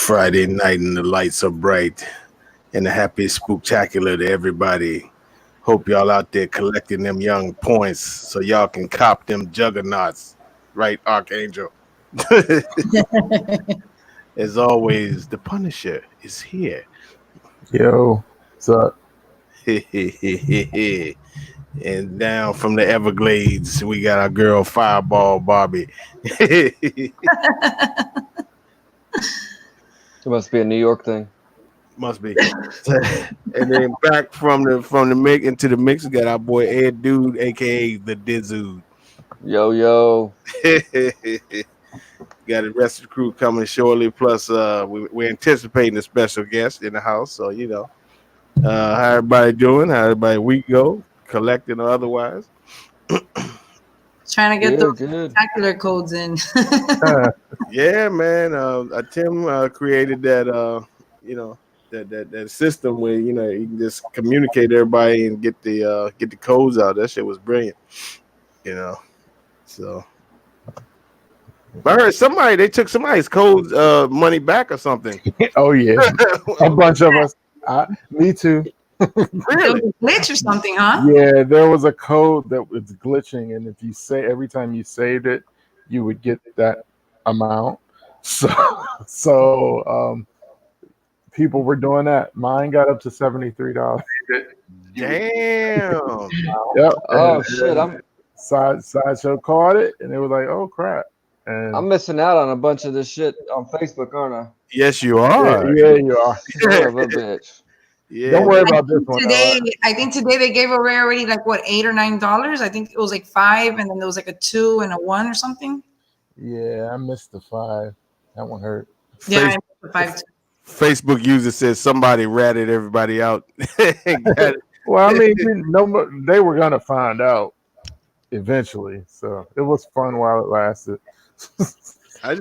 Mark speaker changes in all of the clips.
Speaker 1: Friday night and the lights are bright. And a happy Spooktacular to everybody. Hope y'all out there collecting them young points so y'all can cop them juggernauts. Right, Archangel? As always, the Punisher is here.
Speaker 2: Yo, what's up?
Speaker 1: And down from the Everglades, we got our girl Fireball Barbie.
Speaker 3: It must be a New York thing.
Speaker 1: Must be. And then back from the mix into the mix, we got our boy Ed Dude, aka the Dizude.
Speaker 3: Yo.
Speaker 1: Got the rest of the crew coming shortly. Plus, we're anticipating a special guest in the house. So how everybody doing? How everybody week go? Collecting or otherwise?
Speaker 4: Trying to get the spectacular codes in.
Speaker 1: Yeah, man. Tim created that. That system where you can just communicate to everybody and get the codes out. That shit was brilliant. So. But I heard they took somebody's codes money back or something.
Speaker 2: Oh yeah, a bunch of us. Me too.
Speaker 4: Really? Glitch or something, huh?
Speaker 2: Yeah, there was a code that was glitching, and if you say every time you saved it, you would get that amount. So people were doing that. Mine got up to $73.
Speaker 1: Damn.
Speaker 2: Yep.
Speaker 3: Oh shit!
Speaker 2: Sideshow caught it, and they were like, "Oh crap!" And
Speaker 3: I'm missing out on a bunch of this shit on Facebook, aren't I?
Speaker 1: Yes, you are.
Speaker 2: Yeah, you are.
Speaker 3: Son of a bitch.
Speaker 1: Yeah.
Speaker 2: Don't worry about this one.
Speaker 4: I think today they gave away already like what, $8 or $9. I think it was like 5, and then there was like a 2 and a 1 or something.
Speaker 2: Yeah, I missed the 5. That one hurt.
Speaker 4: Yeah, I missed the 5 too.
Speaker 1: Facebook user says somebody ratted everybody out.
Speaker 2: Well, I mean, they were gonna find out eventually, so it was fun while it lasted.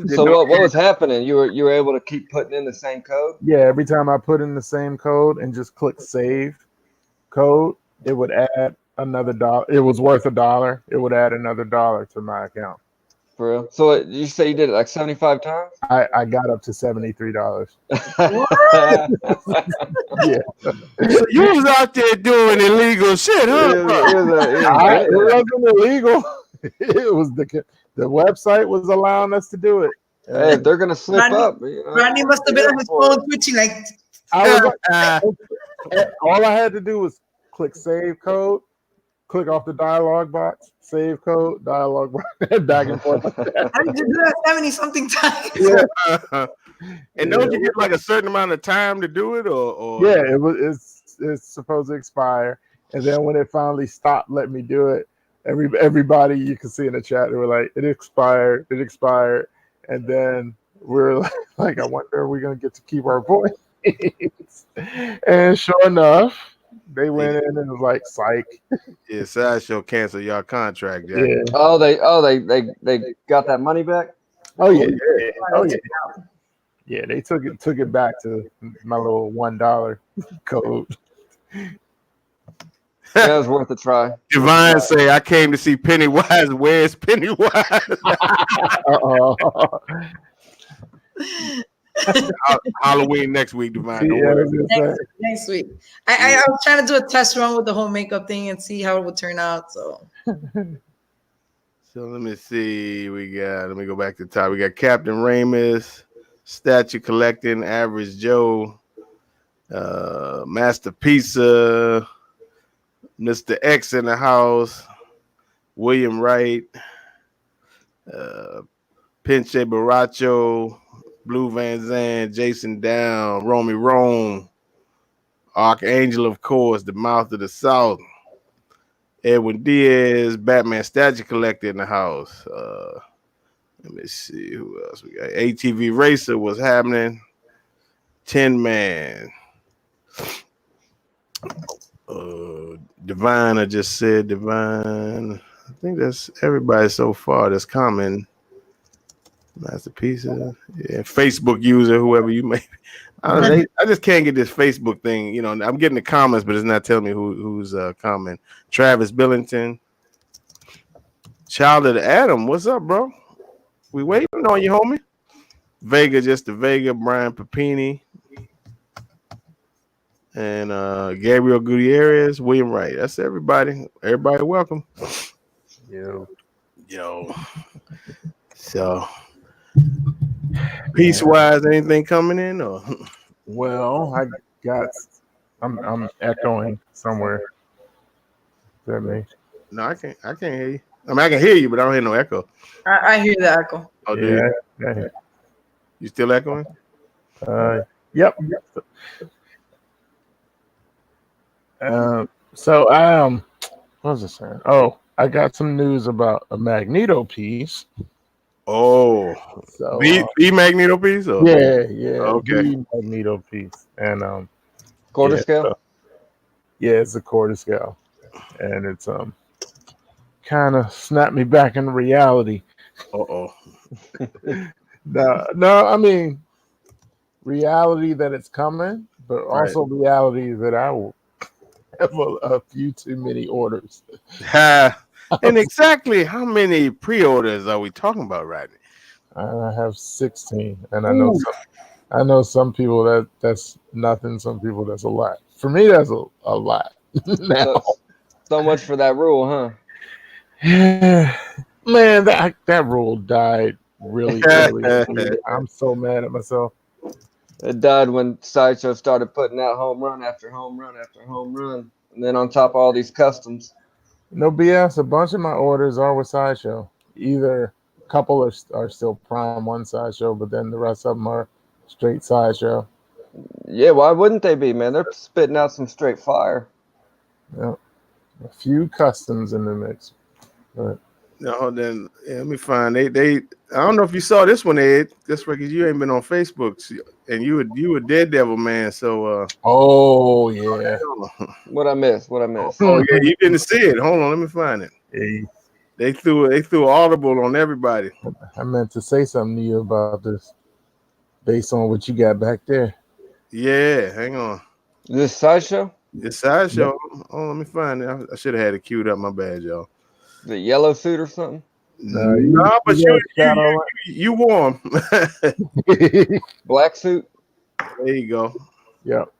Speaker 3: So what was happening? You were able to keep putting in the same code?
Speaker 2: Yeah, every time I put in the same code and just click save code, it would add another $1. It was worth $1. It would add another $1 to my account.
Speaker 3: For real? So you say you did it like 75 times?
Speaker 2: I got up to $73. Yeah.
Speaker 1: So you was out there doing illegal shit, huh?
Speaker 2: It wasn't illegal. It was the website was allowing us to do it.
Speaker 3: Hey, if they're gonna slip up.
Speaker 4: Rodney must have been on his phone twitching like.
Speaker 2: All I had to do was click save code, click off the dialogue box, save code, dialogue box, back and forth.
Speaker 4: I did that 70-something times.
Speaker 2: Yeah.
Speaker 1: And don't you get like a certain amount of time to do it, or?
Speaker 2: Yeah, it's supposed to expire, and then when it finally stopped, let me do it. Everybody you can see in the chat, they were like, it expired, and then we're like, I wonder, are we gonna get to keep our voice? And sure enough, they went in and it was like, psych.
Speaker 1: Yeah, Sideshow canceled y'all contract, Jack.
Speaker 2: Yeah.
Speaker 3: Oh, they got that money back?
Speaker 2: Oh yeah. Yeah, they took it back to my little $1 code.
Speaker 3: That was worth a try.
Speaker 1: Divine say, I came to see Pennywise. Where's Pennywise? Halloween next week, Divine.
Speaker 4: Next week. I was trying to do a test run with the whole makeup thing and see how it would turn out. So
Speaker 1: let me see. Let me go back to the top. We got Captain Ramus, Statue Collecting, Average Joe, Master Pizza, Mr. X in the house, William Wright, Pinche Baracho, Blue Van Zandt, Jason Down, Romy Rome, Archangel, of course, the Mouth of the South, Edwin Diaz, Batman Statue Collector in the house. Let me see who else we got. ATV Racer was happening. Tin Man. Divine, I just said Divine. I think that's everybody so far that's commenting. Masterpiece. Yeah, Facebook user, whoever you may be. I just can't get this Facebook thing. I'm getting the comments, but it's not telling me who's commenting. Travis Billington. Child of Adam, what's up, bro? We waiting on you, homie. Vega, just the Vega, Brian Papini, and Gabriel Gutierrez, William Wright. That's everybody. Everybody welcome.
Speaker 2: Yo.
Speaker 1: So piece wise, anything coming in or
Speaker 2: Well, I got. I'm echoing somewhere. Is that me?
Speaker 1: no, I can't hear you. I mean I can hear you, but I don't hear no echo.
Speaker 4: I hear the echo.
Speaker 1: Oh, do you?
Speaker 2: Yeah.
Speaker 1: You still echoing?
Speaker 2: Yep. So what was I saying? Oh, I got some news about a Magneto piece.
Speaker 1: Oh,
Speaker 2: So
Speaker 1: the Magneto piece? Or?
Speaker 2: Yeah.
Speaker 1: Okay.
Speaker 2: The Magneto piece, and
Speaker 3: Quarter scale.
Speaker 2: It's a quarter scale, and it's kind of snapped me back into reality.
Speaker 1: Uh-oh.
Speaker 2: No, I mean reality that it's coming, but also reality that I will have a few too many orders.
Speaker 1: And exactly how many pre-orders are we talking about right now?
Speaker 2: I have 16, and I know some people that's nothing. Some people that's a lot. For me, that's a lot. Now,
Speaker 3: so much for that rule, huh?
Speaker 2: Yeah, man, that rule died really early. I'm so mad at myself.
Speaker 3: It died when Sideshow started putting out home run after home run after home run, and then on top of all these customs.
Speaker 2: No BS. A bunch of my orders are with Sideshow. Either a couple are still Prime One Sideshow, but then the rest of them are straight Sideshow.
Speaker 3: Yeah, why wouldn't they be, man? They're spitting out some straight fire.
Speaker 2: Yeah, a few customs in the mix. But
Speaker 1: No, then let me find they. I don't know if you saw this one, Ed. That's right, because you ain't been on Facebook, and you a Daredevil man. So
Speaker 2: oh yeah.
Speaker 3: What I miss?
Speaker 1: Oh yeah, you didn't see it. Hold on, let me find it.
Speaker 2: Hey.
Speaker 1: They threw Audible on everybody.
Speaker 2: I meant to say something to you about this, based on what you got back there.
Speaker 1: Yeah, hang on.
Speaker 3: Is this Sideshow?
Speaker 1: It's Sideshow. Yep. Oh, let me find it. I should have had it queued up. My bad, y'all.
Speaker 3: The yellow suit or something?
Speaker 1: No, but you warm.
Speaker 3: Black suit.
Speaker 1: There you go.
Speaker 2: Yep.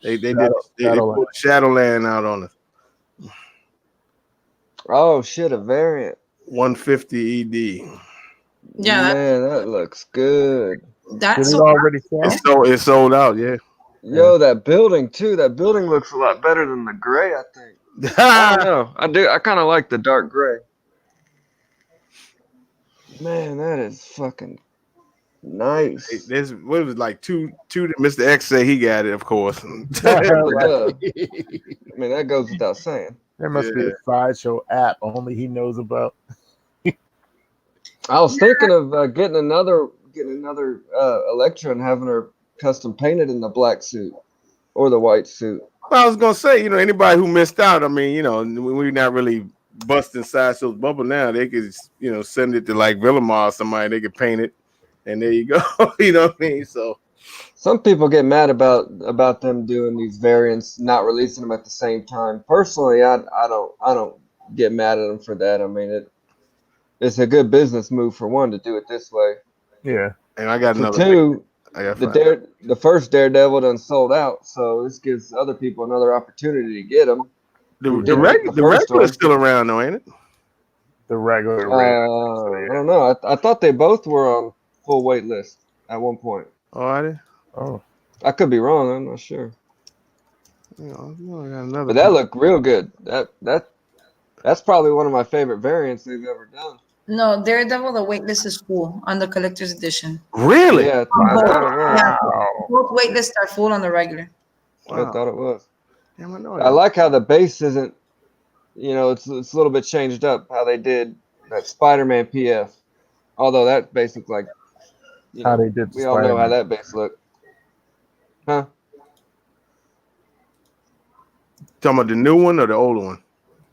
Speaker 1: They put Shadowland out on us.
Speaker 3: Oh shit, a variant.
Speaker 1: 150 ED.
Speaker 4: Yeah,
Speaker 3: man, that looks good.
Speaker 4: That's
Speaker 2: already sold.
Speaker 1: It's sold out. Yeah.
Speaker 3: Yo, that building too. That building looks a lot better than the gray. I think. I don't know. I do. I kind of like the dark gray. Man, that is fucking nice.
Speaker 1: There's what was like two. Mr. X say he got it, of course.
Speaker 3: I mean, that goes without saying.
Speaker 2: There must be a Sideshow app only he knows about.
Speaker 3: I was thinking of getting another Elektra and having her custom painted in the black suit or the white suit.
Speaker 1: Well, I was gonna say, anybody who missed out, I mean, we're not really busting Sideshow's bubble now. They could, send it to like Villamar or somebody. They could paint it, and there you go. You know what I mean? So
Speaker 3: some people get mad about them doing these variants, not releasing them at the same time. Personally, I don't get mad at them for that. I mean, it's a good business move for one to do it this way.
Speaker 2: Yeah,
Speaker 1: and I got
Speaker 3: for
Speaker 1: another.
Speaker 3: Two, the first Daredevil done sold out, so this gives other people another opportunity to get them.
Speaker 1: The regular is still around though, ain't it?
Speaker 2: The regular.
Speaker 3: I don't know. I thought they both were on full wait list at one point.
Speaker 1: Oh, are they?
Speaker 2: Oh,
Speaker 3: I could be wrong. I'm not sure.
Speaker 1: I got another.
Speaker 3: But that looked real good. That's probably one of my favorite variants they've ever done.
Speaker 4: No, Daredevil, the waitlist is full on the collector's edition.
Speaker 1: Really?
Speaker 3: Yeah,
Speaker 4: both waitlists are full on the regular.
Speaker 3: Wow. I thought it was.
Speaker 1: Damn, I know.
Speaker 3: I like how the base isn't, it's a little bit changed up how they did that Spider-Man PF. Although that base looks like,
Speaker 2: how they did.
Speaker 3: We all know how that base looked. Huh?
Speaker 1: Talking about the new one or the older one?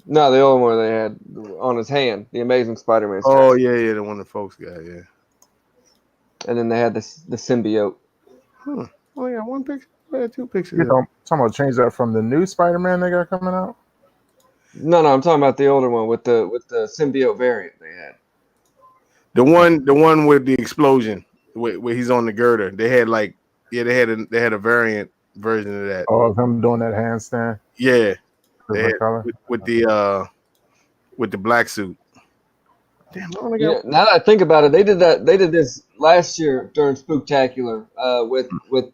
Speaker 3: No, the old one they had on his hand, the Amazing Spider-Man.
Speaker 1: Oh yeah, the one the folks got, yeah.
Speaker 3: And then they had the symbiote.
Speaker 1: Oh yeah, one picture. Yeah, two pictures.
Speaker 2: You're talking about change that from the new Spider-Man they got coming out?
Speaker 3: No, I'm talking about the older one with the symbiote variant they had.
Speaker 1: The one with the explosion. where he's on the girder. They had like they had a variant version of that.
Speaker 2: Oh, of him doing that handstand,
Speaker 1: Yeah, they had
Speaker 2: different color.
Speaker 1: with the black suit. Damn, I only got
Speaker 3: Yeah, now that I think about it, they did that. They did this last year during Spooktacular with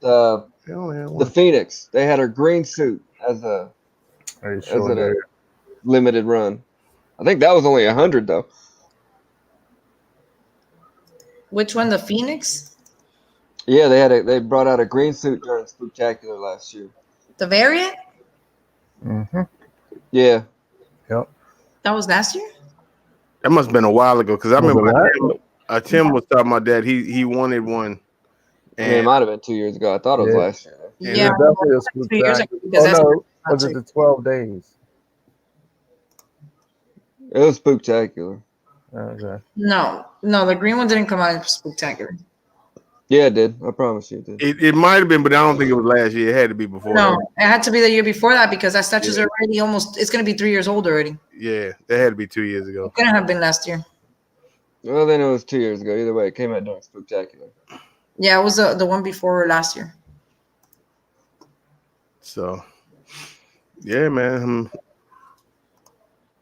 Speaker 1: I only had
Speaker 3: the
Speaker 1: one.
Speaker 3: Phoenix. They had her green suit
Speaker 2: Are you
Speaker 3: as
Speaker 2: sure
Speaker 3: a limited run. I think that was only 100 though.
Speaker 4: Which one? The Phoenix?
Speaker 3: Yeah, they brought out a green suit during Spooktacular last year.
Speaker 4: The variant?
Speaker 2: Mm-hmm.
Speaker 3: Yeah,
Speaker 2: Yep.
Speaker 4: That was last year?
Speaker 1: That must have been a while ago because I
Speaker 2: Was it
Speaker 1: remember
Speaker 2: last?
Speaker 1: Tim was talking about that. He wanted one,
Speaker 3: I mean it
Speaker 1: and
Speaker 3: might have been 2 years ago. I thought it was
Speaker 2: Yeah.
Speaker 3: last year.
Speaker 1: And
Speaker 4: Yeah,
Speaker 2: It was definitely a
Speaker 4: 2 years ago
Speaker 2: spectacular.
Speaker 4: because
Speaker 2: Oh
Speaker 4: that's
Speaker 2: no, was
Speaker 4: not
Speaker 2: it the 12 days?
Speaker 3: It was Spooktacular.
Speaker 2: Okay.
Speaker 4: No, the green one didn't come out in Spectacular.
Speaker 3: Yeah, it did. I promise you it did.
Speaker 1: it might have been, but I don't think it was last year. It had to be before
Speaker 4: No,
Speaker 1: that.
Speaker 4: it had to be the year before that because that statue's
Speaker 1: Yeah.
Speaker 4: already almost. It's gonna be 3 years old already.
Speaker 1: Yeah, that had to be 2 years ago.
Speaker 4: It couldn't have been last year.
Speaker 3: Well, then it was 2 years ago. Either way, it came out during Spooktacular.
Speaker 4: Yeah, it was the one before last year.
Speaker 1: So, yeah, man.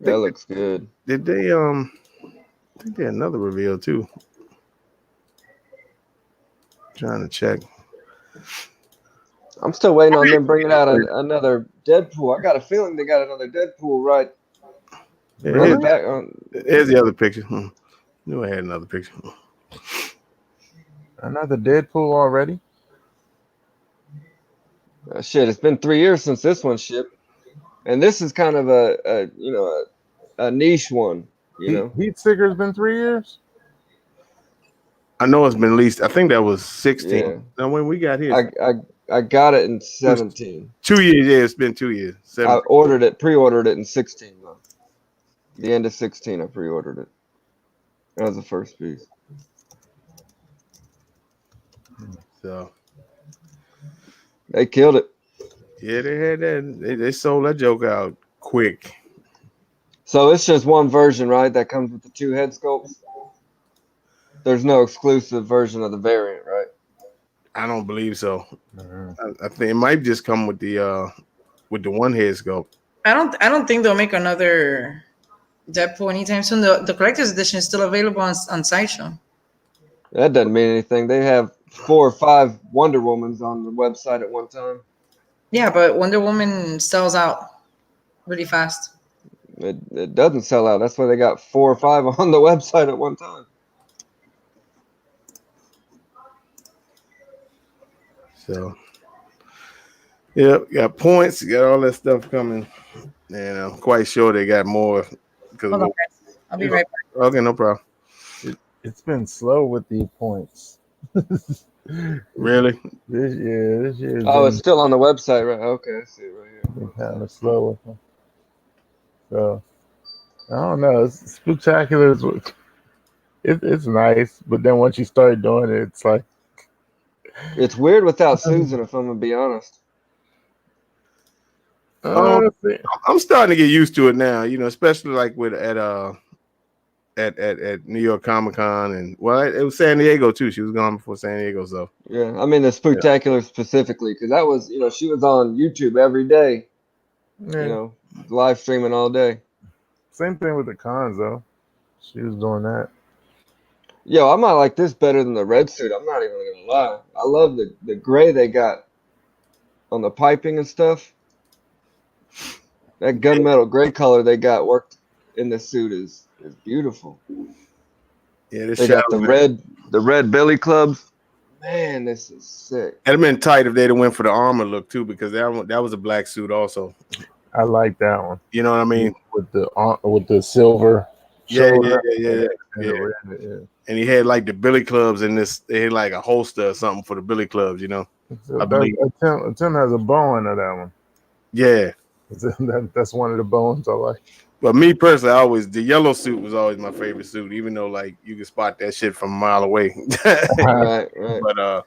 Speaker 3: That looks good.
Speaker 1: Did they I think they had another reveal too. Trying to check.
Speaker 3: I'm still waiting on them bringing out another Deadpool. I got a feeling they got another Deadpool right
Speaker 1: Yeah,
Speaker 3: on the back.
Speaker 1: here's the other picture. Knew I had another picture.
Speaker 2: Another Deadpool already?
Speaker 3: Shit, it's been 3 years since this one shipped, and this is kind of a niche one. You know,
Speaker 2: Heat Seeker's been 3 years?
Speaker 1: I know it's been leased. I think that was 16.
Speaker 3: Yeah.
Speaker 1: Now when we got here,
Speaker 3: I got it in 17.
Speaker 1: 2 years. Yeah, it's been 2 years.
Speaker 3: I
Speaker 1: 17.
Speaker 3: pre-ordered it in 16 though. The end of 16, I pre-ordered it. That was the first piece.
Speaker 1: So
Speaker 3: They killed it.
Speaker 1: yeah, they had that. They sold that joke out quick.
Speaker 3: So it's just one version, right? That comes with the two head sculpts. There's no exclusive version of the variant, right?
Speaker 1: I don't believe so.
Speaker 2: Mm-hmm.
Speaker 1: I think it might just come with the one head sculpt.
Speaker 4: I don't think they'll make another Deadpool anytime soon. The collector's edition is still available on Sideshow.
Speaker 3: That doesn't mean anything. They have 4 or 5 Wonder Womans on the website at one time.
Speaker 4: Yeah, but Wonder Woman sells out really fast.
Speaker 3: It doesn't sell out. That's why they got 4 or 5 on the website at one time.
Speaker 1: So yep, got points, got all that stuff coming. And I'm quite sure they got more.
Speaker 4: Hold on, guys. I'll be right back.
Speaker 1: Okay, no problem.
Speaker 2: It's been slow with the points.
Speaker 1: Really?
Speaker 2: This year
Speaker 3: It's still on the website, right? Okay, I see it right here.
Speaker 2: been kind of slow with them. So I don't know. It's Spooktacular. It's nice, but then once you start doing it, it's like
Speaker 3: It's weird without Susan, if I'm gonna be honest.
Speaker 1: I'm starting to get used to it now, especially like with at New York Comic Con, and it was San Diego too. She was gone before San Diego, so
Speaker 3: Yeah, I mean the Spooktacular specifically, because that was, she was on YouTube every day, live streaming all day.
Speaker 2: Same thing with the cons though. She was doing that.
Speaker 3: Yo, I might like this better than the red suit. I'm not even gonna lie. I love the gray they got on the piping and stuff. That gunmetal gray color they got worked in the suit is beautiful.
Speaker 1: yeah, this
Speaker 3: They got the red belly clubs. Man, this is sick.
Speaker 1: It'd have been tight if they'd have went for the armor look too, because that was a black suit also.
Speaker 2: I like that one.
Speaker 1: You know what I mean?
Speaker 2: With the silver.
Speaker 1: Yeah.
Speaker 2: And
Speaker 1: And he had like the billy clubs in this. They had like a holster or something for the billy clubs, I believe.
Speaker 2: Tim has a bow under that one.
Speaker 1: Yeah.
Speaker 2: That's one of the bones I like.
Speaker 1: But me personally, the yellow suit was always my favorite suit, even though like you could spot that shit from a mile away.
Speaker 3: Right.
Speaker 1: But I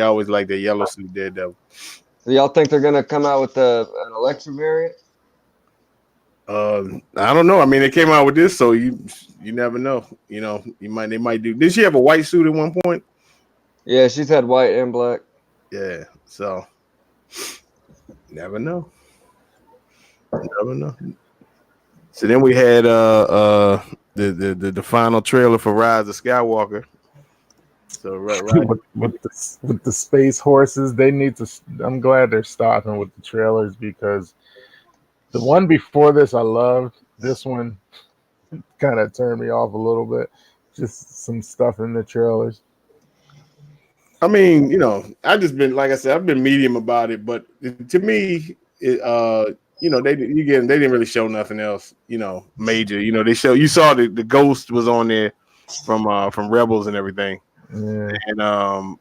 Speaker 1: always like the yellow suit Daredevil.
Speaker 3: So y'all think they're gonna come out with an Electra variant?
Speaker 1: I don't know. I mean, they came out with this, so you never know. They might do. Did she have a white suit at one point?
Speaker 3: Yeah, she's had white and black.
Speaker 1: Yeah, so never know. Never know. So then we had the final trailer for Rise of Skywalker. So right.
Speaker 2: with the space horses, they need to. I'm glad they're stopping with the trailers because the one before this I loved. This one kind of turned me off a little bit. Just some stuff in the trailers.
Speaker 1: I mean, I just been like I said, I've been medium about it, but to me, they didn't really show nothing else, major. You saw the ghost was on there from Rebels and everything,
Speaker 2: Yeah.
Speaker 1: and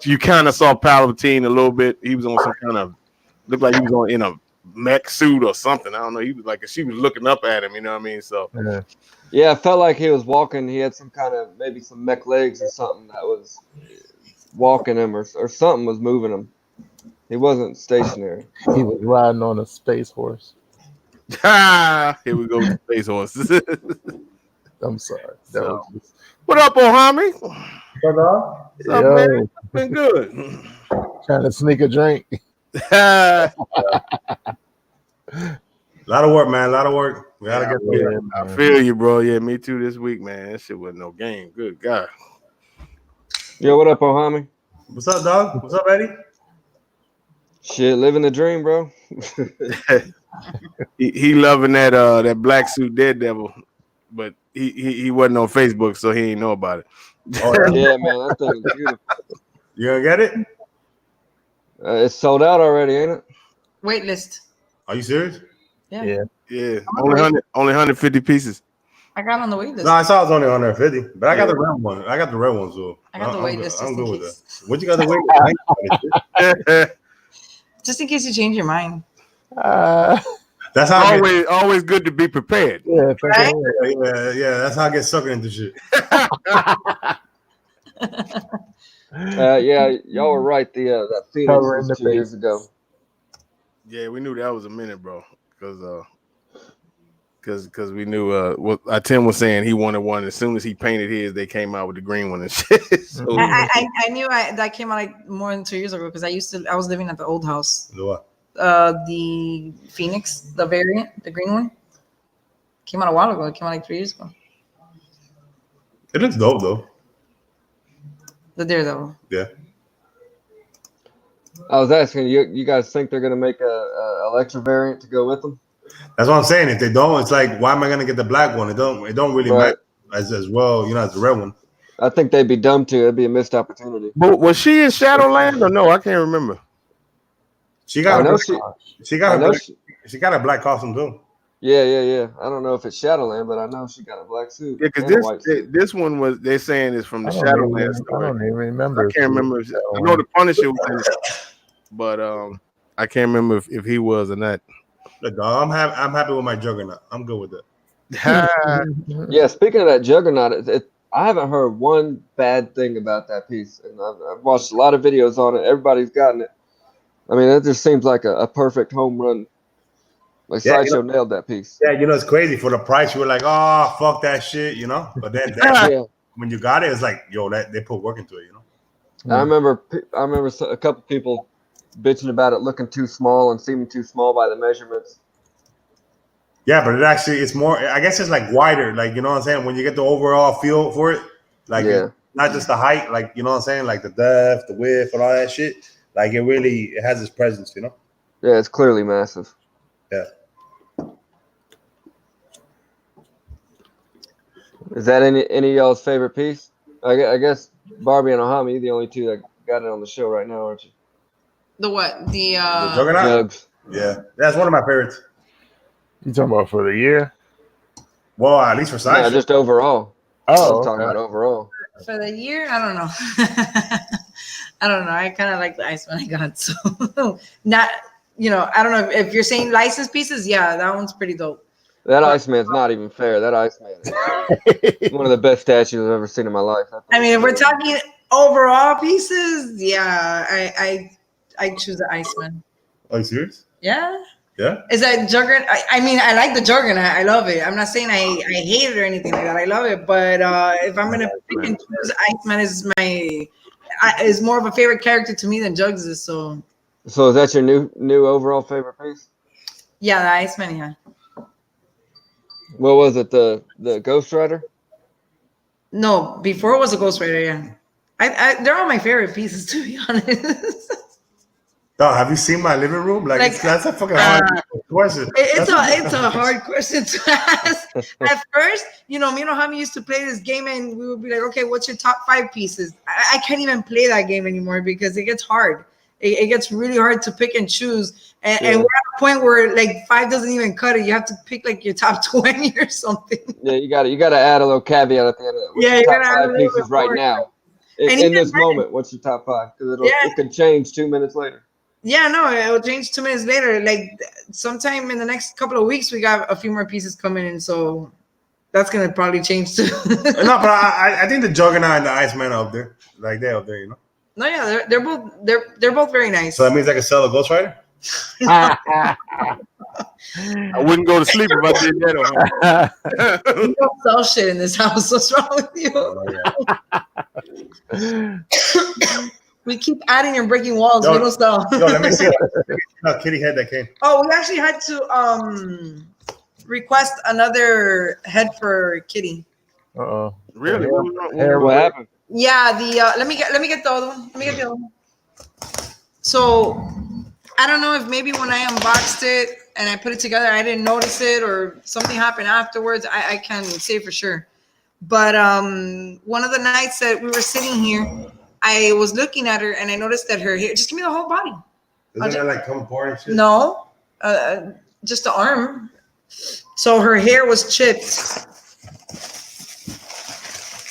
Speaker 1: you kind of saw Palpatine a little bit. He was on some kind of looked like he was on in a mech suit or something. I don't know. He was like she was looking up at him. You know what I mean? So
Speaker 3: yeah, it felt like he was walking. He had some kind of maybe some mech legs or something that was walking him or something was moving him. He wasn't stationary.
Speaker 2: He was riding on a space horse.
Speaker 1: Here we go with the space horses.
Speaker 2: I'm sorry.
Speaker 1: What up, Ohami?
Speaker 5: What up?
Speaker 1: What's up, man? Been good.
Speaker 2: Trying to sneak a drink.
Speaker 5: A lot of work, man. A lot of work. We gotta get through it.
Speaker 1: I feel you, bro. Yeah, me too this week, man. That shit wasn't no game. Good God.
Speaker 3: Yo, what up, Ohami?
Speaker 5: What's up, dog? What's up, Eddie?
Speaker 3: Shit, living the dream, bro.
Speaker 1: he loving that black suit Daredevil, but he wasn't on Facebook, so he ain't know about it.
Speaker 5: Oh,
Speaker 3: yeah, man, that thing is beautiful.
Speaker 5: You gonna get it?
Speaker 3: It's sold out already, ain't it?
Speaker 4: Wait list.
Speaker 5: Are you serious?
Speaker 4: Yeah.
Speaker 1: Yeah. Only 150 pieces.
Speaker 4: I got on the wait list.
Speaker 5: No, I saw it's only 150, but I got the red one. I got the red one, so
Speaker 4: I got the wait list.
Speaker 5: I'm
Speaker 4: Just
Speaker 5: good
Speaker 4: in
Speaker 5: with
Speaker 4: case.
Speaker 5: that. What you got the wait list?
Speaker 4: Just in case you change your mind.
Speaker 5: That's how
Speaker 1: always good to be prepared.
Speaker 2: Yeah,
Speaker 4: Right?
Speaker 5: yeah. That's how I get suckered into shit.
Speaker 3: Yeah, y'all were right. That Phoenix
Speaker 2: Cover in
Speaker 3: was
Speaker 2: the
Speaker 3: 2 years
Speaker 2: face.
Speaker 3: ago.
Speaker 1: Yeah, we knew that was a minute, bro. Because we knew what Tim was saying he wanted one. As soon as he painted his, they came out with the green one and shit. So,
Speaker 4: I knew that came out like more than 2 years ago because I was living at the old house.
Speaker 5: What?
Speaker 4: The Phoenix, the variant, the green one, came out a while ago. It came out like 3 years ago.
Speaker 5: It looks dope though.
Speaker 4: The Daredevil.
Speaker 5: Yeah.
Speaker 3: I was asking you guys think they're gonna make a Electra variant to go with them?
Speaker 5: That's what I'm saying. If they don't, it's like, why am I gonna get the black one? It don't really
Speaker 3: Right.
Speaker 5: matter as well, as the red one.
Speaker 3: I think they'd be dumb to. It'd be a missed opportunity.
Speaker 1: but was she in Shadowland or no? I can't remember.
Speaker 5: She got
Speaker 3: she
Speaker 5: a black costume too.
Speaker 3: Yeah. I don't know if it's Shadowland, but I know she got a black suit.
Speaker 1: Yeah,
Speaker 3: and a white
Speaker 1: because
Speaker 3: suit.
Speaker 1: this one was they're saying is from the
Speaker 2: I don't
Speaker 1: Shadowland
Speaker 2: even
Speaker 1: story.
Speaker 2: remember.
Speaker 1: I can't remember. I know the Punisher was in it, but I can't remember if he was or not.
Speaker 5: Look, dog, I'm happy with my Juggernaut. I'm good with that.
Speaker 3: Yeah, speaking of that Juggernaut, I haven't heard one bad thing about that piece, and I've watched a lot of videos on it. Everybody's gotten it. I mean, it just seems like a perfect home run. Like Sideshow nailed that piece.
Speaker 5: Yeah, it's crazy. For the price, you were like, oh, fuck that shit, But then when you got it, it's like, yo, they put work into it,
Speaker 3: I remember a couple people bitching about it looking too small and seeming too small by the measurements.
Speaker 5: Yeah, but it's more, I guess it's like wider, like, you know what I'm saying? When you get the overall feel for it, like, it's not just the height, like, you know what I'm saying? Like the depth, the width, and all that shit. Like, it has its presence,
Speaker 3: Yeah, it's clearly massive.
Speaker 5: Yeah.
Speaker 3: Is that any of y'all's favorite piece? I guess Barbie and Ohami, the only two that got it on the show right now, aren't you?
Speaker 4: The what? The
Speaker 5: Juggernaut?
Speaker 3: Jugs.
Speaker 5: Yeah, that's one of my favorites.
Speaker 2: You talking about for the year?
Speaker 5: Well, at least for Sideshow.
Speaker 3: Yeah, just overall.
Speaker 2: Oh,
Speaker 3: I'm talking about overall.
Speaker 4: for the year. I don't know. I don't know. I kind of like the Iceman I got, so not. I don't know if you're saying licensed pieces. Yeah, that one's pretty dope.
Speaker 3: That Iceman's not even fair. That Iceman is one of the best statues I've ever seen in my life.
Speaker 4: I mean, if we're talking overall pieces, yeah, I choose the Iceman.
Speaker 5: Are you serious?
Speaker 4: Yeah.
Speaker 5: Yeah.
Speaker 4: Is that Juggernaut? I mean, I like the Juggernaut. I love it. I'm not saying I hate it or anything like that. I love it. But if I'm gonna pick and choose, Iceman is my. is more of a favorite character to me than Jugs is. So
Speaker 3: is that your new overall favorite piece?
Speaker 4: yeah, the Iceman. Yeah.
Speaker 3: What was it? The Ghost Rider?
Speaker 4: No, before it was a Ghost Rider. Yeah. They're all my favorite pieces, to be honest.
Speaker 5: No, have you seen my living room? Like that's a fucking hard question.
Speaker 4: It's a hard question to ask. At first, me and Ohami used to play this game, and we would be like, "Okay, what's your top 5 pieces?" I can't even play that game anymore because it gets hard. It gets really hard to pick and choose, and we're at a point where like 5 doesn't even cut it. You have to pick like your top 20 or something.
Speaker 3: Yeah, you got to add a little caveat at the end of it. What's your top 5 pieces right now? In this moment, what's your top 5? Because it could change 2 minutes later.
Speaker 4: Yeah, no, it will change 2 minutes later. Like sometime in the next couple of weeks, we got a few more pieces coming in, so that's gonna probably change too.
Speaker 5: No, but I think the Juggernaut and the Iceman are up there. Like they're up there,
Speaker 4: No, yeah, they're both very nice.
Speaker 5: So that means I can sell a Ghost Rider?
Speaker 1: I wouldn't go to sleep if I did that.
Speaker 4: You don't sell shit in this house. What's wrong with you? We keep adding and breaking walls. We don't sell.
Speaker 5: Yo, let me see that kitty head that came.
Speaker 4: Oh, we actually had to request another head for Kitty.
Speaker 1: Really?
Speaker 3: What happened?
Speaker 4: Yeah, let me get the other one. Let me get the other one. So I don't know if maybe when I unboxed it and I put it together, I didn't notice it or something happened afterwards. I can't say for sure. But one of the nights that we were sitting here, I was looking at her and I noticed that her hair. Just give me the whole body.
Speaker 5: Doesn't it like come apart and shit?
Speaker 4: No, just the arm. So her hair was chipped.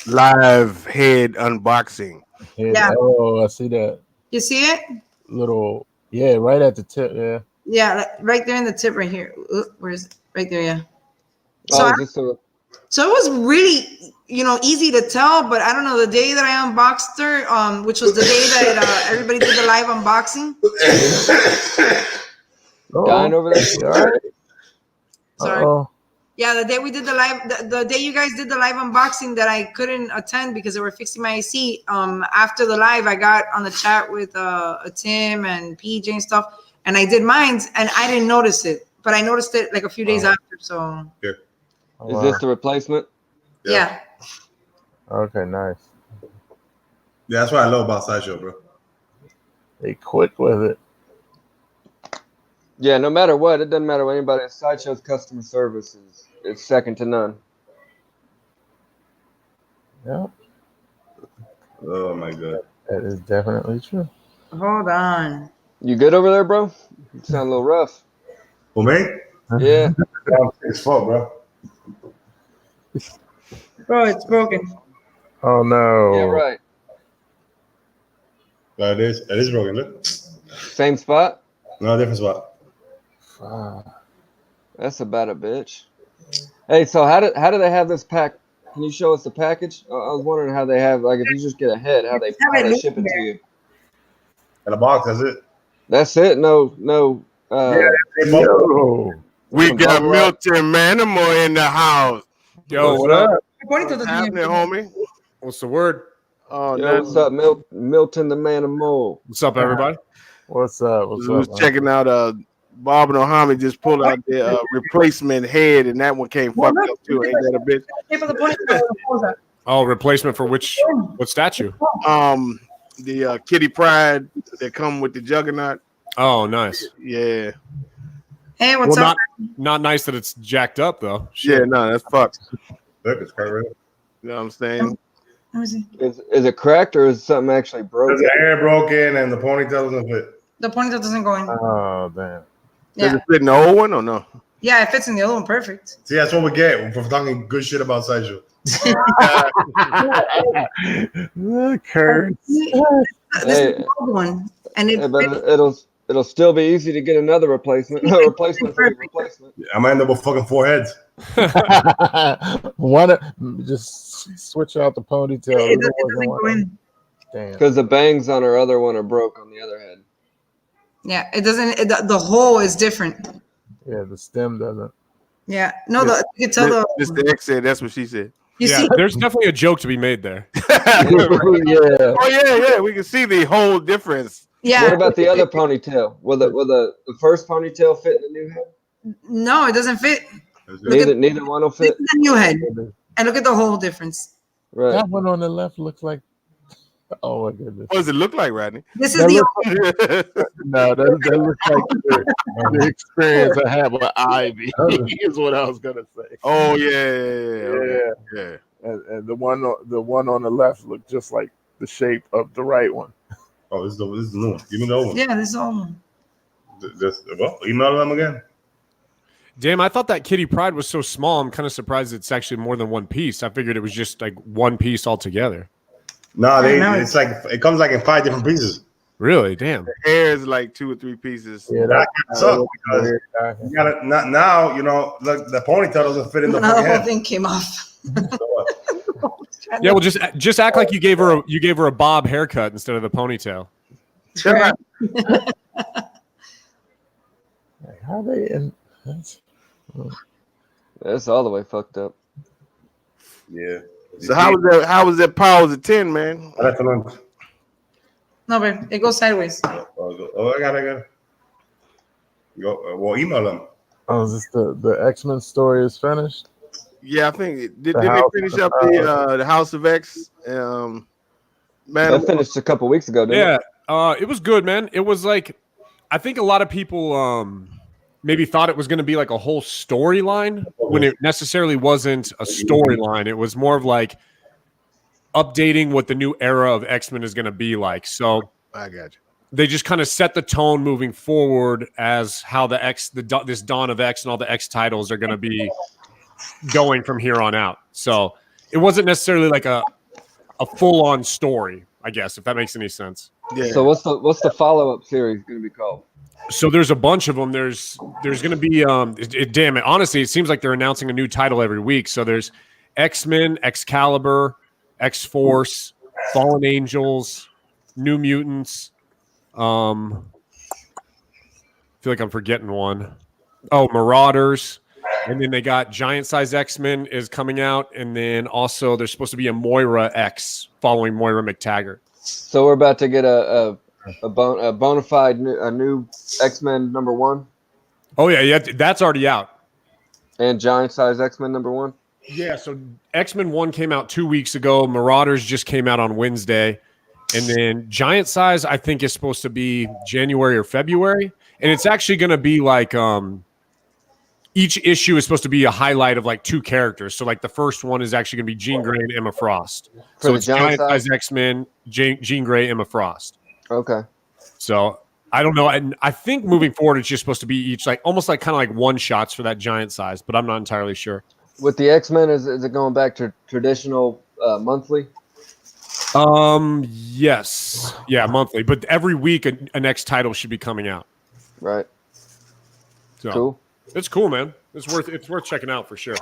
Speaker 1: Live head unboxing.
Speaker 4: Yeah.
Speaker 2: Oh, I see that.
Speaker 4: You see it?
Speaker 2: Little, right at the tip. Yeah.
Speaker 4: Yeah, right there in the tip right here. Where is it? Right there, yeah. So it was really, easy to tell, but I don't know, the day that I unboxed her, which was the day that everybody did the live unboxing.
Speaker 3: Dying over there?
Speaker 2: All right.
Speaker 4: Sorry.
Speaker 2: Uh-oh.
Speaker 4: Yeah, the day we did the live, the day you guys did the live unboxing that I couldn't attend because they were fixing my AC. After the live, I got on the chat with Tim and PJ and stuff, and I did mine, and I didn't notice it, but I noticed it like a few days after. So.
Speaker 5: Yeah.
Speaker 3: Is this the replacement?
Speaker 4: Yeah.
Speaker 2: Okay, nice.
Speaker 5: Yeah, that's what I love about Sideshow, bro.
Speaker 2: They quick with it.
Speaker 3: Yeah, no matter what, it doesn't matter what anybody. Sideshow's customer service is second to none.
Speaker 2: Yeah.
Speaker 5: Oh my god.
Speaker 2: That is definitely true.
Speaker 4: Hold on.
Speaker 3: You good over there, bro? You sound a little rough.
Speaker 5: For me?
Speaker 3: Yeah.
Speaker 5: It's full, bro.
Speaker 4: Bro, it's broken.
Speaker 2: Oh no.
Speaker 3: Yeah, right.
Speaker 5: It is broken. Look.
Speaker 3: Same spot?
Speaker 5: No, different spot.
Speaker 3: That's about a bitch. Hey, so how do they have this pack? Can you show us the package? I was wondering how they have, like, if you just get a head, how they ship it to you.
Speaker 5: In a box, that's it.
Speaker 3: That's it. No.
Speaker 2: Yo.
Speaker 1: We got Milton Manimal in the house.
Speaker 6: Yo, what up?
Speaker 1: What's happening, homie?
Speaker 6: What's the word?
Speaker 1: Oh,
Speaker 3: Yo, what's up, Milton the Man of Mole?
Speaker 6: What's up, everybody?
Speaker 2: What's up?
Speaker 1: We was checking out Bob and Ohami just pulled out their replacement head, and that one came fucked up too. Ain't that a bitch?
Speaker 6: Oh, replacement for what statue?
Speaker 1: The Kitty Pryde that come with the Juggernaut.
Speaker 6: Oh, nice.
Speaker 1: Yeah.
Speaker 4: Hey, what's up?
Speaker 6: Not nice that it's jacked up though. Shit.
Speaker 1: Yeah, no, that's fucked.
Speaker 5: Look, it's quite real.
Speaker 1: You know what I'm saying?
Speaker 4: Let me see.
Speaker 3: Is it cracked or is something actually broken?
Speaker 5: The hair broken and the ponytail doesn't fit.
Speaker 4: The ponytail doesn't go in.
Speaker 2: Oh damn.
Speaker 1: Does
Speaker 4: Yeah.
Speaker 1: it fit in the old one or no?
Speaker 4: Yeah, it fits in the other one perfect.
Speaker 5: See, that's what we get for talking good shit about Sideshow.
Speaker 2: Kurt.
Speaker 4: This is the old one, and it
Speaker 3: But it'll still be easy to get another replacement. Replacement for the replacement.
Speaker 5: I might end up with fucking 4 heads.
Speaker 2: One, just switch out the ponytail.
Speaker 4: it doesn't go in.
Speaker 2: Damn.
Speaker 3: Because the bangs on her other one are broke on the other head.
Speaker 4: Yeah, it doesn't. The hole is different.
Speaker 2: Yeah, the stem doesn't.
Speaker 4: Yeah, no, you can tell
Speaker 1: This the X said. That's what she said.
Speaker 4: You
Speaker 6: Yeah,
Speaker 4: see,
Speaker 6: there's definitely a joke to be made there.
Speaker 3: Yeah.
Speaker 1: Oh yeah. We can see the whole difference.
Speaker 4: yeah.
Speaker 3: What about the other ponytail? Will the first ponytail fit in the new head?
Speaker 4: No, it doesn't fit.
Speaker 3: Neither one will
Speaker 4: This
Speaker 3: fit.
Speaker 4: is the new head, and look at the whole difference.
Speaker 3: Right.
Speaker 2: That one on the left looks like. Oh my goodness.
Speaker 1: What does it look like, Rodney?
Speaker 4: This is
Speaker 2: That
Speaker 4: the
Speaker 2: looks, no, that looks like the experience I had with Ivy. Is what I was gonna say.
Speaker 1: Oh yeah.
Speaker 2: And the one on the left looked just like the shape of the right one.
Speaker 5: Oh, this is the new one. Give me the old one.
Speaker 4: yeah. This is all.
Speaker 5: Well, email them again.
Speaker 6: Damn, I thought that Kitty Pryde was so small. I'm kind of surprised it's actually more than one piece. I figured it was just like one piece altogether.
Speaker 5: No,
Speaker 4: No,
Speaker 5: it's like it comes like in 5 different pieces.
Speaker 6: Really? Damn.
Speaker 1: The hair is like 2 or 3 pieces.
Speaker 2: Yeah,
Speaker 5: That sucks because you gotta not now. You know, look, the ponytail doesn't fit in the
Speaker 4: Now the
Speaker 5: fucking
Speaker 4: whole
Speaker 5: head.
Speaker 4: thing came off.
Speaker 6: Yeah, well, just act like you gave her a bob haircut instead of the ponytail.
Speaker 4: Right.
Speaker 2: How they in?
Speaker 3: That's all the way fucked up.
Speaker 5: Yeah.
Speaker 1: So how was that powers of 10, man?
Speaker 4: No, but it goes sideways.
Speaker 5: Oh, I got it. Go. Well, email them.
Speaker 2: Oh, is this the X-Men story is finished?
Speaker 1: Yeah, I think did
Speaker 2: The
Speaker 1: they
Speaker 2: House
Speaker 1: finish
Speaker 2: of
Speaker 1: up the House of X? Man,
Speaker 3: That finished a couple weeks ago, didn't it?
Speaker 6: Yeah, it was good, man. It was like, I think a lot of people maybe thought it was going to be like a whole storyline when it necessarily wasn't a storyline. It was more of like updating what the new era of X-Men is going to be like. So
Speaker 1: I got you.
Speaker 6: they just kind of set the tone moving forward as how this Dawn of X and all the X titles are going to be going from here on out. So it wasn't necessarily like a full-on story, I guess, if that makes any sense.
Speaker 1: Yeah.
Speaker 3: So what's the follow-up series going to be called?
Speaker 6: So there's a bunch of them. There's going to be damn it. Honestly, it seems like they're announcing a new title every week. So there's X-Men, Excalibur, X-Force, Fallen Angels, New Mutants. I feel like I'm forgetting one. Oh, Marauders. And then they got Giant Size X-Men is coming out. And then also there's supposed to be a Moira X following Moira McTaggart.
Speaker 3: So we're about to get a bona fide new X-Men #1
Speaker 6: Oh, yeah, that's already out.
Speaker 3: and Giant Size X-Men #1.
Speaker 6: Yeah, so X-Men 1 came out 2 weeks ago. Marauders just came out on Wednesday. And then Giant Size, I think, is supposed to be January or February. And it's actually going to be like each issue is supposed to be a highlight of like 2 characters. So like the first one is actually going to be Jean Grey and Emma Frost.
Speaker 3: For
Speaker 6: So
Speaker 3: the
Speaker 6: it's
Speaker 3: Giant
Speaker 6: Giant
Speaker 3: Size?
Speaker 6: Size X-Men, Jean Grey, Emma Frost.
Speaker 3: Okay.
Speaker 6: So I don't know. And I think moving forward, it's just supposed to be each like almost like kind of like one shots for that Giant Size, but I'm not entirely sure.
Speaker 3: With the X-Men, is it going back to traditional monthly?
Speaker 6: Yes. Yeah, monthly. But every week a next title should be coming out.
Speaker 3: Right.
Speaker 6: So
Speaker 3: Cool.
Speaker 6: it's cool, man. It's worth checking out for sure.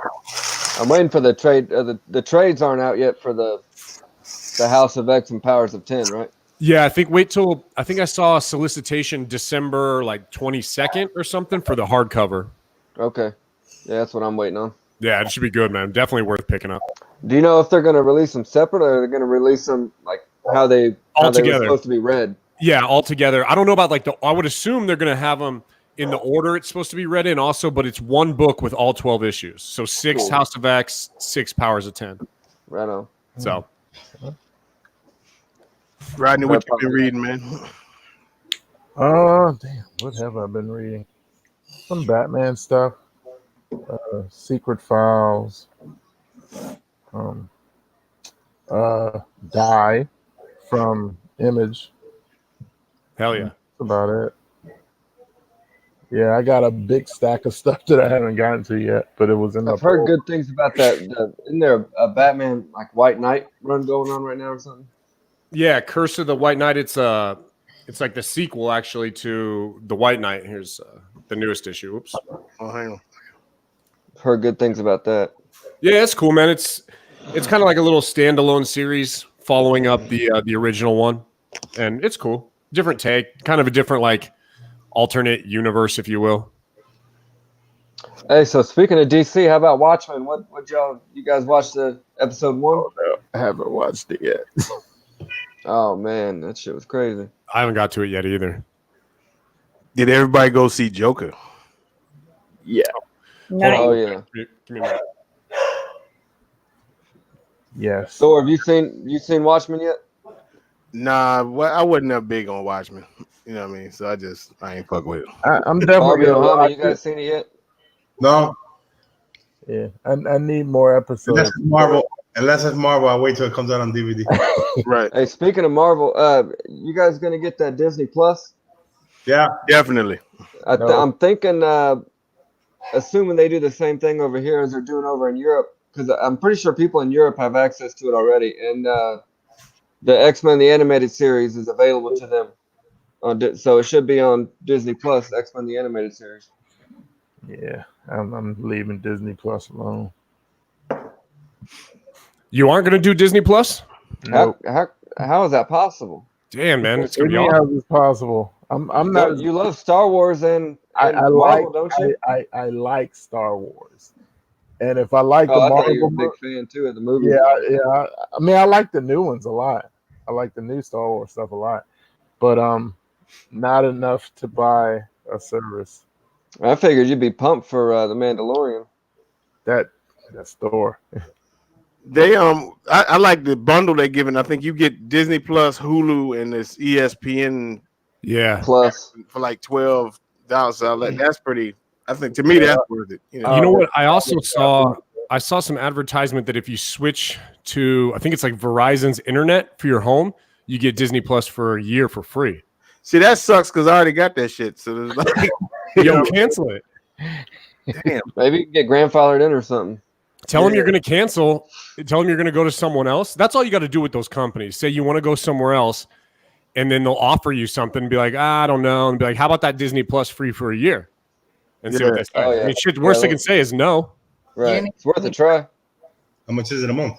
Speaker 3: I'm waiting for the trade. The trades aren't out yet for the House of X and Powers of 10, right?
Speaker 6: Yeah, I think I saw a solicitation December like 22nd or something for the hardcover.
Speaker 3: Okay. Yeah, that's what I'm waiting on.
Speaker 6: Yeah, it should be good, man. Definitely worth picking up.
Speaker 3: Do you know if they're going to release them separate or are they going to release them like how they were
Speaker 6: together.
Speaker 3: supposed to be read?
Speaker 6: Yeah, all together. I don't know about like I would assume they're going to have them in the order it's supposed to be read in also, but it's one book with all 12 issues. So 6
Speaker 3: Cool.
Speaker 6: House of X, 6 Powers of 10.
Speaker 3: Right on.
Speaker 6: So
Speaker 1: Rodney, what you been reading, man?
Speaker 2: Oh, damn. What have I been reading? Some Batman stuff. Secret Files. Die from Image.
Speaker 6: hell yeah.
Speaker 2: That's about it. Yeah, I got a big stack of stuff that I haven't gotten to yet, but it was in the
Speaker 3: I've heard good things about that. Isn't there a Batman like White Knight run going on right now or something?
Speaker 6: Yeah, Curse of the White Knight. It's like the sequel actually to the White Knight. Here's the newest issue. Oops.
Speaker 1: Oh, hang on.
Speaker 3: I've heard good things about that.
Speaker 6: Yeah, it's cool, man. It's kind of like a little standalone series following up the original one, and it's cool. Different take, kind of a different like alternate universe, if you will.
Speaker 3: Hey, so speaking of DC, how about Watchmen? What you guys watched the episode 1?
Speaker 2: Oh, no, I haven't watched it yet.
Speaker 3: Oh man, that shit was crazy.
Speaker 6: I haven't got to it yet either.
Speaker 1: Did everybody go see Joker?
Speaker 2: Yeah.
Speaker 4: Nice.
Speaker 3: Oh yeah.
Speaker 6: Give me a minute.
Speaker 2: Yes.
Speaker 3: So have you seen Watchmen yet?
Speaker 1: Nah, I wasn't that big on Watchmen. You know what I mean? So I ain't fuck with it.
Speaker 2: I'm definitely
Speaker 3: Barbie
Speaker 2: gonna
Speaker 3: Ohama,
Speaker 2: watch
Speaker 3: you guys
Speaker 2: it.
Speaker 3: seen it yet?
Speaker 5: No,
Speaker 2: Yeah, I need more episodes.
Speaker 5: unless it's Marvel, I wait till it comes out on DVD.
Speaker 1: Right.
Speaker 3: Hey, speaking of Marvel, you guys gonna get that Disney Plus?
Speaker 5: Yeah,
Speaker 1: Definitely.
Speaker 2: No.
Speaker 3: I'm thinking, assuming they do the same thing over here as they're doing over in Europe, because I'm pretty sure people in Europe have access to it already, and the X-Men the animated series is available to them. So it should be on Disney Plus, X-Men the animated series.
Speaker 2: Yeah, I'm leaving Disney Plus alone.
Speaker 6: You aren't gonna do Disney Plus?
Speaker 2: Nope.
Speaker 3: How is that possible?
Speaker 6: Damn, man, it's gonna be
Speaker 2: How
Speaker 6: awesome.
Speaker 2: is this possible? I'm not.
Speaker 3: You love Star Wars and
Speaker 2: I
Speaker 3: Marvel,
Speaker 2: like.
Speaker 3: don't you?
Speaker 2: I like Star Wars, and if I like
Speaker 3: Oh,
Speaker 2: the
Speaker 3: I thought you were
Speaker 2: Marvel,
Speaker 3: a big fan too of the movie.
Speaker 2: yeah. I mean, I like the new ones a lot. I like the new Star Wars stuff a lot, but not enough to buy a service.
Speaker 3: I figured you'd be pumped for the Mandalorian.
Speaker 2: That store.
Speaker 1: They I like the bundle they're giving. I think you get Disney Plus, Hulu, and this ESPN
Speaker 6: Yeah.
Speaker 3: Plus,
Speaker 1: for like $12. So that's pretty. I think to me that's worth it. You know,
Speaker 6: You know what? I also saw some advertisement that if you switch to, I think it's like Verizon's internet for your home, you get Disney Plus for a year for free.
Speaker 1: see that sucks because I already got that shit. So it's like,
Speaker 6: Yo, cancel it.
Speaker 1: damn.
Speaker 3: maybe you can get grandfathered in or something.
Speaker 6: Tell them you're going to cancel. Tell them you're going to go to someone else. That's all you got to do with those companies. Say you want to go somewhere else, and then they'll offer you something and be like, I don't know. And be like, how about that Disney Plus free for a year? And see what they say.
Speaker 3: Oh, yeah.
Speaker 6: I mean, shit, worst they can say is no.
Speaker 3: Right,
Speaker 4: Yeah.
Speaker 3: it's worth a try.
Speaker 5: how much is it a month?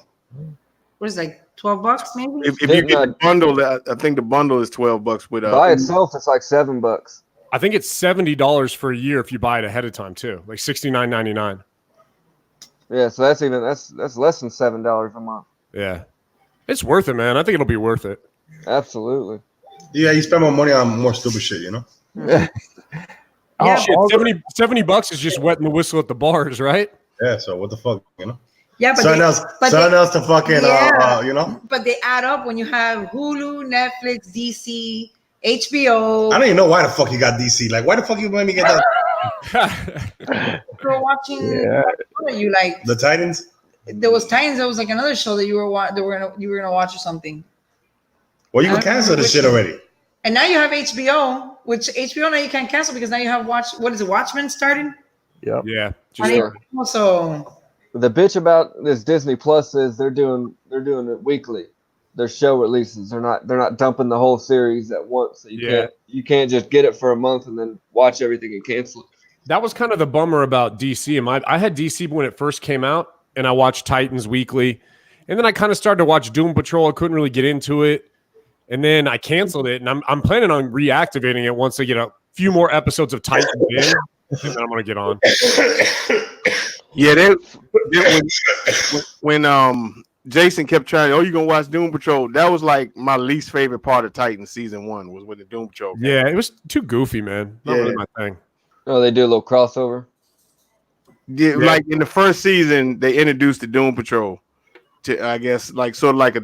Speaker 4: What is it, like $12 maybe?
Speaker 1: If you get the bundle, I think the bundle is $12 with
Speaker 3: By itself, it's like $7.
Speaker 6: I think it's $70 for a year if you buy it ahead of time too, like $69.99.
Speaker 3: Yeah, so that's less than $7 a month.
Speaker 6: Yeah, it's worth it, man. I think it'll be worth it.
Speaker 3: Absolutely.
Speaker 5: Yeah, you spend more money on more stupid shit, you know.
Speaker 4: Yeah.
Speaker 6: Shit, $70 is just wetting the whistle at the bars, right?
Speaker 5: Yeah, so what the fuck, you know?
Speaker 4: Yeah, but
Speaker 5: Something else to fucking you know.
Speaker 4: But they add up when you have Hulu, Netflix, DC, HBO.
Speaker 5: I don't even know why the fuck you got DC. Like, why the fuck you made me get that?
Speaker 4: You're watching.
Speaker 2: Yeah.
Speaker 4: What are you like?
Speaker 5: The Titans.
Speaker 4: There was Titans. There was like another show that you were gonna watch or something.
Speaker 5: Well, you can cancel this shit already.
Speaker 4: And now you have HBO, which HBO now you can't cancel because now you have Watchmen starting.
Speaker 2: Yep.
Speaker 6: Yeah.
Speaker 4: On
Speaker 6: Just,
Speaker 4: HBO, so
Speaker 3: The bitch about this Disney Plus is they're doing it weekly. Their show releases. They're not dumping the whole series at once. So you can't just get it for a month and then watch everything and cancel it.
Speaker 6: that was kind of the bummer about DC. I had DC when it first came out, and I watched Titans weekly, and then I kind of started to watch Doom Patrol. I couldn't really get into it, and then I canceled it. And I'm planning on reactivating it once I get a few more episodes of Titans in, and then I'm gonna get on.
Speaker 1: Yeah, when Jason kept trying, you gonna watch Doom Patrol? That was like my least favorite part of Titans season 1 was with the Doom Patrol.
Speaker 6: Yeah, it was too goofy, man. Not really my thing.
Speaker 3: Oh, they do a little crossover.
Speaker 1: Yeah, like in the first season, they introduced the Doom Patrol to, I guess, like sort of like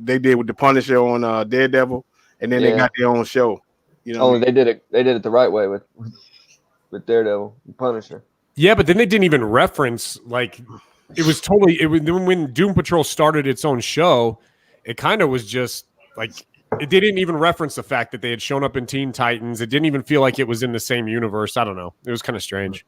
Speaker 1: they did with the Punisher on Daredevil, and then they got their own show. You know,
Speaker 3: they did it the right way with Daredevil and Punisher.
Speaker 6: Yeah, but then they didn't even reference like it was when Doom Patrol started its own show. It kind of was just like they didn't even reference the fact that they had shown up in Teen Titans. It didn't even feel like it was in the same universe. I don't know. It was kind of strange.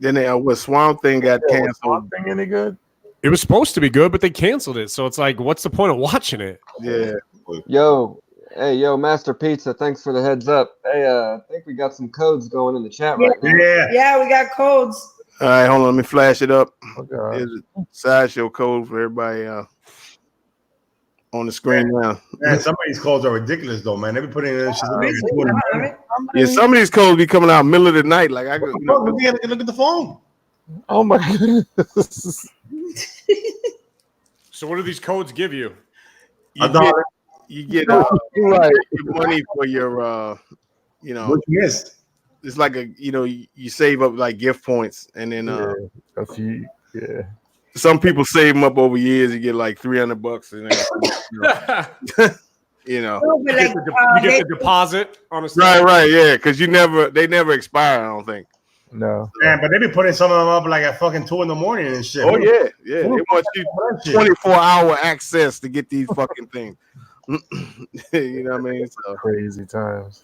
Speaker 1: Then Swamp Thing got canceled.
Speaker 2: Was Swamp Thing any good?
Speaker 6: It was supposed to be good, but they canceled it. So it's like, what's the point of watching it?
Speaker 1: Yeah.
Speaker 3: Yo, Master Pizza, thanks for the heads up. Hey, I think we got some codes going in the chat right now.
Speaker 4: yeah, we got codes.
Speaker 1: All right, hold on. Let me flash it up.
Speaker 2: Okay.
Speaker 1: Here's a Sideshow code for everybody. on the screen now.
Speaker 5: Man, some of these codes are ridiculous though, man. They be putting in shit like
Speaker 4: Crazy.
Speaker 5: at 2 in the morning.
Speaker 1: Yeah, some of these codes be coming out middle of the night. Like I could, you know,
Speaker 5: Look at the phone.
Speaker 2: Oh my goodness.
Speaker 6: So what do these codes give you?
Speaker 1: you get
Speaker 2: Right.
Speaker 1: money for your you know,
Speaker 5: What you missed?
Speaker 1: it's like a, you know, you save up like gift points, and then
Speaker 2: A few. Yeah.
Speaker 1: some people save them up over years. You get like $300, and then, you know.
Speaker 4: No, but like,
Speaker 6: you get the deposit on a
Speaker 1: Right, yeah, because they never expire. I don't think.
Speaker 2: No.
Speaker 5: Man, but they be putting some of them up like at fucking 2 in the morning and shit.
Speaker 1: Oh yeah. They want you 24-hour access to get these fucking things. You know what I mean? So.
Speaker 2: Crazy times.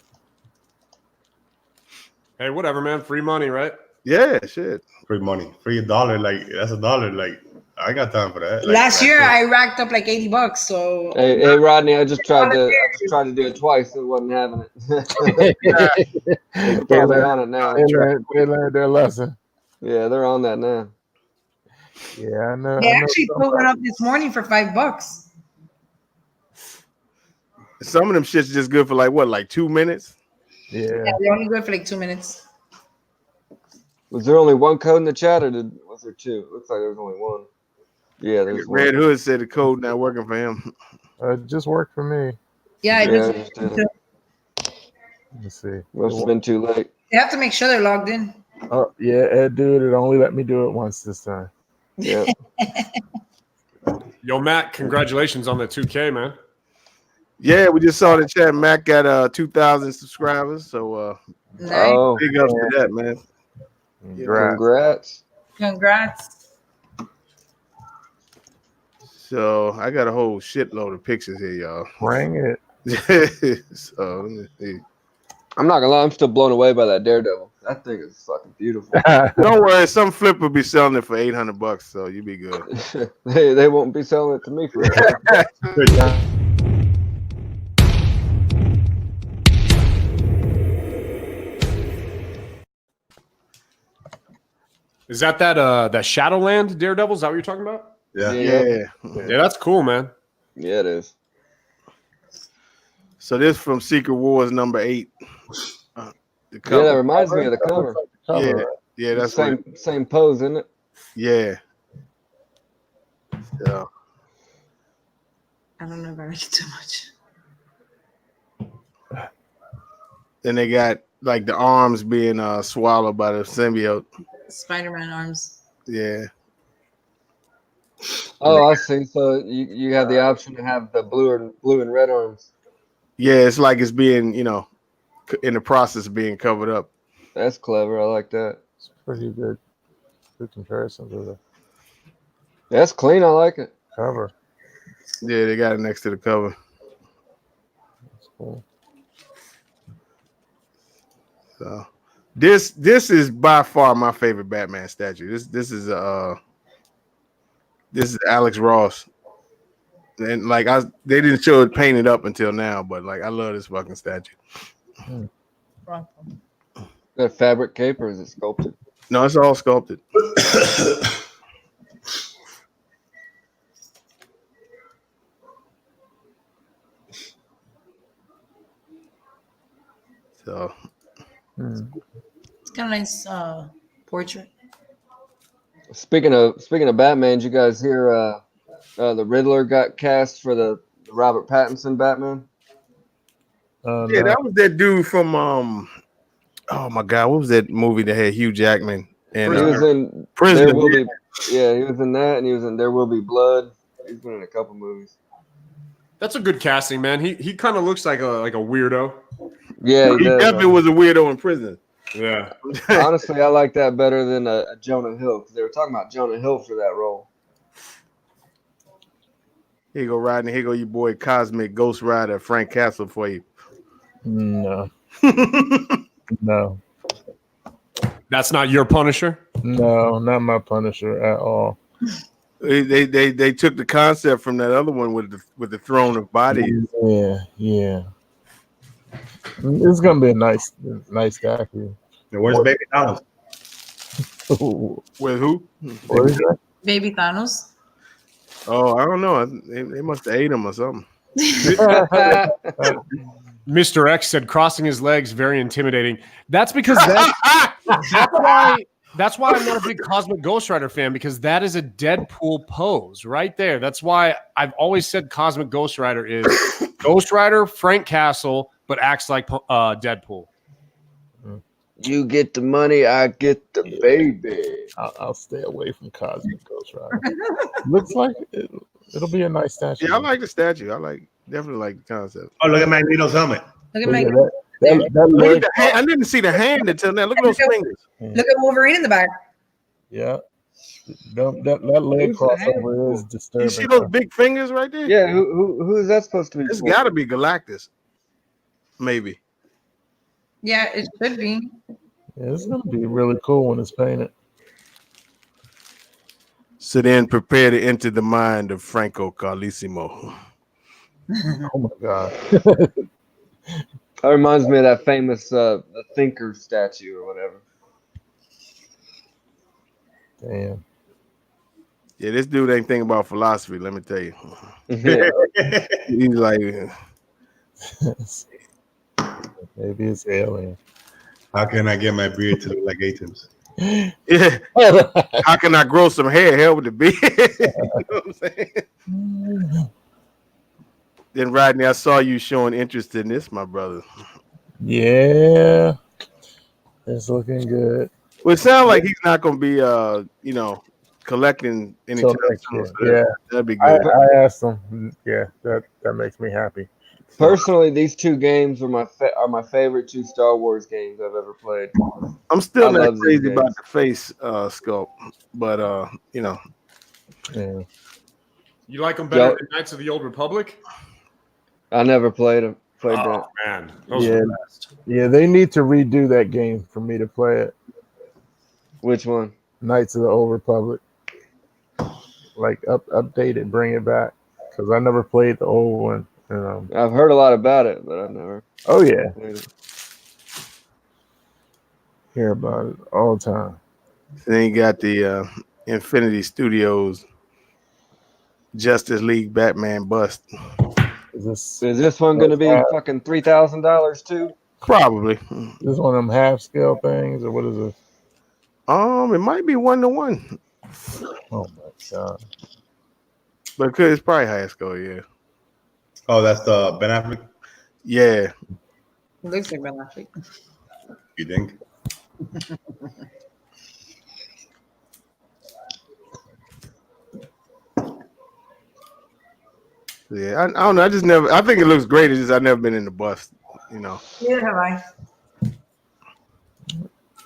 Speaker 6: Hey, whatever, man. Free money, right?
Speaker 1: Yeah, shit.
Speaker 5: Free money, free $1. Like that's $1. Like I got time for that. Like,
Speaker 4: last year I racked up like $80. So
Speaker 3: Hey, Rodney, I just tried to do it twice. It wasn't having it. They're probably on it now.
Speaker 2: They learned their lesson.
Speaker 3: Yeah, they're on that now.
Speaker 2: Yeah, I know.
Speaker 4: they actually put one up this morning for $5.
Speaker 1: Some of them shit's just good for like 2 minutes.
Speaker 2: Yeah.
Speaker 4: They're only good for like 2 minutes.
Speaker 3: Was there only one code in the chat, or was there two? Looks like there was only one. Yeah, there's one.
Speaker 1: Red Hood said the code not working for him.
Speaker 2: It just worked for me.
Speaker 4: Yeah, I
Speaker 3: Yeah,
Speaker 4: just,
Speaker 3: I just did it.
Speaker 2: Let me see.
Speaker 3: Must have been too late.
Speaker 4: they have to make sure they're logged in.
Speaker 2: Oh yeah, Ed, dude, it only let me do it once this time.
Speaker 3: Yeah.
Speaker 6: Yo, Matt, congratulations on the 2K, man.
Speaker 1: Yeah, we just saw the chat. Mac got 2,000 subscribers, so
Speaker 4: Nice.
Speaker 3: Oh,
Speaker 1: big ups to that, man.
Speaker 2: Congrats.
Speaker 4: Congrats.
Speaker 1: So I got a whole shitload of pictures here, y'all.
Speaker 2: Bring it.
Speaker 1: So let me see.
Speaker 3: I'm not gonna lie, I'm still blown away by that Daredevil. That thing is fucking beautiful.
Speaker 1: Don't worry, some flip will be selling it for $800, so you be good.
Speaker 3: they won't be selling it to me for that.
Speaker 5: good job.
Speaker 6: Is that Shadowland Daredevil? Is that what you're talking about?
Speaker 1: Yeah.
Speaker 6: Yeah, that's cool, man.
Speaker 3: Yeah, it is.
Speaker 1: So this from Secret Wars number 8. The
Speaker 3: Yeah,
Speaker 1: cover.
Speaker 3: that reminds me of the cover.
Speaker 1: Yeah, that's
Speaker 3: same pose, isn't it?
Speaker 1: Yeah. So
Speaker 4: I don't know if I like it too much.
Speaker 1: then they got like the arms being swallowed by the symbiote.
Speaker 4: Spider-Man arms.
Speaker 1: Yeah.
Speaker 3: Oh, I see. So you have the option to have the blue and red arms.
Speaker 1: Yeah, it's like it's being, you know, in the process of being covered up.
Speaker 3: That's clever. I like that.
Speaker 2: It's pretty good. Good comparison to the
Speaker 3: That's clean. I like it.
Speaker 2: cover.
Speaker 1: Yeah, they got it next to the cover.
Speaker 2: That's cool.
Speaker 1: So this is by far my favorite Batman statue. This is Alex Ross. And like they didn't show it painted up until now, but like I love this fucking statue.
Speaker 3: That fabric cape, or is it sculpted?
Speaker 1: No, it's all sculpted. So
Speaker 4: It's kind of nice portrait.
Speaker 3: Speaking of Batman, did you guys hear the Riddler got cast for the Robert Pattinson Batman?
Speaker 1: yeah, that was that dude from oh my god, what was that movie that had Hugh Jackman and
Speaker 3: He was in
Speaker 1: Prisoner?
Speaker 3: There Will Be, yeah, he was in that, and he was in There Will Be Blood. He's been in a couple movies.
Speaker 6: That's a good casting, man. He kind of looks like a weirdo.
Speaker 3: Yeah,
Speaker 1: He
Speaker 3: does.
Speaker 1: definitely was a weirdo in prison.
Speaker 6: Yeah.
Speaker 3: Honestly, I like that better than a Jonah Hill, because they were talking about Jonah Hill for that role.
Speaker 1: Here you go, Rodney. Here you go, your boy Cosmic Ghost Rider Frank Castle for you.
Speaker 2: No. No.
Speaker 6: That's not your Punisher?
Speaker 2: No, not my Punisher at all.
Speaker 1: They took the concept from that other one with the throne of bodies.
Speaker 2: Yeah. It's gonna be a nice guy for you.
Speaker 5: Where's Baby Thanos?
Speaker 1: With who?
Speaker 2: What is that?
Speaker 4: Baby Thanos.
Speaker 1: Oh, I don't know. They must have ate him or something.
Speaker 6: Mr. X said crossing his legs very intimidating. That's because that's why I'm not a big Cosmic Ghost Rider fan, because that is a Deadpool pose right there. That's why I've always said Cosmic Ghost Rider is Ghost Rider, Frank Castle, but acts like Deadpool.
Speaker 3: You get the money, I get the baby.
Speaker 2: I'll stay away from Cosmic Ghost Rider. Looks like it'll be a nice statue.
Speaker 1: Yeah, I like the statue. Definitely like the concept.
Speaker 5: Oh, look at Magneto's helmet.
Speaker 4: Look at
Speaker 2: Look
Speaker 4: my.
Speaker 2: at that
Speaker 1: Look
Speaker 2: leg.
Speaker 1: at the hand. I didn't see the hand until now. Look at those fingers.
Speaker 4: Look at Wolverine in the back.
Speaker 2: Yeah. That leg crossover is
Speaker 1: You
Speaker 2: disturbing.
Speaker 1: see those big fingers right there?
Speaker 3: Yeah, who is that supposed to be?
Speaker 1: It's
Speaker 3: for?
Speaker 1: got to be Galactus. Maybe.
Speaker 4: Yeah, it should be.
Speaker 2: Yeah, it's gonna be really cool when it's painted.
Speaker 1: So then prepare to enter the mind of Franco Carlissimo.
Speaker 2: Oh my god.
Speaker 3: That reminds me of that famous the Thinker statue or whatever.
Speaker 2: Damn.
Speaker 1: Yeah, this dude ain't thinking about philosophy, let me tell you.
Speaker 3: Yeah.
Speaker 1: He's like,
Speaker 2: Maybe it's alien.
Speaker 5: How can I get my beard to look like Atom's?
Speaker 1: yeah, how can I grow some hair? Hell with the beard. You know what I'm saying? Then Rodney, I saw you showing interest in this, my brother.
Speaker 2: Yeah. It's looking good.
Speaker 1: Well, it sounds like he's not going to be, collecting anytime
Speaker 2: next
Speaker 1: soon.
Speaker 2: year.
Speaker 1: So
Speaker 2: Yeah.
Speaker 1: that'd be
Speaker 2: I
Speaker 1: good.
Speaker 2: asked him. Yeah, that makes me happy.
Speaker 3: Personally, these two games are my favorite two Star Wars games I've ever played.
Speaker 1: I'm still
Speaker 3: I
Speaker 1: not
Speaker 3: love these
Speaker 1: crazy
Speaker 3: games.
Speaker 1: about the face sculpt, but
Speaker 2: Yeah.
Speaker 6: You like them better
Speaker 3: Yo.
Speaker 6: than Knights of the Old Republic?
Speaker 3: I never played them. Played
Speaker 6: Oh
Speaker 3: that.
Speaker 6: man, those
Speaker 2: Yeah.
Speaker 6: are the best.
Speaker 2: Yeah, they need to redo that game for me to play it.
Speaker 3: Which one?
Speaker 2: Knights of the Old Republic. Like update it, bring it back. Because I never played the old one.
Speaker 3: I've heard a lot about it, but I've never
Speaker 2: Oh yeah,
Speaker 3: played it.
Speaker 2: hear about it all the time.
Speaker 1: then you got the Infinity Studios Justice League Batman bust.
Speaker 2: Is
Speaker 3: Is this one going to be fucking $3,000 too?
Speaker 1: Probably.
Speaker 2: this one of them half scale things, or what is it?
Speaker 1: It might be 1-to-1,
Speaker 2: Oh my god.
Speaker 1: but it's probably high school. Yeah,
Speaker 5: Oh, that's the Ben Affleck.
Speaker 1: yeah.
Speaker 4: Looks like Ben Affleck.
Speaker 5: You think?
Speaker 1: Yeah, I don't know. I think it looks great. It's just I've never been in the bust.
Speaker 4: Neither have I.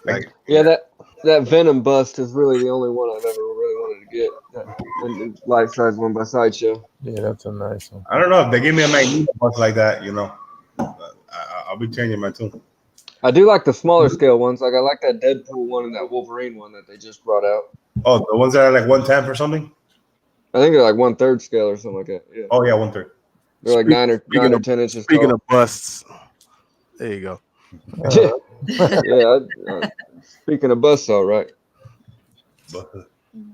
Speaker 1: Like
Speaker 3: Yeah, that Venom bust is really the only one I've ever really wanted to get. That life size one by Sideshow.
Speaker 2: Yeah, that's a nice one.
Speaker 5: I don't know if they give me a Magneto bust like that. I'll be changing my tune.
Speaker 3: I do like the smaller scale ones. Like I like that Deadpool one and that Wolverine one that they just brought out.
Speaker 5: Oh, the ones that are like 1/10 or something.
Speaker 3: I think they're like 1/3 scale or something like that. Yeah,
Speaker 5: Oh yeah, 1/3.
Speaker 3: they're like 9 or
Speaker 1: speaking
Speaker 3: 10 inches
Speaker 1: speaking
Speaker 3: tall.
Speaker 1: of busts, there you go.
Speaker 3: Yeah. Speaking of busts, all right.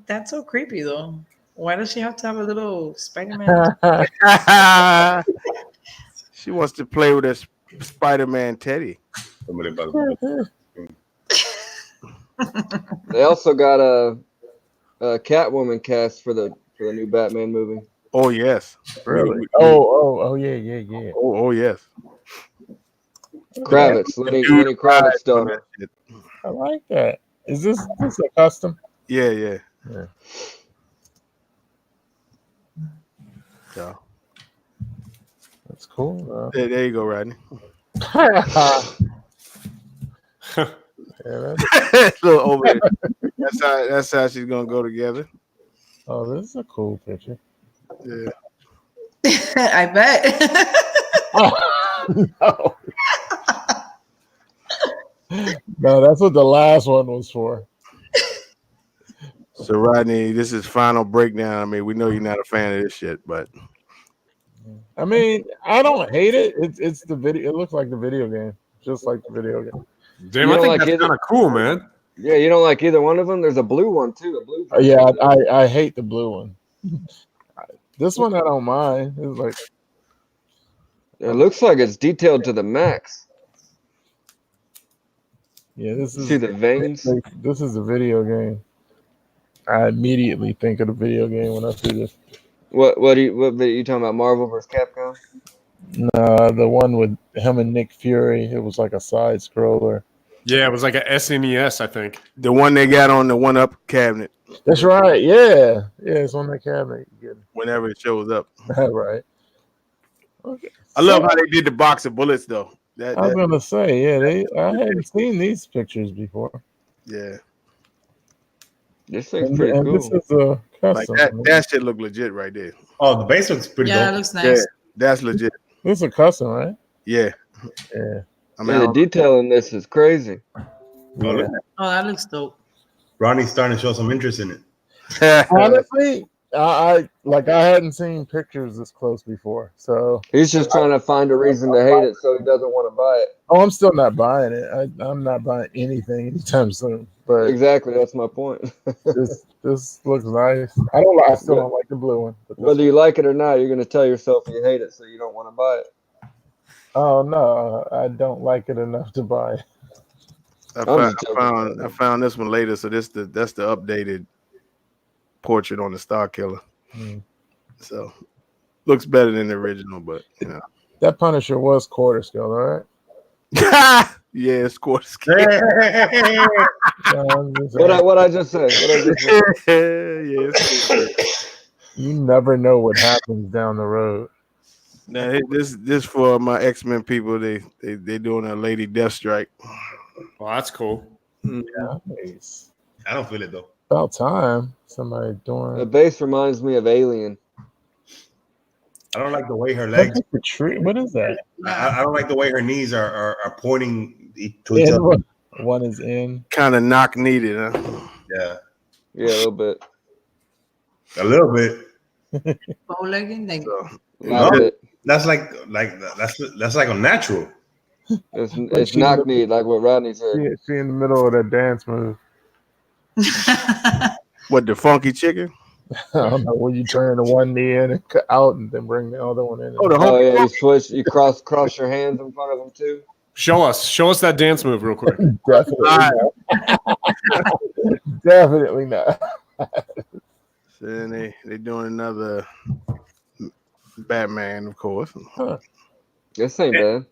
Speaker 4: That's so creepy though. Why does she have to have a little Spider-Man?
Speaker 1: She wants to play with her Spider-Man Teddy.
Speaker 5: Somebody about
Speaker 3: They also got a Catwoman cast for the new Batman movie.
Speaker 1: Oh yes,
Speaker 2: Really? Oh yeah.
Speaker 1: oh yes.
Speaker 3: Kravitz, Lenny Kravitz daughter.
Speaker 2: I like that. Is this a custom?
Speaker 1: Yeah.
Speaker 2: Yeah.
Speaker 1: Yeah.
Speaker 2: That's cool.
Speaker 1: There you go, Rodney.
Speaker 2: Yeah, that's,
Speaker 1: A little over there. That's how she's gonna go together.
Speaker 2: oh, this is a cool picture.
Speaker 1: Yeah.
Speaker 4: I bet.
Speaker 2: No. No, that's what the last one was for.
Speaker 1: So Rodney, this is final breakdown. I mean, we know you're not a fan of this shit, but
Speaker 2: I mean, I don't hate it. It's the video. It looks like the video game, just like the video game.
Speaker 6: Damn,
Speaker 3: You
Speaker 6: I
Speaker 3: don't
Speaker 6: think
Speaker 3: like
Speaker 6: that's
Speaker 3: either-
Speaker 6: kind of cool, man.
Speaker 3: Yeah, you don't like either one of them? There's a blue one too. A blue.
Speaker 2: Yeah, I hate the blue one. This one I don't mind. It's like
Speaker 3: It looks like it's detailed to the max.
Speaker 2: yeah, this
Speaker 3: See
Speaker 2: is
Speaker 3: the veins?
Speaker 2: this is a video game. I immediately think of the video game when I see this.
Speaker 3: What you talking about? Marvel vs. Capcom?
Speaker 2: Nah, the one with him and Nick Fury. It was like a side scroller.
Speaker 6: Yeah, it was like a SNES, I think.
Speaker 1: The one they got on the one up cabinet.
Speaker 2: That's right. Yeah, it's on the cabinet. You
Speaker 1: Whenever it shows up.
Speaker 2: get it. Right. Okay.
Speaker 1: I love how they did the box of bullets though.
Speaker 2: I was gonna say, yeah, I hadn't seen these pictures before.
Speaker 1: Yeah.
Speaker 3: This thing's pretty
Speaker 2: and
Speaker 3: cool.
Speaker 2: this is a
Speaker 1: Like
Speaker 2: custom.
Speaker 1: that shit look legit right there.
Speaker 5: Oh, the base looks pretty
Speaker 4: Yeah, it
Speaker 5: dope.
Speaker 4: looks
Speaker 1: Yeah,
Speaker 4: nice.
Speaker 1: that's legit.
Speaker 2: This is a custom, right?
Speaker 1: Yeah.
Speaker 2: Yeah.
Speaker 1: I
Speaker 3: Yeah, the detail in this is crazy.
Speaker 5: Oh, look.
Speaker 4: Oh, that looks dope.
Speaker 5: Ronnie's starting to show some interest in it.
Speaker 2: Honestly, I hadn't seen pictures this close before. So
Speaker 3: He's just trying to find a reason to hate it, so he doesn't want to buy it.
Speaker 2: I'm still not buying it. I'm not buying anything anytime soon. But
Speaker 3: Exactly, that's my point.
Speaker 2: this looks nice. I still don't like the blue one. But this
Speaker 3: Whether you like it or not, you're going to tell yourself you hate it, so you don't want to buy it.
Speaker 2: Oh no, I don't like it enough to buy it.
Speaker 1: I found this one later, so that's the updated portrait on the Star Killer. So looks better than the original, but you know.
Speaker 2: That Punisher was quarter scale, all right?
Speaker 1: Yeah, it's quarter scale.
Speaker 3: What I just said.
Speaker 1: Yeah,
Speaker 2: you never know what happens down the road.
Speaker 1: now this for my X-Men people. They doing a Lady Deathstrike.
Speaker 6: Well, that's cool.
Speaker 2: Nice.
Speaker 5: I don't feel it though.
Speaker 2: About time somebody doing
Speaker 3: The base reminds me of Alien.
Speaker 5: I don't like the way her legs.
Speaker 2: What's the tree? What is that?
Speaker 5: I don't like the way her knees are pointing to each other.
Speaker 2: One is in.
Speaker 1: Kind of knock needed, huh?
Speaker 5: Yeah,
Speaker 3: Yeah, a little bit.
Speaker 5: a little bit.
Speaker 4: Bow-legged, like
Speaker 1: So,
Speaker 3: Not a bit.
Speaker 5: That's that's like unnatural.
Speaker 3: It's knock knee, like what Rodney said.
Speaker 2: She in the middle of that dance move.
Speaker 1: what, the funky chicken?
Speaker 2: I don't know when you turn the one knee in and cut out and then bring the other one in.
Speaker 1: Oh, the
Speaker 3: Oh
Speaker 1: whole
Speaker 3: yeah, you switch. You cross your hands in front of them too.
Speaker 6: Show us that dance move real quick.
Speaker 2: Definitely not. Definitely not.
Speaker 1: So then they doing another Batman, of course.
Speaker 3: This ain't bad.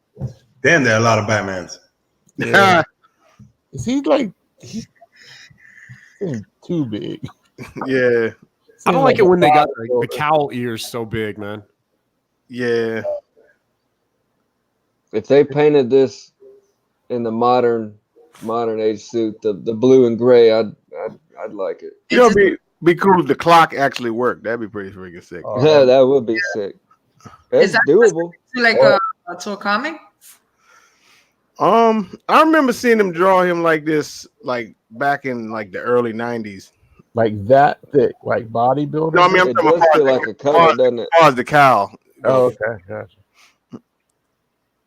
Speaker 5: Damn, there are a lot of Batmans.
Speaker 2: Yeah. Is he like he's getting too big?
Speaker 1: Yeah,
Speaker 6: I don't like it when they got the cowl ears so big, man.
Speaker 1: yeah.
Speaker 3: If they painted this in the modern age suit, the blue and gray, I'd like it.
Speaker 1: You know, be cool if the clock actually worked. That'd be pretty freaking sick.
Speaker 3: Yeah, that would be sick. That's
Speaker 4: that
Speaker 3: doable.
Speaker 4: like to a comic?
Speaker 1: I remember seeing them draw him like this, like back in like the early '90s.
Speaker 2: Like that thick, like bodybuilder.
Speaker 1: No, I mean I'm
Speaker 3: It
Speaker 1: talking
Speaker 3: does feel
Speaker 1: about
Speaker 3: like a cover, doesn't it?
Speaker 1: as far as the cowl.
Speaker 2: Oh, okay, gotcha.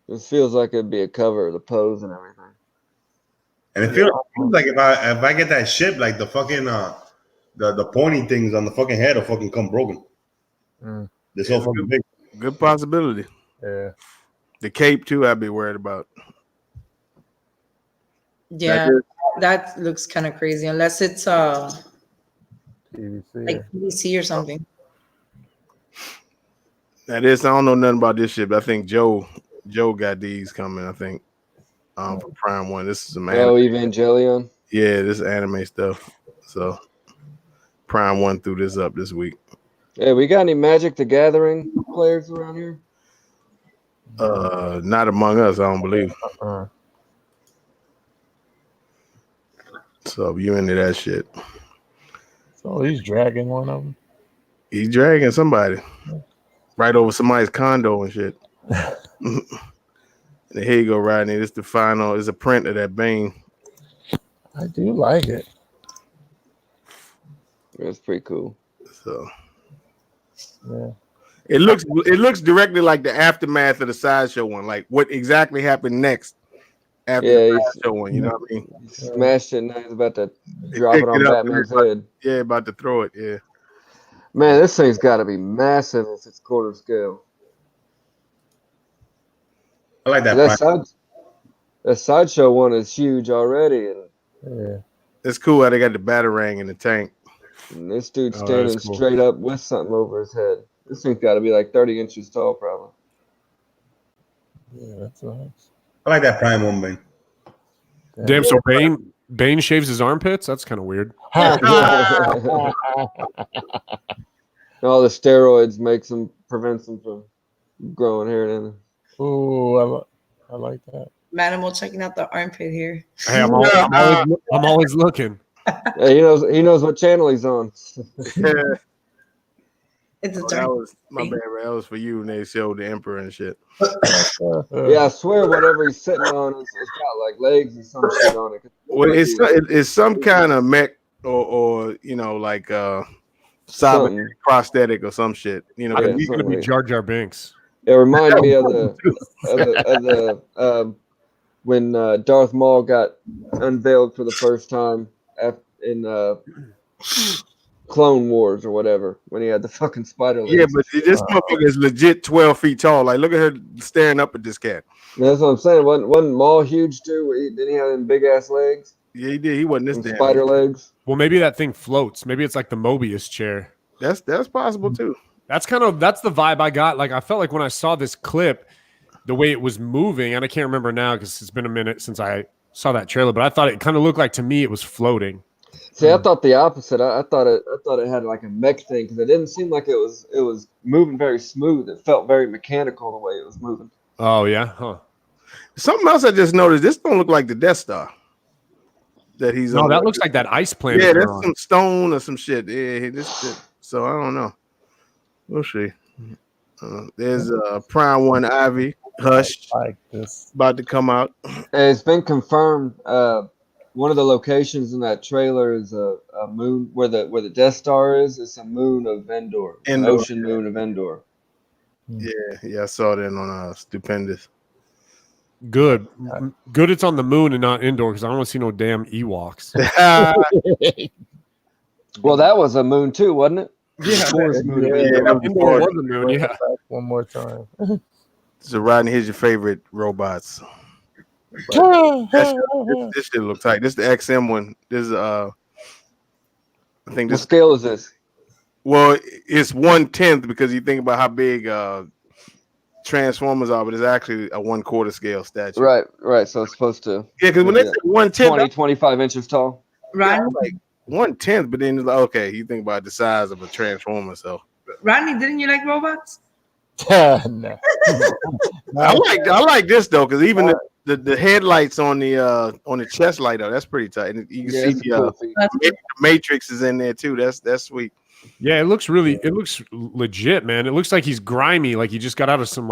Speaker 3: It feels like it'd be a cover of the pose and everything.
Speaker 5: And it feels like if I get that ship, like the fucking the pointy things on the fucking head will fucking come broken. They're so fucking big.
Speaker 1: Good possibility.
Speaker 2: Yeah.
Speaker 1: The cape too, I'd be worried about.
Speaker 4: Yeah, that looks kind of crazy. Unless it's
Speaker 2: PVC.
Speaker 4: like PVC or something.
Speaker 1: That is, I don't know nothing about this shit, but I think Joe got these coming. I think for Prime One. This is some anime.
Speaker 3: Oh, Evangelion.
Speaker 1: Yeah, this anime stuff. So Prime One threw this up this week.
Speaker 3: Hey, we got any Magic the Gathering players around here?
Speaker 1: Not among us, I don't believe. So if you into that shit,
Speaker 2: So he's dragging one of them.
Speaker 1: he's dragging somebody right over somebody's condo and shit. And here you go, Rodney. This is the final. It's a print of that Bane.
Speaker 2: I do like it.
Speaker 3: That's pretty cool.
Speaker 1: So
Speaker 2: Yeah.
Speaker 1: it looks directly like the aftermath of the Sideshow one. Like what exactly happened next after the Sideshow one. You know what I mean?
Speaker 3: He smashed it and now he's about to drop it on
Speaker 1: it up
Speaker 3: Batman's head.
Speaker 1: Yeah, about to throw it. Yeah.
Speaker 3: Man, this thing's got to be massive if it's quarter scale.
Speaker 5: I like that.
Speaker 3: That Sideshow one is huge already,
Speaker 2: Yeah.
Speaker 1: It's cool how they got the batarang in the tank.
Speaker 3: and this dude's
Speaker 6: Oh,
Speaker 3: standing
Speaker 6: that's cool.
Speaker 3: straight up with something over his head. This thing's got to be like 30 inches tall, probably.
Speaker 2: Yeah, that's nice.
Speaker 5: I like that Prime one, man.
Speaker 6: Damn. So Bane shaves his armpits. That's kind of weird.
Speaker 3: All the steroids prevents them from growing hair. And
Speaker 2: Ooh, I like that.
Speaker 4: Manimal checking out the armpit here.
Speaker 6: Hey, I'm always looking.
Speaker 3: hey, he knows what channel he's on.
Speaker 4: It's a
Speaker 1: That
Speaker 4: turn.
Speaker 1: was my bad, man. That was for you, and they showed the Emperor and shit.
Speaker 3: Yeah, I swear whatever he's sitting on it's got like legs and some shit on it.
Speaker 1: Well, it's some kind of mech or like cyber prosthetic or some shit. You know,
Speaker 6: I
Speaker 1: 'cause
Speaker 6: think he's gonna be Jar Jar Binks.
Speaker 3: It reminded me of the when Darth Maul got unveiled for the first time in Clone Wars or whatever, when he had the fucking spider legs.
Speaker 1: yeah, but this motherfucker is legit 12 feet tall. Like, look at her staring up at this cat.
Speaker 3: That's what I'm saying. Wasn't Maul huge too? Didn't he have them big ass legs?
Speaker 1: Yeah, he did. He wasn't this
Speaker 3: Them
Speaker 1: damn.
Speaker 3: spider legs.
Speaker 6: Well, maybe that thing floats. Maybe it's like the Mobius chair.
Speaker 1: That's possible too.
Speaker 6: That's the vibe I got. Like I felt like when I saw this clip, the way it was moving, and I can't remember now because it's been a minute since I saw that trailer, but I thought it kind of looked like to me it was floating.
Speaker 3: See, I thought the opposite. I thought it had like a mech thing because it didn't seem like it was moving very smooth. It felt very mechanical the way it was moving.
Speaker 6: Oh yeah, huh?
Speaker 1: Something else I just noticed. This don't look like the Death Star. That he's
Speaker 6: No,
Speaker 1: on.
Speaker 6: that looks like that ice planet.
Speaker 1: Yeah,
Speaker 6: they're
Speaker 1: that's
Speaker 6: on.
Speaker 1: some stone or some shit. Yeah, this shit. So I don't know. We'll see. There's Prime One Ivy Hush
Speaker 2: Like this.
Speaker 1: about to come out.
Speaker 3: It's been confirmed. One of the locations in that trailer is a moon where the Death Star is. It's a moon of Endor, an
Speaker 1: Endor.
Speaker 3: ocean moon of Endor.
Speaker 1: Yeah, I saw that on Stupendous.
Speaker 6: Good. Good. It's on the moon and not indoor because I don't want to see no damn Ewoks.
Speaker 3: Well, that was a moon too, wasn't it?
Speaker 6: Yeah,
Speaker 3: Forest moon. of
Speaker 2: yeah,
Speaker 3: Endor.
Speaker 6: indoor was the moon. Yeah.
Speaker 2: One more time.
Speaker 1: So Rodney, here's your favorite robots. This shit looks tight. This is the XM one. This is I think
Speaker 3: What
Speaker 1: this.
Speaker 3: scale is this?
Speaker 1: Well, it's 1/10 because you think about how big Transformers are, but it's actually a 1/4 scale statue.
Speaker 3: Right. So it's supposed to
Speaker 1: Yeah, because when they say 1/10,
Speaker 3: 20, 25 inches tall.
Speaker 4: Rodney,
Speaker 1: like 1/10, but then it's like, okay, you think about the size of a Transformer. So
Speaker 4: Rodney, didn't you like robots?
Speaker 2: No.
Speaker 1: I like this though, because even the headlights on the chest light though, that's pretty tight. And you can see
Speaker 3: it's a cool feat.
Speaker 1: the Matrix is in there too. That's sweet.
Speaker 6: Yeah, it looks legit, man. It looks like he's grimy, like he just got out of some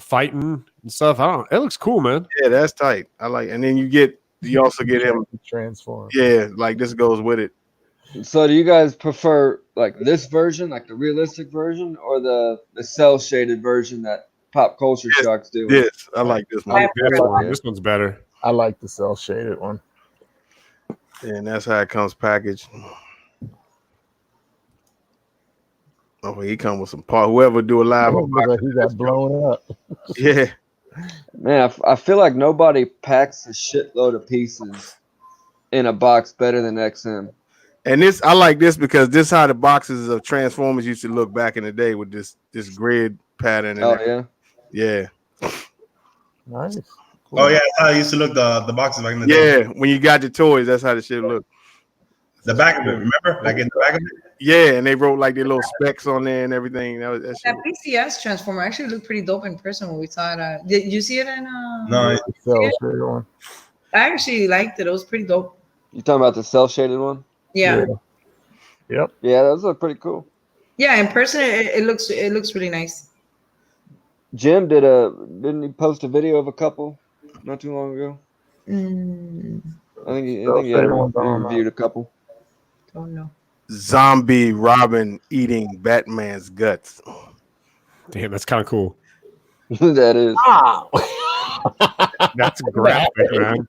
Speaker 6: fighting and stuff. It looks cool, man.
Speaker 1: Yeah, that's tight. I like, and then you also get him.
Speaker 2: Transform.
Speaker 1: Yeah, like this goes with it.
Speaker 3: So do you guys prefer like this version, like the realistic version, or the cell shaded version that Pop Culture Shocks do?
Speaker 1: This I like this one.
Speaker 6: This one's better.
Speaker 2: I like the cell shaded one.
Speaker 1: And that's how it comes packaged. Oh, he come with some part. Whoever do a live,
Speaker 2: He got blown up.
Speaker 1: yeah.
Speaker 3: Man, I feel like nobody packs a shitload of pieces in a box better than XM.
Speaker 1: And this, I like this because this is how the boxes of Transformers used to look back in the day with this grid pattern. And
Speaker 3: Oh yeah.
Speaker 1: yeah,
Speaker 2: Nice.
Speaker 5: Oh yeah, that's how I used to look the boxes back in the day.
Speaker 1: yeah. When you got the toys, that's how the shit looked.
Speaker 5: The back of it, remember? Like in the back of it.
Speaker 1: Yeah, and they wrote like their little specs on there and everything. That shit.
Speaker 4: That PCS Transformer actually looked pretty dope in person when we saw it. Did you see it in?
Speaker 5: No,
Speaker 2: The cell shaded one.
Speaker 4: I actually liked it. It was pretty dope.
Speaker 3: You talking about the cell shaded one?
Speaker 4: Yeah.
Speaker 2: Yep.
Speaker 3: Yeah, those are pretty cool.
Speaker 4: Yeah, in person it looks really nice.
Speaker 3: Jim didn't he post a video of a couple not too long ago? I think he had reviewed a couple.
Speaker 4: Don't know.
Speaker 1: Zombie Robin eating Batman's guts.
Speaker 6: Damn, that's kind of cool.
Speaker 3: That is.
Speaker 6: That's graphic, man.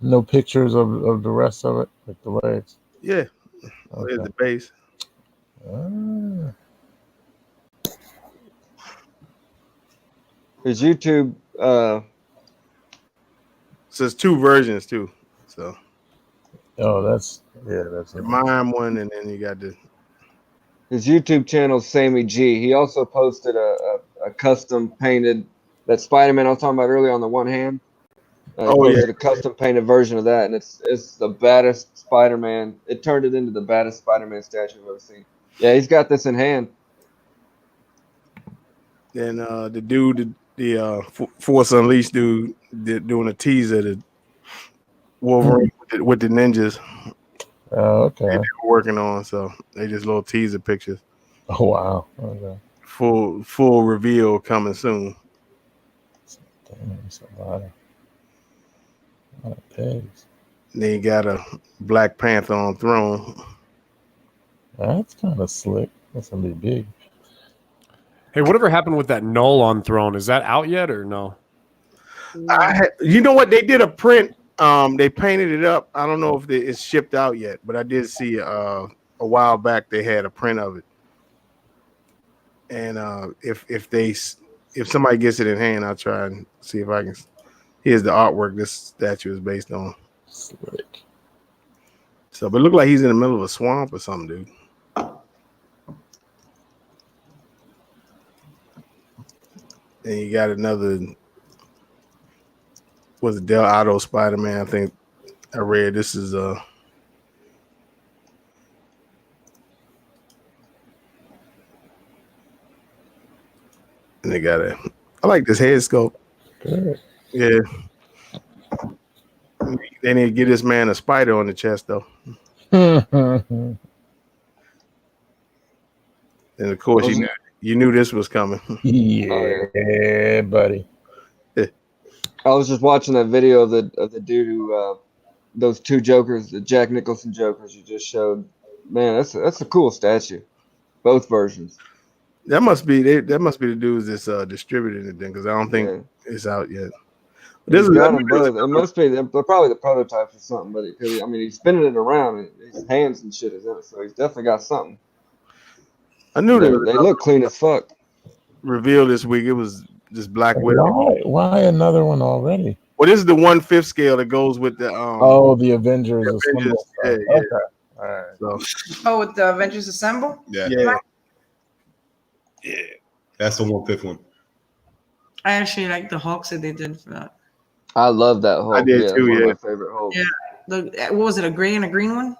Speaker 2: No pictures of the rest of it, like the legs.
Speaker 1: Yeah,
Speaker 2: Okay.
Speaker 1: there's the base.
Speaker 2: Ah.
Speaker 3: His YouTube,
Speaker 1: So it's 2 versions too. So
Speaker 2: Oh, that's
Speaker 1: the mime one, and then you got the.
Speaker 3: his YouTube channel is Sammy G. He also posted a custom painted that Spider-Man I was talking about earlier on the one hand. He
Speaker 1: Oh yeah,
Speaker 3: posted a custom painted version of that, and it's the baddest Spider-Man. It turned it into the baddest Spider-Man statue I've ever seen. Yeah, he's got this in hand.
Speaker 1: then the dude, the Force Unleashed dude, doing a teaser to Wolverine with the ninjas
Speaker 2: okay.
Speaker 1: they were working on. So they just little teaser pictures.
Speaker 2: Oh wow. Okay.
Speaker 1: Full reveal coming soon.
Speaker 2: Damn, it's a lot of pigs.
Speaker 1: Then you got a Black Panther on throne.
Speaker 2: That's kind of slick. That's gonna be big.
Speaker 6: Hey, whatever happened with that Null on Throne? Is that out yet or no?
Speaker 1: You know what? They did a print. They painted it up. I don't know if it's shipped out yet, but I did see a while back they had a print of it. And if somebody gets it in hand, I'll try and see if I can. Here's the artwork this statue is based on.
Speaker 2: Slick.
Speaker 1: So, but it looked like he's in the middle of a swamp or something, dude. And you got another. Was it Del Otto Spider-Man? I think I read this is and they got a. I like this head sculpt.
Speaker 2: Good.
Speaker 1: Yeah. They need to get this man a spider on the chest though. And of course you knew this was coming.
Speaker 2: Yeah, buddy.
Speaker 3: I was just watching that video of the dude who those 2 Jokers, the Jack Nicholson Jokers you just showed. Man, that's a cool statue. Both versions.
Speaker 1: That must be the dudes that's distributing it then, because I don't think it's out yet.
Speaker 3: He's got them both. It must be they're probably the prototypes or something, but I mean he's spinning it around and his hands and shit is in it, so he's definitely got something.
Speaker 1: I knew
Speaker 3: they look clean as fuck.
Speaker 1: Reveal this week. It was just Black Widow.
Speaker 2: Why another one already?
Speaker 1: Well, this is the 1/5 scale that goes with the
Speaker 2: the Avengers.
Speaker 1: Yeah.
Speaker 2: Okay. All right.
Speaker 4: Oh, with the Avengers Assemble?
Speaker 1: Yeah.
Speaker 5: That's the 1/5 one.
Speaker 4: I actually like the Hulks that they did for that.
Speaker 3: I love that Hulk.
Speaker 1: I did too.
Speaker 3: One
Speaker 1: Yeah,
Speaker 3: of my favorite Hulks.
Speaker 4: Yeah. What was it? A gray and a green one?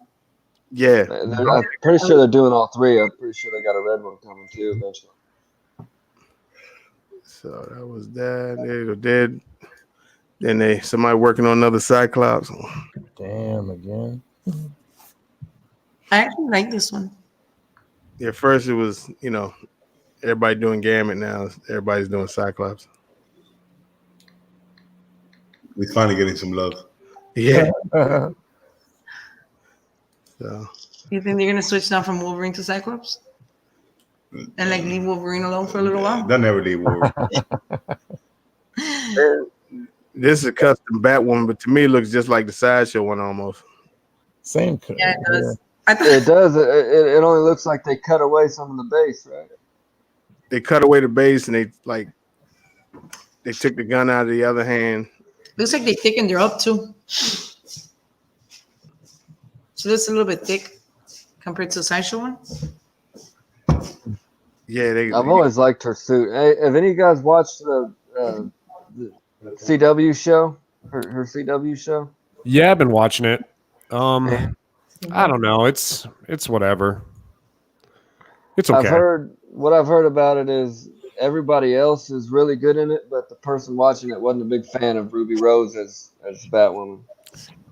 Speaker 1: Yeah.
Speaker 3: I'm pretty sure they're doing all 3. I'm pretty sure they got a red one coming too eventually.
Speaker 1: So that was that. They go dead. Then somebody working on another Cyclops.
Speaker 2: Damn again.
Speaker 4: I actually like this one.
Speaker 1: Yeah, first it was, everybody doing Gambit now. Everybody's doing Cyclops.
Speaker 5: We're finally getting some love.
Speaker 1: Yeah. So
Speaker 4: You think they're gonna switch now from Wolverine to Cyclops? And like leave Wolverine alone for a little while?
Speaker 5: They'll never leave Wolverine.
Speaker 1: this is a custom Batwoman, but to me it looks just like the Sideshow one almost.
Speaker 2: Same.
Speaker 4: Yeah, it does.
Speaker 3: It does. It only looks like they cut away some of the base, right?
Speaker 1: They cut away the base and they took the gun out of the other hand.
Speaker 4: Looks like they thickened her up too. So it's a little bit thick compared to the Sideshow one.
Speaker 1: Yeah,
Speaker 3: I've always liked her suit. Hey, have any of you guys watched the CW show? Her CW show?
Speaker 6: Yeah, I've been watching it. I don't know. It's whatever. It's okay.
Speaker 3: What I've heard about it is everybody else is really good in it, but the person watching it wasn't a big fan of Ruby Rose as Batwoman.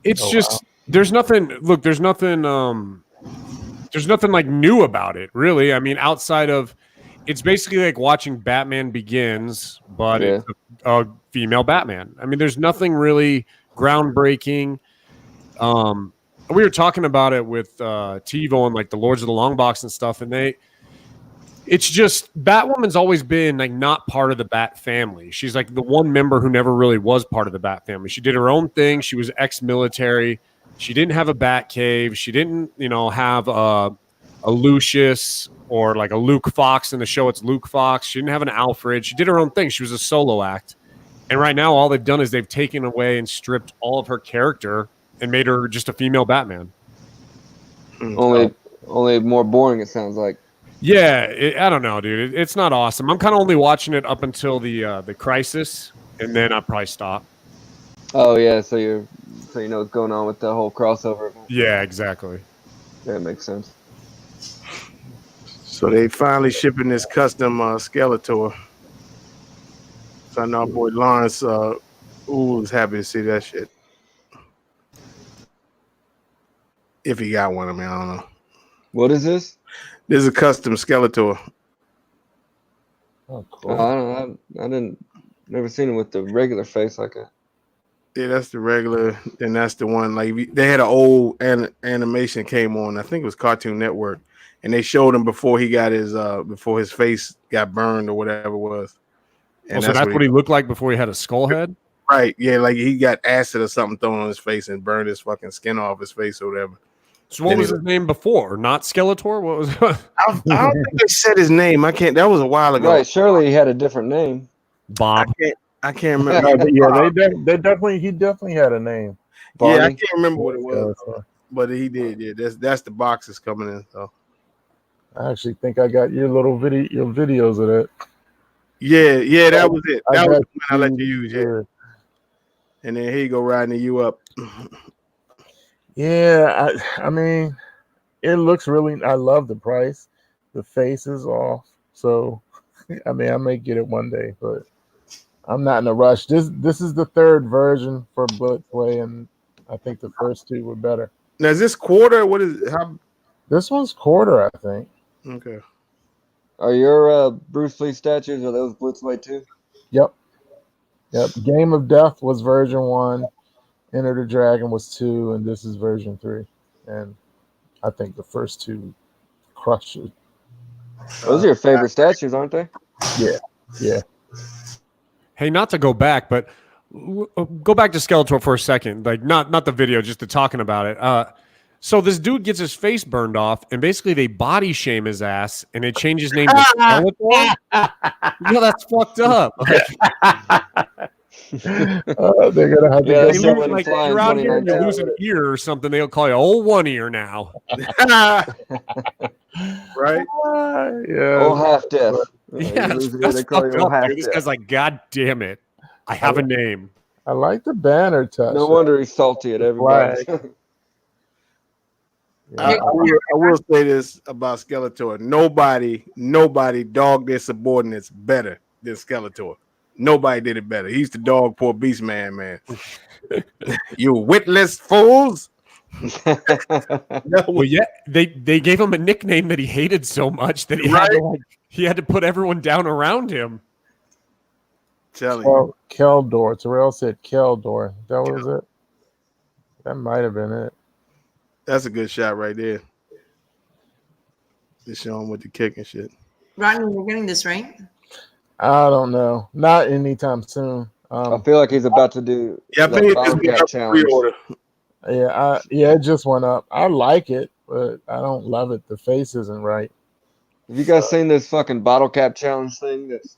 Speaker 6: It's there's nothing. Look, there's nothing like new about it, really. I mean, outside of it's basically like watching Batman Begins, but it's a female Batman. I mean, there's nothing really groundbreaking. We were talking about it with TiVo and like the Lords of the Long Box and stuff, and It's just Batwoman's always been like not part of the Bat family. She's like the one member who never really was part of the Bat family. She did her own thing. She was ex-military. She didn't have a Bat cave. She didn't, have a Lucius or like a Luke Fox in the show. It's Luke Fox. She didn't have an Alfred. She did her own thing. She was a solo act. And right now, all they've done is they've taken away and stripped all of her character and made her just a female Batman.
Speaker 3: Only more boring, it sounds like.
Speaker 6: Yeah, I don't know, dude. It's not awesome. I'm kind of only watching it up until the Crisis, and then I'll probably stop.
Speaker 3: Oh yeah, so you know what's going on with the whole crossover.
Speaker 6: Yeah, exactly.
Speaker 3: That makes sense.
Speaker 1: So they finally shipping this custom Skeletor. So I know our boy Lawrence was happy to see that shit. If he got one, I don't know.
Speaker 3: What is this?
Speaker 1: This is a custom Skeletor.
Speaker 2: Oh, cool.
Speaker 3: I didn't never seen him with the regular face like that.
Speaker 1: Yeah, that's the regular. Then that's the one. Like they had an old animation came on. I think it was Cartoon Network, and they showed him before he got before his face got burned or whatever it was. And
Speaker 6: so that's what he looked like before he had a skull head?
Speaker 1: Right. Yeah, like he got acid or something thrown on his face and burned his fucking skin off his face or whatever.
Speaker 6: So what was his name before? Not Skeletor? What was
Speaker 1: I don't think they said his name. I can't. That was a while ago.
Speaker 3: Right. Surely he had a different name.
Speaker 6: Bob?
Speaker 1: I can't remember.
Speaker 2: Yeah, he definitely had a name.
Speaker 3: Barney?
Speaker 1: Yeah, I can't remember what it was, but he did. Yeah, that's the boxes coming in. So
Speaker 2: I actually think I got your videos of that.
Speaker 1: yeah, that was it. That was the one I let you use.
Speaker 2: Yeah.
Speaker 1: And then here you go riding you up.
Speaker 2: Yeah, I mean, it looks really. I love the price. The face is off, so I mean, I may get it one day, but I'm not in a rush. This is the third version for Blitzway, and I think the first two were better.
Speaker 1: Now is this quarter? What is how?
Speaker 2: This one's quarter, I think.
Speaker 1: Okay.
Speaker 3: Are your Bruce Lee statues, are those Blitzway too?
Speaker 2: Yep. Game of Death was version 1. Enter the Dragon was 2, and this is version 3. And I think the first two crushed it.
Speaker 3: Those are your favorite statues, aren't they?
Speaker 2: Yeah.
Speaker 6: Hey, not to go back, but go back to Skeletor for a second. Like not the video, just the talking about it. So this dude gets his face burned off, and basically they body shame his ass, and they change his name to Skeletor. That's fucked up.
Speaker 2: They're gonna have to
Speaker 6: like you're out here and you lose an ear or something, they'll call you old one ear now.
Speaker 1: Right?
Speaker 2: Yeah.
Speaker 3: Oh, half deaf.
Speaker 6: Yeah, that's fucked up, dude. This guy's like, God damn it, I have a name.
Speaker 2: I like the banner touch.
Speaker 3: No wonder he's salty at everybody.
Speaker 1: I will say this about Skeletor. Nobody dogged their subordinates better than Skeletor. Nobody did it better. He used to dog poor Beastman, man. You witless fools.
Speaker 6: Well, yeah, they gave him a nickname that he hated so much that he had to put everyone down around him.
Speaker 1: Tell you.
Speaker 2: Keldor. Terrell said Keldor. That was it. That might have been it.
Speaker 1: That's a good shot right there. Just show him with the kick and shit.
Speaker 4: Rodney, you're getting this, right?
Speaker 2: I don't know. Not anytime soon.
Speaker 3: I feel like he's about to do.
Speaker 1: Yeah, I think it's pre-order.
Speaker 2: Yeah, it just went up. I like it, but I don't love it. The face isn't right.
Speaker 3: Have you guys seen this fucking bottle cap challenge thing? That's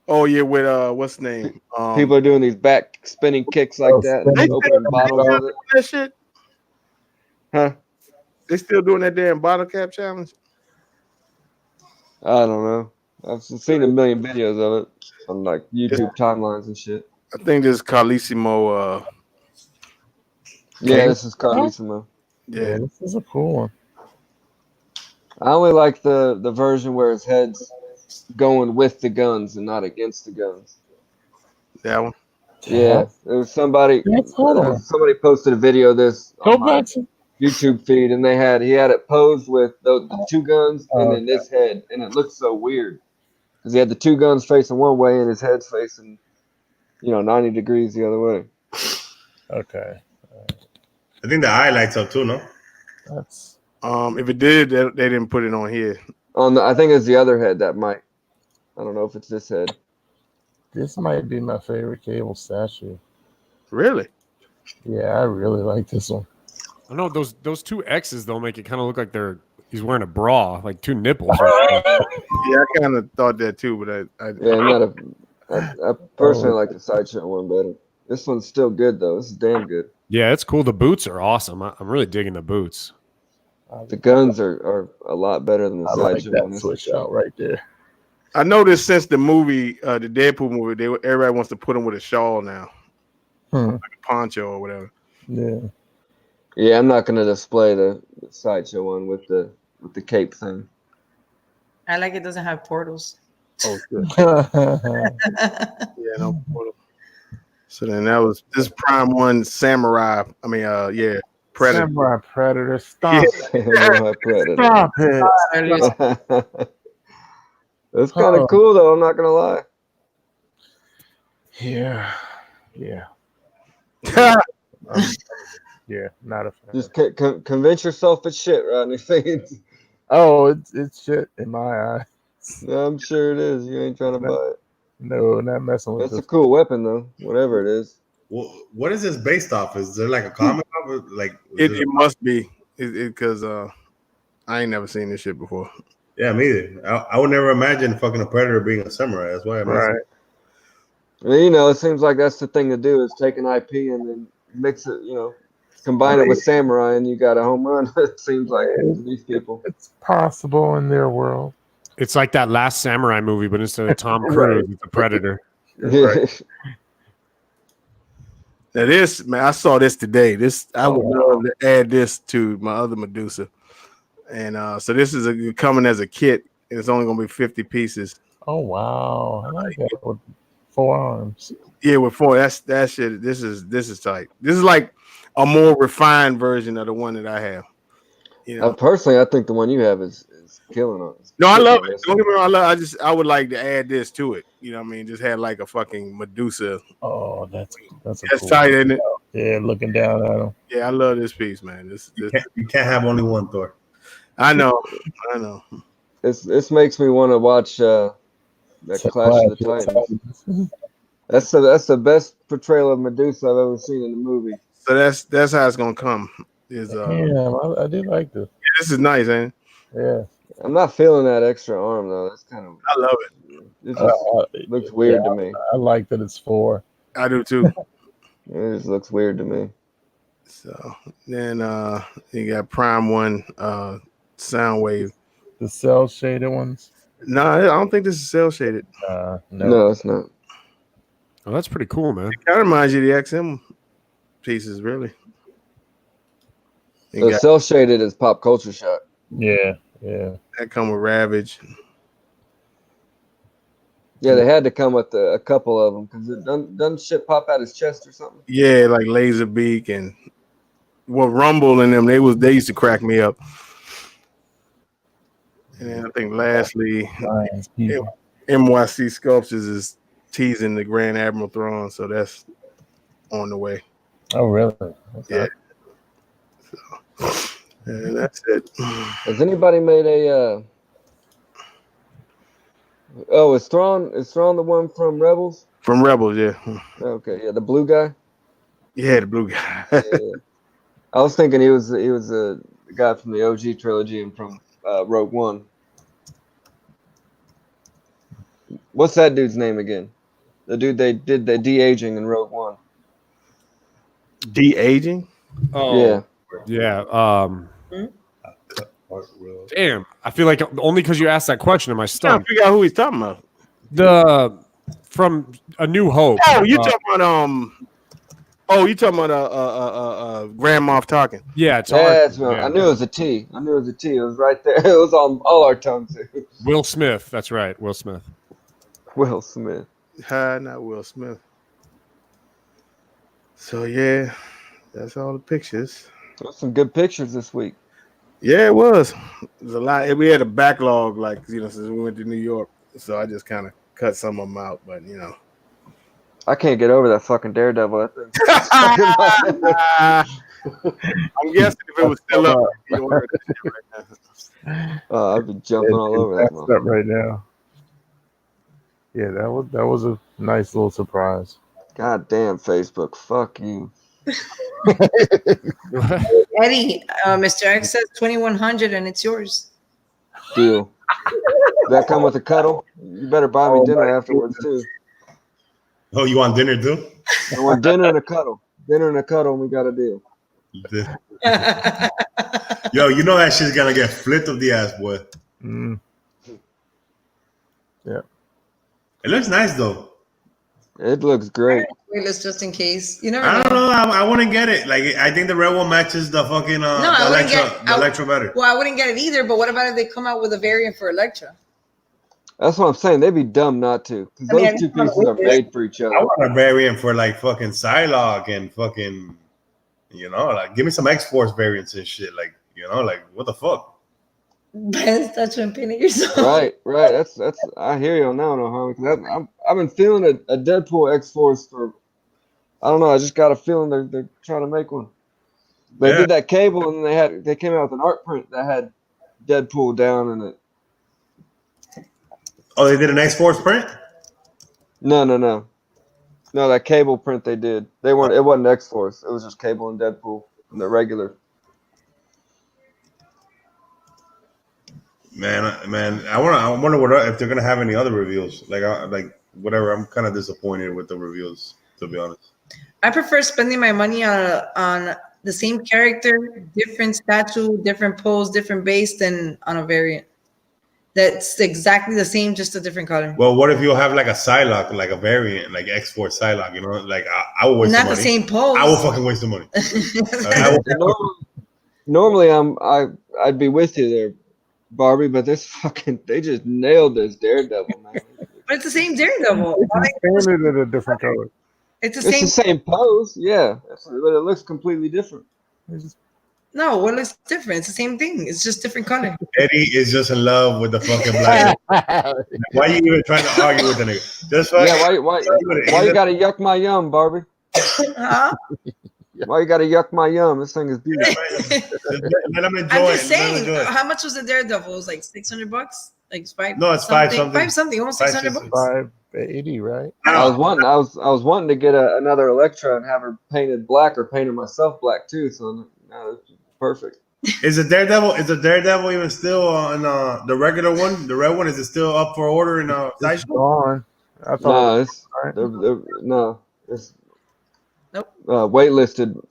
Speaker 1: Oh yeah, with what's the name?
Speaker 3: people are doing these back spinning kicks like that, and opening bottles with it.
Speaker 1: That shit.
Speaker 3: Huh?
Speaker 1: They still doing that damn bottle cap challenge?
Speaker 3: I don't know. I've seen a million videos of it on like YouTube timelines and shit.
Speaker 1: I think this is Carlissimo.
Speaker 3: Yeah, this is Carlissimo.
Speaker 1: Yeah,
Speaker 2: this is a cool one.
Speaker 3: I only like the version where his head's going with the guns and not against the guns.
Speaker 1: That one.
Speaker 3: Yeah, there was somebody.
Speaker 2: Hold on.
Speaker 3: Somebody posted a video of this
Speaker 2: Go
Speaker 3: on my
Speaker 2: back to
Speaker 3: YouTube feed, and he had it posed with the two guns and then this head, and it looked so weird because he had the two guns facing one way and his head's facing, 90 degrees the other way.
Speaker 2: Okay.
Speaker 5: I think the eye lights up too, no?
Speaker 2: That's
Speaker 1: If it did, they didn't put it on here.
Speaker 3: On the, I think it's the other head that might. I don't know if it's this head.
Speaker 2: This might be my favorite Cable statue.
Speaker 1: Really?
Speaker 2: Yeah, I really like this one.
Speaker 6: I know those two X's though make it kind of look like he's wearing a bra, like two nipples. Right there.
Speaker 1: Yeah, I kind of thought that too, but
Speaker 3: I personally like the Sideshow one better. This one's still good though. This is damn good.
Speaker 6: Yeah, it's cool. The boots are awesome. I'm really digging the boots.
Speaker 3: The guns are a lot better than the Sideshow
Speaker 2: like
Speaker 3: one.
Speaker 2: that switch out right there.
Speaker 1: I noticed since the movie, the Deadpool movie, everybody wants to put him with a shawl now, like a poncho or whatever.
Speaker 2: Yeah.
Speaker 3: Yeah, I'm not gonna display the Sideshow one with the cape thing.
Speaker 4: I like it doesn't have portals.
Speaker 1: Oh, good. Yeah, no portal. So then this Prime 1 Samurai. I mean, yeah, Predator.
Speaker 2: Samurai Predator. Stop it.
Speaker 3: Samurai Predator.
Speaker 2: Stop it.
Speaker 3: That's kind of cool though. I'm not gonna lie.
Speaker 2: Yeah. Yeah. Yeah, not a fan.
Speaker 3: Just convince yourself it's shit, Rodney.
Speaker 2: Oh, it's shit in my eyes.
Speaker 3: I'm sure it is. You ain't trying to buy it.
Speaker 2: No, not messing with
Speaker 3: That's a cool weapon though. Whatever it is.
Speaker 5: Well, what is this based off? Is there like a comic? Like
Speaker 1: It must be because I ain't never seen this shit before.
Speaker 5: Yeah, me either. I would never imagine fucking a Predator being a samurai. That's why I'm
Speaker 2: Right.
Speaker 3: You know, it seems like that's the thing to do is take an IP and then mix it, you know, combine it with samurai and you got a home run. It seems like to these people.
Speaker 2: It's possible in their world.
Speaker 6: It's like that Last Samurai movie, but instead of Tom Cruise, it's a Predator.
Speaker 1: Right. Now this, man, I saw this today. I would love to add this to my other Medusa. And so this is coming as a kit, and it's only gonna be 50 pieces.
Speaker 2: Oh wow. I like that with 4 arms.
Speaker 1: Yeah, with 4. That shit. This is tight. This is like a more refined version of the one that I have. You know,
Speaker 3: Personally, I think the one you have is killing us.
Speaker 1: no, I love it. Don't get me wrong. I would like to add this to it. You know what I mean? Just have like a fucking Medusa.
Speaker 2: Oh, that's
Speaker 1: That's tight, isn't it?
Speaker 2: Yeah, looking down at him.
Speaker 1: Yeah, I love this piece, man.
Speaker 5: You can't have only one Thor.
Speaker 1: I know.
Speaker 3: This makes me want to watch that Clash of the Titans. That's the best portrayal of Medusa I've ever seen in a movie.
Speaker 1: So that's how it's gonna come.
Speaker 2: Yeah, I do like this.
Speaker 1: This is nice, ain't it?
Speaker 2: Yeah.
Speaker 3: I'm not feeling that extra arm though. That's kind of.
Speaker 1: I love it.
Speaker 3: It just looks weird to me.
Speaker 2: I like that it's 4.
Speaker 1: I do too.
Speaker 3: It just looks weird to me.
Speaker 1: So then you got Prime 1 Soundwave.
Speaker 2: The cell shaded ones.
Speaker 1: No, I don't think this is cell shaded.
Speaker 3: No, it's not.
Speaker 6: Oh, that's pretty cool, man.
Speaker 1: It kind of reminds you of the XM pieces, really.
Speaker 3: The cell shaded is Pop Culture Shock.
Speaker 2: Yeah.
Speaker 1: That come with Ravage.
Speaker 3: Yeah, they had to come with a couple of them because it doesn't shit pop out his chest or something.
Speaker 1: Yeah, like Laserbeak and Rumble and them. They used to crack me up. And then I think lastly, NYC Sculptures is teasing the Grand Admiral Throne, so that's on the way.
Speaker 2: Oh, really?
Speaker 1: Yeah.
Speaker 2: Okay.
Speaker 1: So, and that's it.
Speaker 3: Has anybody made a? Oh, is Thrawn the one from Rebels?
Speaker 1: From Rebels, yeah.
Speaker 3: Okay, yeah, the blue guy.
Speaker 1: Yeah, the blue guy.
Speaker 3: Yeah. I was thinking he was a guy from the OG trilogy and from Rogue One. What's that dude's name again? The dude they did the de-aging in Rogue One.
Speaker 1: De-aging?
Speaker 3: Oh,
Speaker 6: Yeah. Damn. I feel like only because you asked that question am I
Speaker 1: I
Speaker 6: stumped.
Speaker 1: figure out who he's talking about.
Speaker 6: From A New Hope.
Speaker 1: Oh, you talking about you talking about Grand Moff Tarkin.
Speaker 6: Yeah, it's
Speaker 3: that's
Speaker 6: hard.
Speaker 3: right. I knew it was a T. It was right there. It was on all our tongues.
Speaker 6: Will Smith. That's right. Will Smith.
Speaker 3: Will Smith.
Speaker 1: Not Will Smith. So yeah, that's all the pictures.
Speaker 3: There's some good pictures this week.
Speaker 1: Yeah, it was. There's a lot. We had a backlog, like since we went to New York. So I just kind of cut some of them out, but
Speaker 3: I can't get over that fucking Daredevil. That thing.
Speaker 1: I'm guessing if it was still up, you'd order that shit right now.
Speaker 3: I'd be jumping all over that.
Speaker 2: That's up right now. Yeah, that was a nice little surprise.
Speaker 3: God damn, Facebook. Fuck you.
Speaker 4: Eddie, Mr. X says 2100 and it's yours.
Speaker 3: Deal. That come with a cuddle? You better buy me dinner afterwards too.
Speaker 5: Oh, you want dinner too?
Speaker 3: I want dinner and a cuddle. Dinner and a cuddle, and we got a deal.
Speaker 5: Yo, you know that shit's gonna get flipped of the ass, boy.
Speaker 2: Mm. Yeah.
Speaker 5: It looks nice though.
Speaker 3: It looks great.
Speaker 4: Let's just in case. You never
Speaker 5: I don't
Speaker 4: know.
Speaker 5: know. I wouldn't get it. Like, I think the red one matches the fucking the Electro better.
Speaker 4: Well, I wouldn't get it either. But what about if they come out with a variant for Electra?
Speaker 3: That's what I'm saying. They'd be dumb not to. Because those two pieces are made for each other.
Speaker 5: I want a variant for like fucking Psylocke and fucking, like give me some X-Force variants and shit. Like, like what the fuck?
Speaker 4: Best touch and pin it yourself.
Speaker 3: Right. That's. I hear you on that one, homie. I've been feeling a Deadpool X-Force for. I don't know. I just got a feeling they're trying to make one. They did that cable, and they came out with an art print that had Deadpool down in it.
Speaker 5: Oh, they did an X-Force print?
Speaker 3: No. That cable print they did. They weren't. It wasn't X-Force. It was just Cable and Deadpool, the regular.
Speaker 5: Man, I wonder if they're gonna have any other reveals. Like whatever. I'm kind of disappointed with the reveals, to be honest.
Speaker 4: I prefer spending my money on the same character, different statue, different pose, different base than on a variant. That's exactly the same, just a different color.
Speaker 5: Well, what if you have like a Psylocke, like a variant, like X-Force Psylocke? Like I would waste
Speaker 4: not
Speaker 5: the
Speaker 4: the
Speaker 5: money.
Speaker 4: same pose.
Speaker 5: I will fucking waste the money.
Speaker 3: Normally, I'd be with you there, Barbie, but they just nailed this Daredevil, man.
Speaker 4: But it's the same Daredevil.
Speaker 2: Painted it a different color.
Speaker 4: It's
Speaker 3: the same pose, yeah, but it looks completely different.
Speaker 4: No, what looks different? It's the same thing. It's just different color.
Speaker 5: Eddie is just in love with the fucking black. Why are you even trying to argue with the nigga? Just
Speaker 3: why you gotta yuck my yum, Barbie?
Speaker 4: Huh?
Speaker 3: Why you gotta yuck my yum? This thing is beautiful.
Speaker 4: I'm just saying. How much was the Daredevil? It was like $600. Like $5.
Speaker 5: No, it's $5 something.
Speaker 4: $5 something. Almost $600.
Speaker 2: $580, right?
Speaker 3: I was wanting to get another Electra and have her painted black or paint her myself black too. So no, it's perfect.
Speaker 5: Is the Daredevil even still on the regular one? The red one, is it still up for order in
Speaker 2: Sideshow? Gone.
Speaker 3: I thought it's
Speaker 4: nope.
Speaker 3: Waitlisted.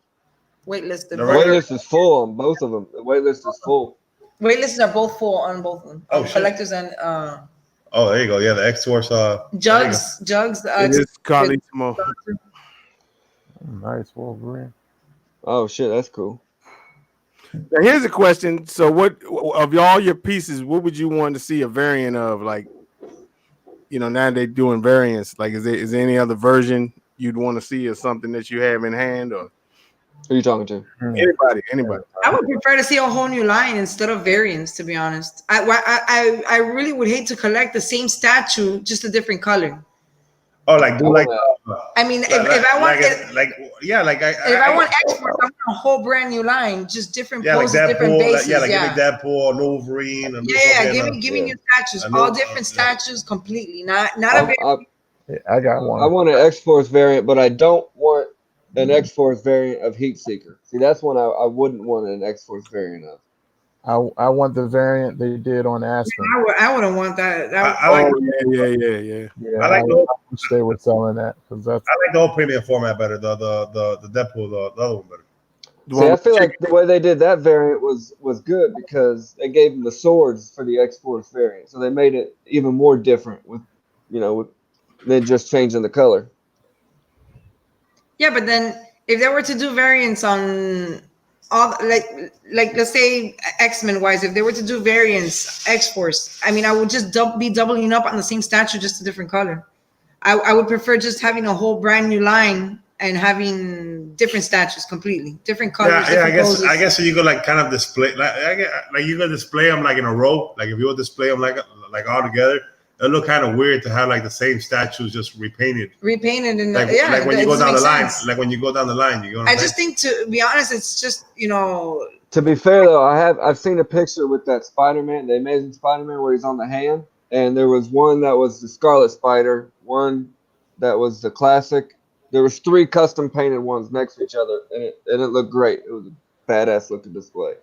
Speaker 4: Waitlisted.
Speaker 3: The waitlist is full on both of them. The waitlist is full.
Speaker 4: Waitlists are both full on both of them.
Speaker 5: Oh,
Speaker 4: collectors and
Speaker 5: oh, there you go. Yeah, the X-Force.
Speaker 4: Jugs.
Speaker 1: It is Carlissimo.
Speaker 2: Nice Wolverine.
Speaker 3: Oh shit, that's cool.
Speaker 1: Now here's a question. So, what of all your pieces, what would you want to see a variant of? Like, now they're doing variants. Like, is there any other version you'd want to see, or something that you have in hand, or
Speaker 3: who are you talking to?
Speaker 1: Anybody.
Speaker 4: I would prefer to see a whole new line instead of variants. To be honest, I really would hate to collect the same statue, just a different color.
Speaker 5: Oh, like
Speaker 4: I mean, if I want if I want X-Force, I want a whole brand new line, just different poses,
Speaker 5: like
Speaker 4: different bases.
Speaker 5: Give me Deadpool, a Wolverine.
Speaker 4: Give me new statues, all different statues, completely. Not a
Speaker 2: I got one.
Speaker 3: I want an X-Force variant, but I don't want an X-Force variant of Heatseeker. See, that's one I wouldn't want an X-Force variant of.
Speaker 2: I want the variant they did on Aspen.
Speaker 4: I wouldn't want that.
Speaker 1: Yeah.
Speaker 2: I wish they were selling that because I
Speaker 5: like the old premium format better. The Deadpool, the other one better.
Speaker 3: See, I feel like the way they did that variant was good because they gave them the swords for the X-Force variant, so they made it even more different with than just changing the color.
Speaker 4: Yeah, but then if they were to do variants on all like let's say X-Men wise, if they were to do variants X-Force, I mean, I would just be doubling up on the same statue, just a different color. I would prefer just having a whole brand new line and having different statues, completely different colors.
Speaker 5: Yeah, I guess so you could like kind of display like you could display them like in a row. Like if you would display them like all together, it looked kind of weird to have like the same statues just repainted.
Speaker 4: Repainted and
Speaker 5: Like when you go down the line, like when you go down the line, you go.
Speaker 4: I just think, to be honest, it's just, you know.
Speaker 3: To be fair though, I've seen a picture with that Spider-Man, the Amazing Spider-Man, where he's on the hand, and there was one that was the Scarlet Spider, one that was the classic. There was 3 custom painted ones next to each other, and it looked great. It was a badass looking display.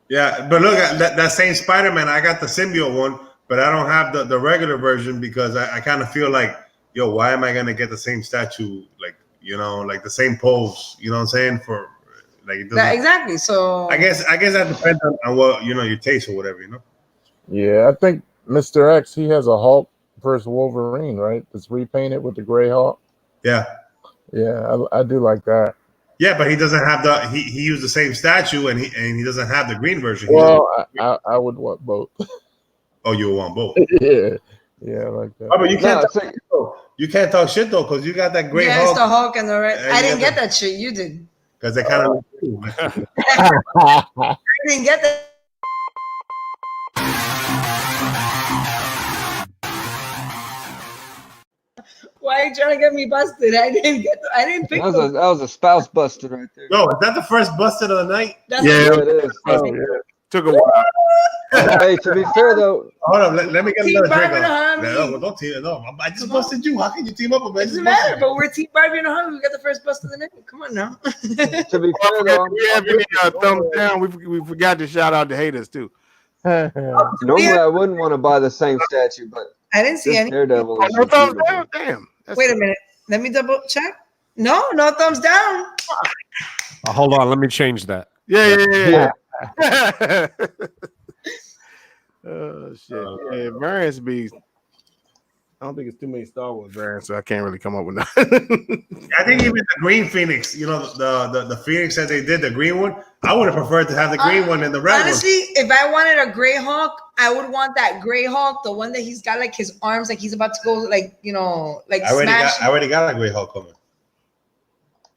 Speaker 5: Yeah, but look at that same Spider-Man. I got the symbiote one, but I don't have the regular version because I kind of feel like, yo, why am I gonna get the same statue, like, you know, like the same pose? You know what I'm saying? For like, it
Speaker 4: exactly. So
Speaker 5: I guess that depends on what, you know, your taste or whatever, you know.
Speaker 2: Yeah, I think Mr. X, he has a Hulk versus Wolverine, right? It's repainted with the gray Hulk.
Speaker 5: Yeah.
Speaker 2: Yeah, I do like that.
Speaker 5: Yeah, but he doesn't have he used the same statue and he doesn't have the green version.
Speaker 2: Well, I would want both.
Speaker 5: Oh, you would want both.
Speaker 2: Yeah, like that.
Speaker 5: Oh, but you can't talk shit though, because you got that great Hulk.
Speaker 4: Yes, the Hulk and the red. I didn't get that shit. You did.
Speaker 5: Because they kind of.
Speaker 4: I didn't get that. Why are you trying to get me busted? I didn't pick
Speaker 3: that was a spouse busted right there.
Speaker 5: Yo, is that the first busted of the night?
Speaker 3: It is.
Speaker 2: Oh, yeah.
Speaker 1: Took a while.
Speaker 3: Hey, to be fair though,
Speaker 5: hold on, let me get
Speaker 4: team
Speaker 5: another drink.
Speaker 4: No,
Speaker 5: don't team. No, I just busted you. How can you team up with me?
Speaker 4: It doesn't matter, but we're Team Barbie and Harley. We got the first bust of the night. Come on now.
Speaker 3: to be fair though,
Speaker 1: We have any thumbs down. We forgot to shout out the haters too.
Speaker 3: normally I wouldn't want to buy the same statue, but
Speaker 4: I didn't see any.
Speaker 3: Daredevil.
Speaker 1: No thumbs down. Damn.
Speaker 4: Wait a minute. Let me double check. No thumbs down.
Speaker 6: Hold on, let me change that.
Speaker 1: Yeah. Oh shit! Yeah, variants be. I don't think it's too many Star Wars variants, so I can't really come up with that.
Speaker 5: I think even the Green Phoenix, you know, the Phoenix that they did, the green one, I would have preferred to have the green one and the red
Speaker 4: honestly, if I wanted a gray Hulk, I would want that gray Hulk, the one that he's got like his arms, like he's about to go, like, you know, like
Speaker 5: I
Speaker 4: smash.
Speaker 5: already got a gray Hulk coming,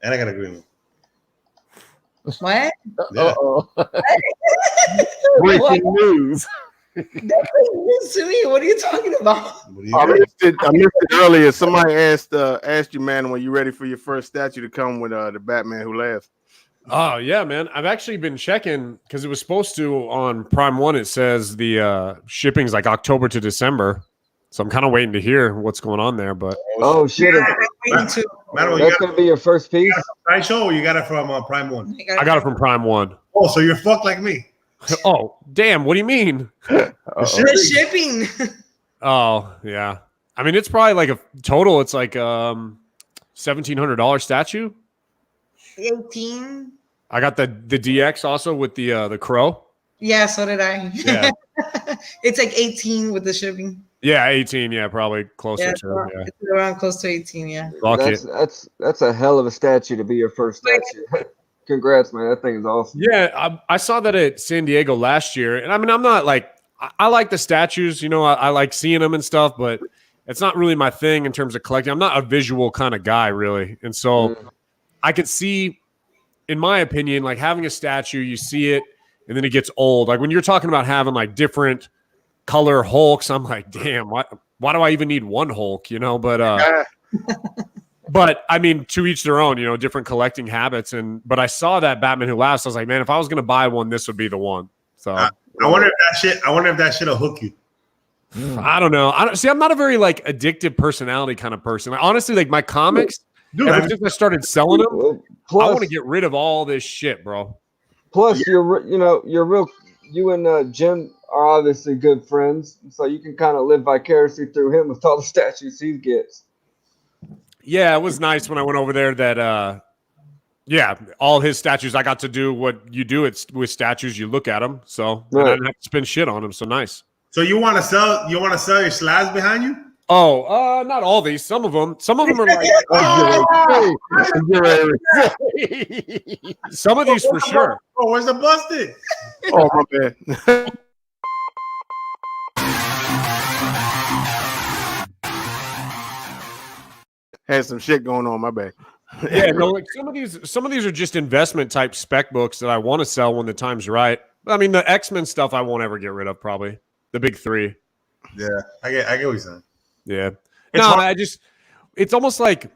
Speaker 5: and I got a green one.
Speaker 4: What?
Speaker 5: Yeah.
Speaker 2: Breaking news.
Speaker 4: That's news to me. What are you talking about?
Speaker 1: I missed it earlier. Somebody asked you, man, when you ready for your first statue to come with the Batman Who Laughs?
Speaker 6: Oh yeah, man. I've actually been checking because it was supposed to on Prime 1. It says the shipping's like October to December, so I'm kind of waiting to hear what's going on there. But
Speaker 3: oh shit,
Speaker 4: That's
Speaker 3: that's gonna be your first piece.
Speaker 5: Sideshow, or you got it from Prime 1?
Speaker 6: I got it from Prime 1.
Speaker 5: Oh, so you're fucked like me.
Speaker 6: Oh damn! What do you mean?
Speaker 4: The shipping.
Speaker 6: Oh yeah. I mean, it's probably like a total. It's like $1,700 statue.
Speaker 4: 18.
Speaker 6: I got the DX also with the crow.
Speaker 4: Yeah, so did I.
Speaker 6: Yeah.
Speaker 4: It's like 18 with the shipping.
Speaker 6: Yeah, 18. Yeah, probably closer to. Yeah.
Speaker 4: It's around close to 18. Yeah.
Speaker 3: That's a hell of a statue to be your first statue. Congrats, man. That thing is awesome.
Speaker 6: Yeah, I saw that at San Diego last year. And I mean, I'm not like, I like the statues, you know, I like seeing them and stuff, but it's not really my thing in terms of collecting. I'm not a visual kind of guy, really. And so I could see, in my opinion, like having a statue, you see it and then it gets old. Like when you're talking about having like different color Hulks, I'm like, damn, why do I even need one Hulk, you know? But, but I mean, to each their own, you know, different collecting habits. But I saw that Batman Who Laughs. I was like, man, if I was going to buy one, this would be the one. So
Speaker 5: I wonder if that shit'll hook you.
Speaker 6: I don't know. I'm not a very like addictive personality kind of person. Like, honestly, like my comics,
Speaker 5: Dude,
Speaker 6: ever since I started selling them,
Speaker 3: Plus,
Speaker 6: I want to get rid of all this shit, bro.
Speaker 3: Plus, you and Jim are obviously good friends, so you can kind of live vicariously through him with all the statues he gets.
Speaker 6: Yeah, it was nice when I went over there that, all his statues, I got to do what you do with statues. You look at them. So I didn't have to spend shit on them. So nice.
Speaker 5: So you want to sell your slabs behind you?
Speaker 6: Oh, not all these. Some of them are like, some of these for sure.
Speaker 5: Oh, where's the busted?
Speaker 1: Oh, my bad. Had some shit going on, my bad.
Speaker 6: Yeah, no, like some of these are just investment type spec books that I want to sell when the time's right. I mean, the X-Men stuff I won't ever get rid of, probably the big three.
Speaker 5: Yeah, I get what you're saying.
Speaker 6: Yeah.
Speaker 5: It's
Speaker 6: No,
Speaker 5: hard.
Speaker 6: it's almost like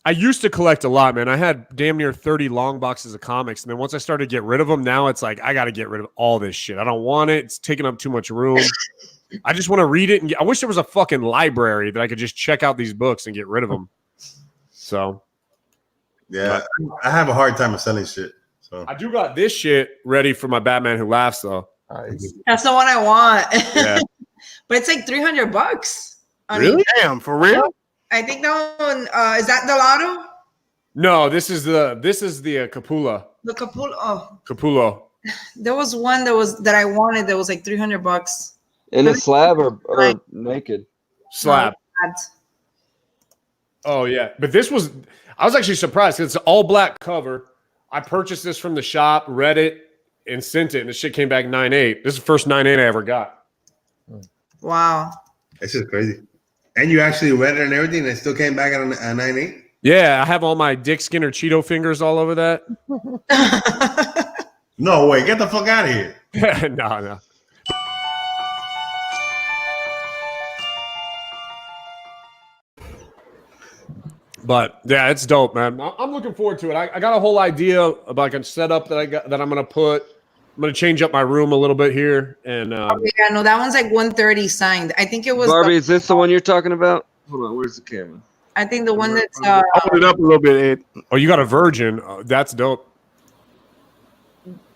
Speaker 6: I used to collect a lot, man. I had damn near 30 long boxes of comics. And then once I started to get rid of them, now it's like, I got to get rid of all this shit. I don't want it. It's taking up too much room. I just want to read it. And I wish there was a fucking library that I could just check out these books and get rid of them. So.
Speaker 5: Yeah, I have a hard time of selling shit. So
Speaker 6: I do got this shit ready for my Batman Who Laughs, though.
Speaker 2: Nice.
Speaker 4: That's the one I want.
Speaker 6: Yeah.
Speaker 4: But it's like $300.
Speaker 6: Really?
Speaker 1: Damn, for real?
Speaker 4: I think that one is that the Lotto?
Speaker 6: No, this is the Capula.
Speaker 4: The Capullo. Oh,
Speaker 6: Capullo.
Speaker 4: there was one that I wanted that was like $300.
Speaker 3: In a slab or naked?
Speaker 6: Slab. Oh yeah, but I was actually surprised because it's an all black cover. I purchased this from the shop, read it, and sent it, and the shit came back 9.8. This is the first 9.8 I ever got.
Speaker 4: Wow.
Speaker 5: it's just crazy. And you actually read it and everything, and it still came back at a 9.8.
Speaker 6: Yeah, I have all my Dick Skinner Cheeto fingers all over that.
Speaker 5: No way, get the fuck out of here.
Speaker 6: No. But yeah, it's dope, man. I'm looking forward to it. I got a whole idea about like a setup that I'm gonna put. I'm gonna change up my room a little bit here, and
Speaker 4: Yeah, no, that one's like 130 signed. I think it was
Speaker 3: Barbie, is this the one you're talking about? Hold on, where's the camera?
Speaker 4: I think the one that's
Speaker 1: Hold it up a little bit, Ed.
Speaker 6: oh, you got a Virgin. That's dope.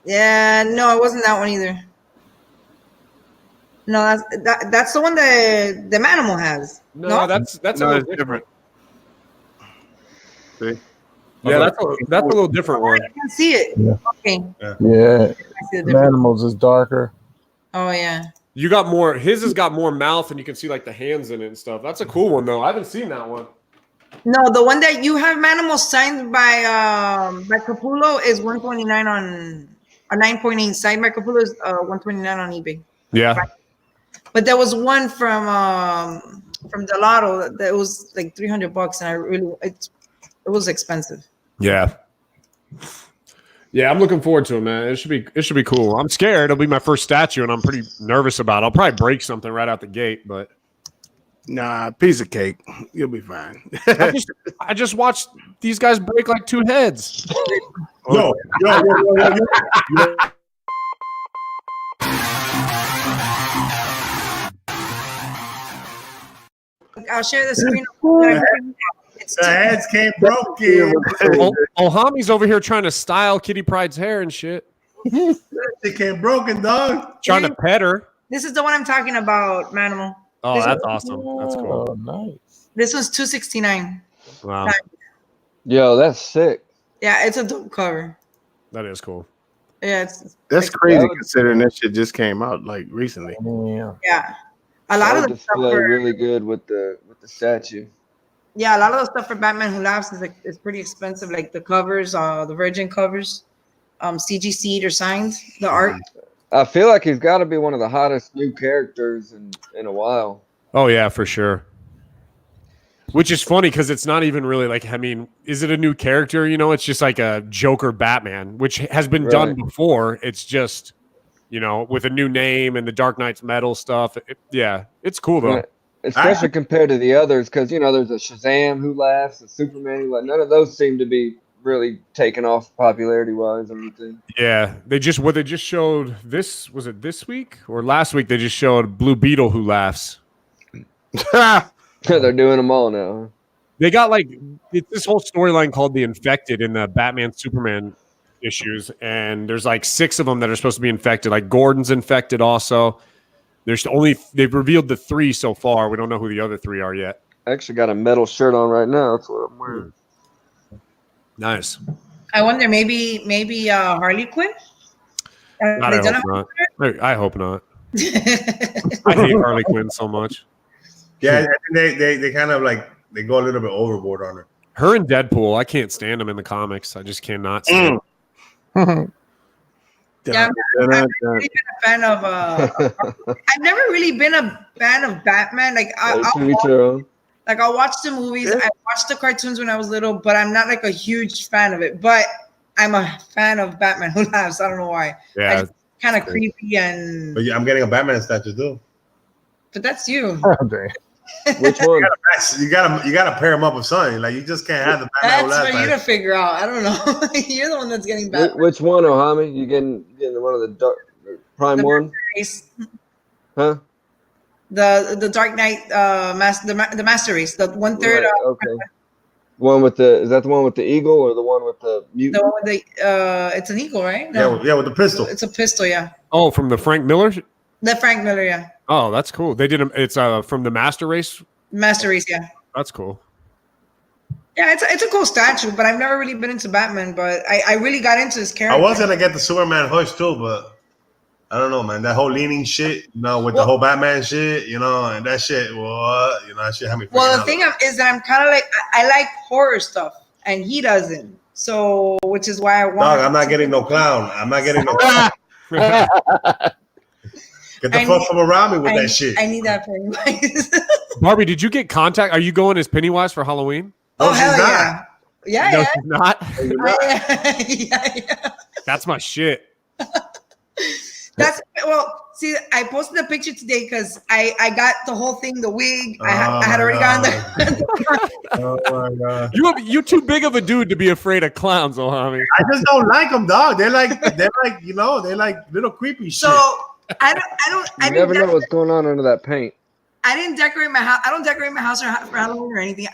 Speaker 4: yeah, no, it wasn't that one either. No, that's the one that the Manimal has.
Speaker 6: No, that's a
Speaker 1: No,
Speaker 6: little
Speaker 1: it's different. See?
Speaker 6: Yeah, that's a little different one.
Speaker 4: I can see it.
Speaker 2: Yeah.
Speaker 4: Okay.
Speaker 2: Yeah,
Speaker 4: I see the difference.
Speaker 2: Animals is darker.
Speaker 4: Oh yeah.
Speaker 6: You got more. His has got more mouth, and you can see like the hands in it and stuff. That's a cool one, though. I haven't seen that one.
Speaker 4: No, the one that you have Manimal signed by Capullo is 129 on a 9.8 signed by Capullo is 129 on eBay.
Speaker 6: Yeah.
Speaker 4: But there was one from Delotto that was like $300, and it was expensive.
Speaker 6: Yeah. Yeah, I'm looking forward to it, man. It should be cool. I'm scared. It'll be my first statue, and I'm pretty nervous about it. I'll probably break something right out the gate, but
Speaker 1: Nah, piece of cake. You'll be fine.
Speaker 6: I just watched these guys break like two heads.
Speaker 5: Yo.
Speaker 4: I'll share the screen. It's
Speaker 5: The heads came broken.
Speaker 6: Ohami's over here trying to style Kitty Pryde's hair and shit.
Speaker 5: It came broken, dog.
Speaker 6: Trying to pet her.
Speaker 4: This is the one I'm talking about, Manimal.
Speaker 6: Oh,
Speaker 4: This
Speaker 6: that's awesome. That's cool.
Speaker 2: Oh, nice.
Speaker 4: This one's $269.
Speaker 6: Wow.
Speaker 3: Yo, that's sick.
Speaker 4: Yeah, it's a dope cover.
Speaker 6: That is cool.
Speaker 4: Yeah, it's
Speaker 1: That's
Speaker 4: like,
Speaker 1: crazy considering that shit just came out like recently.
Speaker 2: Yeah.
Speaker 4: yeah. A lot
Speaker 3: That
Speaker 4: of
Speaker 3: would
Speaker 4: the stuff
Speaker 3: display
Speaker 4: for
Speaker 3: really good with the statue.
Speaker 4: yeah, a lot of the stuff for Batman Who Laughs is pretty expensive. Like the covers, the Virgin covers, CG Seed or signed the art.
Speaker 3: I feel like he's got to be one of the hottest new characters in a while.
Speaker 6: Oh yeah, for sure. Which is funny because it's not even really like, I mean, is it a new character? You know, it's just like a Joker Batman, which has been done before. It's just, you know, with a new name and the Dark Knight's metal stuff. Yeah, it's cool though.
Speaker 3: Especially compared to the others, because, you know, there's a Shazam Who Laughs, a Superman Who Laughs. None of those seem to be really taken off popularity-wise or anything.
Speaker 6: Yeah, they just showed this, was it this week or last week? They just showed Blue Beetle Who Laughs.
Speaker 3: They're doing them all now.
Speaker 6: They got like this whole storyline called The Infected in the Batman Superman issues, and there's like 6 of them that are supposed to be infected. Like Gordon's infected also. They've revealed the 3 so far. We don't know who the other 3 are yet.
Speaker 3: I actually got a metal shirt on right now. That's what I'm wearing.
Speaker 6: Nice.
Speaker 4: I wonder, maybe Harley Quinn.
Speaker 6: I hope not. I hate Harley Quinn so much.
Speaker 5: Yeah, I think they kind of like they go a little bit overboard on her.
Speaker 6: Her and Deadpool, I can't stand them in the comics. I just cannot stand them.
Speaker 4: Yeah, I've never really been a fan of. I've never really been a fan of Batman. Like I'll watch the movies. I watched the cartoons when I was little, but I'm not like a huge fan of it. But I'm a fan of Batman Who Laughs. I don't know why.
Speaker 6: Yeah,
Speaker 4: kind of creepy and.
Speaker 5: But yeah, I'm getting a Batman statue too.
Speaker 4: But that's you.
Speaker 2: Oh, dang.
Speaker 3: Which one?
Speaker 5: You gotta pair them up with something. Like you just can't have the Batman.
Speaker 4: That's for you to figure out. I don't know. You're the one that's getting bad.
Speaker 3: Which one, Ohami? You getting one of the dark prime one? Huh?
Speaker 4: The Dark Knight the Master Race, the 1/3.
Speaker 3: Right, okay. One with is that the one with the eagle or the one with the mutant?
Speaker 4: The one with the it's an eagle, right? No.
Speaker 5: Yeah, with the pistol.
Speaker 4: It's a pistol, yeah.
Speaker 6: Oh, from the Frank Miller.
Speaker 4: The Frank Miller, yeah.
Speaker 6: Oh, that's cool. They did them. It's from the Master Race.
Speaker 4: Master Race, yeah.
Speaker 6: That's cool.
Speaker 4: Yeah, it's a cool statue, but I've never really been into Batman. But I really got into this character.
Speaker 5: I was gonna get the Superman hush too, but I don't know, man. That whole leaning shit, with the whole Batman shit, and that shit, what? That shit had me.
Speaker 4: Well, the thing is that I'm kind of like I like horror stuff, and he doesn't. So, which is why I want.
Speaker 5: Dog, I'm not getting no clown. I'm not getting no clown. Get the fuck from around me with that shit.
Speaker 4: I need that Pennywise.
Speaker 6: Barbie, did you get contact? Are you going as Pennywise for Halloween?
Speaker 4: Oh, hell
Speaker 5: not.
Speaker 4: Yeah.
Speaker 6: No,
Speaker 4: Yeah,
Speaker 6: she's not.
Speaker 4: yeah.
Speaker 6: That's my shit.
Speaker 4: See, I posted a picture today because I got the whole thing, the wig. I had already gotten the.
Speaker 5: Oh my god!
Speaker 6: You too big of a dude to be afraid of clowns, Ohami.
Speaker 5: I just don't like them, dog. They're like little creepy shit.
Speaker 4: So I
Speaker 3: never know what's going on under that paint.
Speaker 4: I didn't decorate my house. I don't decorate my house for Halloween or anything.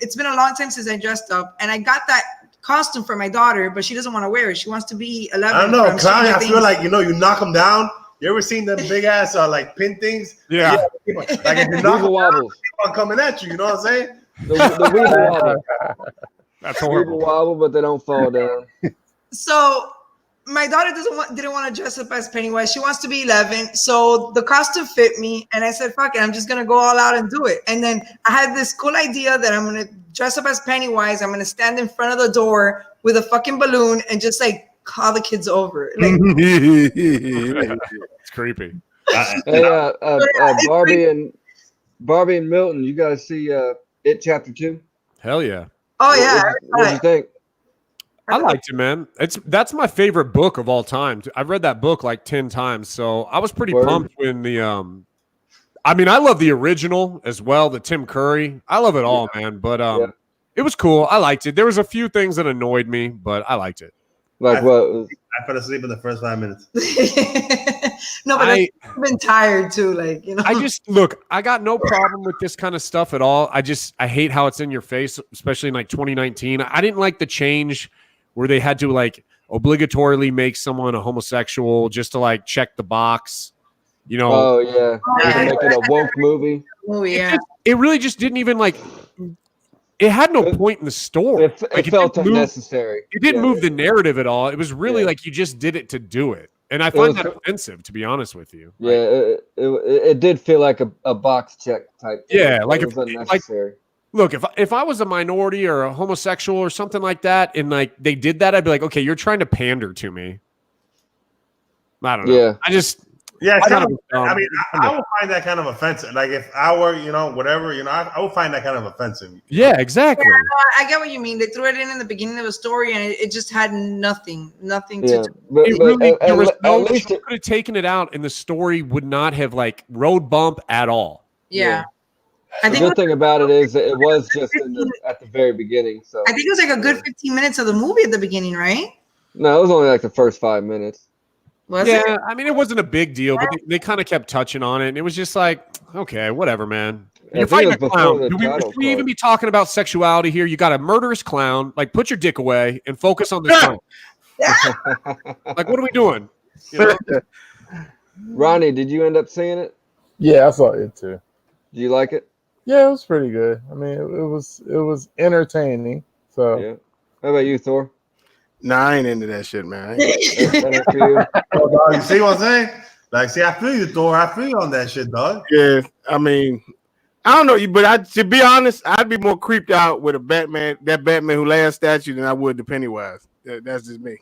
Speaker 4: It's been a long time since I dressed up, and I got that costume for my daughter, but she doesn't want to wear it. She wants to be 11.
Speaker 5: I don't know, clown. I feel like you knock them down. You ever seen them big ass like pin things?
Speaker 6: Yeah.
Speaker 5: Like if you knock them down, keep on coming at you. You know what I'm saying?
Speaker 3: The weeble wobble.
Speaker 6: That's horrible.
Speaker 3: Weeble wobble, but they don't fall down.
Speaker 4: So my daughter didn't want to dress up as Pennywise. She wants to be 11. So the costume fit me, and I said, "Fuck it, I'm just gonna go all out and do it." And then I had this cool idea that I'm gonna dress up as Pennywise. I'm gonna stand in front of the door with a fucking balloon and just like call the kids over. Like,
Speaker 6: it's creepy.
Speaker 3: Hey, Barbie and Milton, you guys see It Chapter 2?
Speaker 6: Hell yeah.
Speaker 4: oh yeah,
Speaker 3: What do you think?
Speaker 6: I liked it, man. That's my favorite book of all time. I've read that book like 10 times, so I was pretty pumped when the I mean, I love the original as well, the Tim Curry. I love it all, man. But it was cool. I liked it. There was a few things that annoyed me, but I liked it.
Speaker 3: Like what?
Speaker 5: I fell asleep in the first 5 minutes.
Speaker 4: No, but I've been tired too. Like,
Speaker 6: I just look. I got no problem with this kind of stuff at all. I hate how it's in your face, especially in like 2019. I didn't like the change where they had to like obligatorily make someone a homosexual just to like check the box.
Speaker 3: Oh yeah, make it a woke movie.
Speaker 4: Oh yeah,
Speaker 6: it really just didn't even like. It had no point in the story.
Speaker 3: It felt unnecessary.
Speaker 6: It didn't move the narrative at all. It was really like you just did it to do it. And I find that offensive, to be honest with you.
Speaker 3: Yeah, it did feel like a box check type thing.
Speaker 6: Yeah, like
Speaker 3: it was unnecessary.
Speaker 6: Look, if I was a minority or a homosexual or something like that, and like they did that, I'd be like, okay, you're trying to pander to me. I don't know.
Speaker 3: Yeah.
Speaker 5: I mean, I would find that kind of offensive. Like if I were, whatever, I would find that kind of offensive.
Speaker 6: Yeah, exactly.
Speaker 4: Yeah, I get what you mean. They threw it in the beginning of the story, and it just had nothing to do.
Speaker 6: There was you could have taken it out, and the story would not have like road bump at all.
Speaker 4: Yeah.
Speaker 3: The good thing about it is that it was just at the very beginning. So
Speaker 4: I think it was like a good 15 minutes of the movie at the beginning, right?
Speaker 3: No, it was only like the first 5 minutes.
Speaker 4: Was it?
Speaker 6: I mean, it wasn't a big deal, but they kind of kept touching on it, and it was just like, okay, whatever, man. You're fighting a clown. Should we even be talking about sexuality here? You got a murderous clown. Like, put your dick away and focus on the clown. Like, what are we doing?
Speaker 3: Ronnie, did you end up seeing it?
Speaker 2: Yeah, I saw it too.
Speaker 3: Do you like it?
Speaker 2: Yeah, it was pretty good. I mean, it was entertaining. So,
Speaker 3: yeah. How about you, Thor?
Speaker 1: Nah, I ain't into that shit, man.
Speaker 5: You see what I'm saying? Like, see, I feel you, Thor. I feel you on that shit, dog.
Speaker 1: Yeah, I mean, I don't know, but to be honest, I'd be more creeped out with that Batman who lay a statue than I would the Pennywise. That's just me.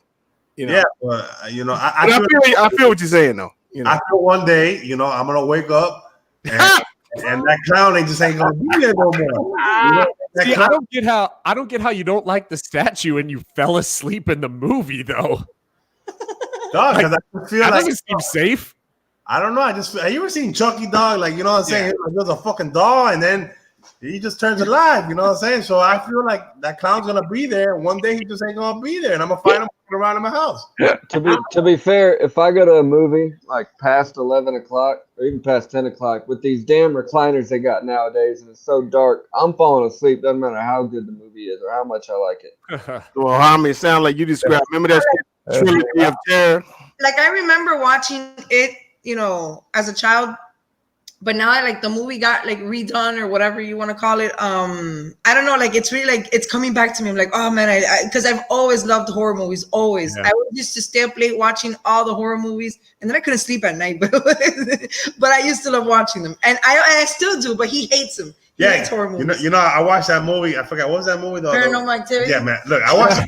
Speaker 5: Yeah, but
Speaker 1: I feel what you're saying though.
Speaker 5: I feel one day, I'm gonna wake up and that clown ain't gonna be there no more.
Speaker 6: See, I don't get how you don't like the statue and you fell asleep in the movie though.
Speaker 5: Dog, because I feel
Speaker 6: that
Speaker 5: like
Speaker 6: doesn't seem safe.
Speaker 5: I don't know. Have you ever seen Chucky, dog? Like, you know what I'm saying?
Speaker 6: Yeah.
Speaker 5: Like, there's a fucking doll, and then he just turns alive. You know what I'm saying? So I feel like that clown's gonna be there. One day he just ain't gonna be there, and I'm gonna find him walking around in my house.
Speaker 3: To be fair, if I go to a movie like past 11 o'clock or even past 10 o'clock with these damn recliners they got nowadays, and it's so dark, I'm falling asleep. Doesn't matter how good the movie is or how much I like it.
Speaker 1: Well, how many sound like you described? Remember that trilogy of terror?
Speaker 4: Like I remember watching it, as a child, but now like the movie got like redone or whatever you want to call it. I don't know, like it's really like it's coming back to me. I'm like, oh man, because I've always loved horror movies, always.
Speaker 6: Yeah.
Speaker 4: I used to stay up late watching all the horror movies, and then I couldn't sleep at night. But I used to love watching them, and I still do. But he hates them. He hates horror movies.
Speaker 5: You know, I watched that movie. I forgot what was that movie though.
Speaker 4: Paranormal Activity.
Speaker 5: Yeah, man. Look, I watched.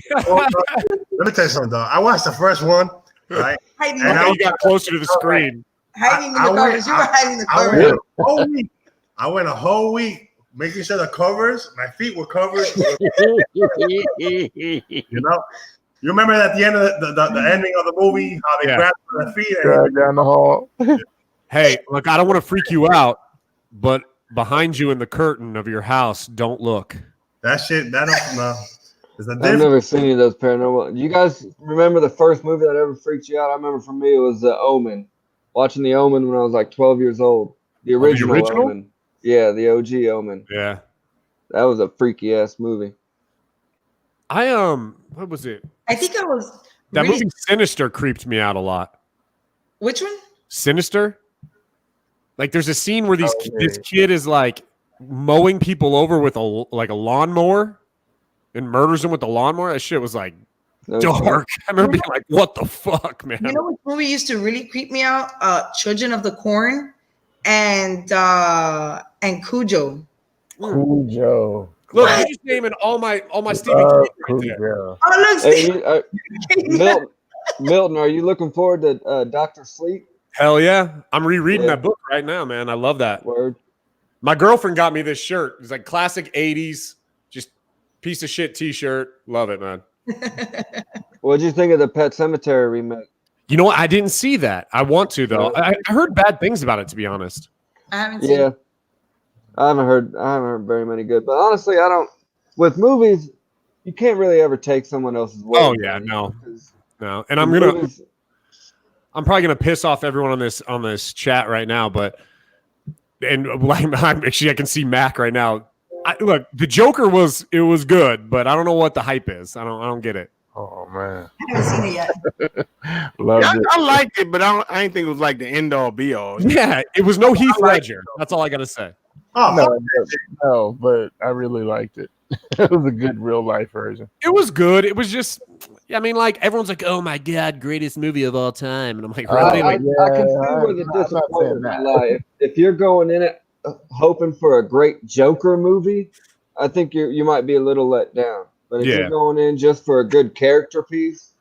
Speaker 5: Let me tell you something, though. I watched the first one, right?
Speaker 4: Hiding
Speaker 5: And
Speaker 6: You got closer to the screen.
Speaker 4: in the
Speaker 5: I went-
Speaker 4: covers. You were hiding in the
Speaker 5: I
Speaker 4: covers.
Speaker 5: went a whole week. I went a whole week making sure the covers, my feet were covered. You know, you remember at the end of the ending of the movie how they grabbed their feet and
Speaker 2: Drag down the hall.
Speaker 6: Hey, look, I don't want to freak you out, but behind you in the curtain of your house, don't look.
Speaker 5: that shit. That don't no. There's a
Speaker 3: I've
Speaker 5: difference.
Speaker 3: never seen any of those paranormal. You guys remember the first movie that ever freaked you out? I remember for me it was The Omen. Watching The Omen when I was like 12 years old. The original,
Speaker 6: original?
Speaker 3: Omen. Yeah, the OG Omen.
Speaker 6: Yeah.
Speaker 3: That was a freaky ass movie.
Speaker 6: What was it?
Speaker 4: I think I was
Speaker 6: That
Speaker 4: really,
Speaker 6: movie Sinister creeped me out a lot.
Speaker 4: Which one?
Speaker 6: Sinister? Like there's a scene where this
Speaker 2: yeah.
Speaker 6: kid is like mowing people over with a lawnmower and murders them with the lawnmower. That shit was like
Speaker 3: That was
Speaker 6: dark. I remember being like, what the fuck, man?
Speaker 4: You know what movie used to really creep me out? Children of the Corn and Cujo.
Speaker 2: Cujo.
Speaker 6: Look, you're just naming all my Stephen King right there.
Speaker 2: Cujo.
Speaker 4: Oh, look,
Speaker 3: Hey, Milton, are you looking forward to Dr. Sleep?
Speaker 6: Hell yeah. I'm rereading
Speaker 3: Yeah.
Speaker 6: that book right now, man. I love that.
Speaker 3: Word.
Speaker 6: My girlfriend got me this shirt. It's like classic 80s, just piece of shit t-shirt. Love it, man.
Speaker 3: What'd you think of the Pet Cemetery remake?
Speaker 6: You know what? I didn't see that. I want to, though. I heard bad things about it, to be honest.
Speaker 4: I haven't seen
Speaker 3: Yeah.
Speaker 4: it.
Speaker 3: I haven't heard very many good. But honestly, I don't with movies, you can't really ever take someone else's word.
Speaker 6: Oh, yeah, no. No. And I'm probably gonna piss off everyone on this chat right now, but actually I can see Mac right now. Look, the Joker was good, but I don't know what the hype is. I don't get it.
Speaker 2: Oh man,
Speaker 4: I haven't seen it yet.
Speaker 2: loved
Speaker 1: Yeah,
Speaker 2: it.
Speaker 1: I liked it, but I didn't think it was like the end all be all.
Speaker 6: Yeah, it was no Heath Ledger. That's all I gotta say.
Speaker 5: Oh,
Speaker 2: No, but I really liked it. It was a good real life version.
Speaker 6: It was good. It was just, I mean, like everyone's like, "Oh my god, greatest movie of all time," and I'm like, really?
Speaker 3: I
Speaker 6: Like,
Speaker 3: can see where the
Speaker 2: I'm not saying
Speaker 3: disappointment
Speaker 2: that.
Speaker 3: lie. If you're going in it hoping for a great Joker movie, I think you might be a little let down. But if
Speaker 6: Yeah.
Speaker 3: you're going in just for a good character piece,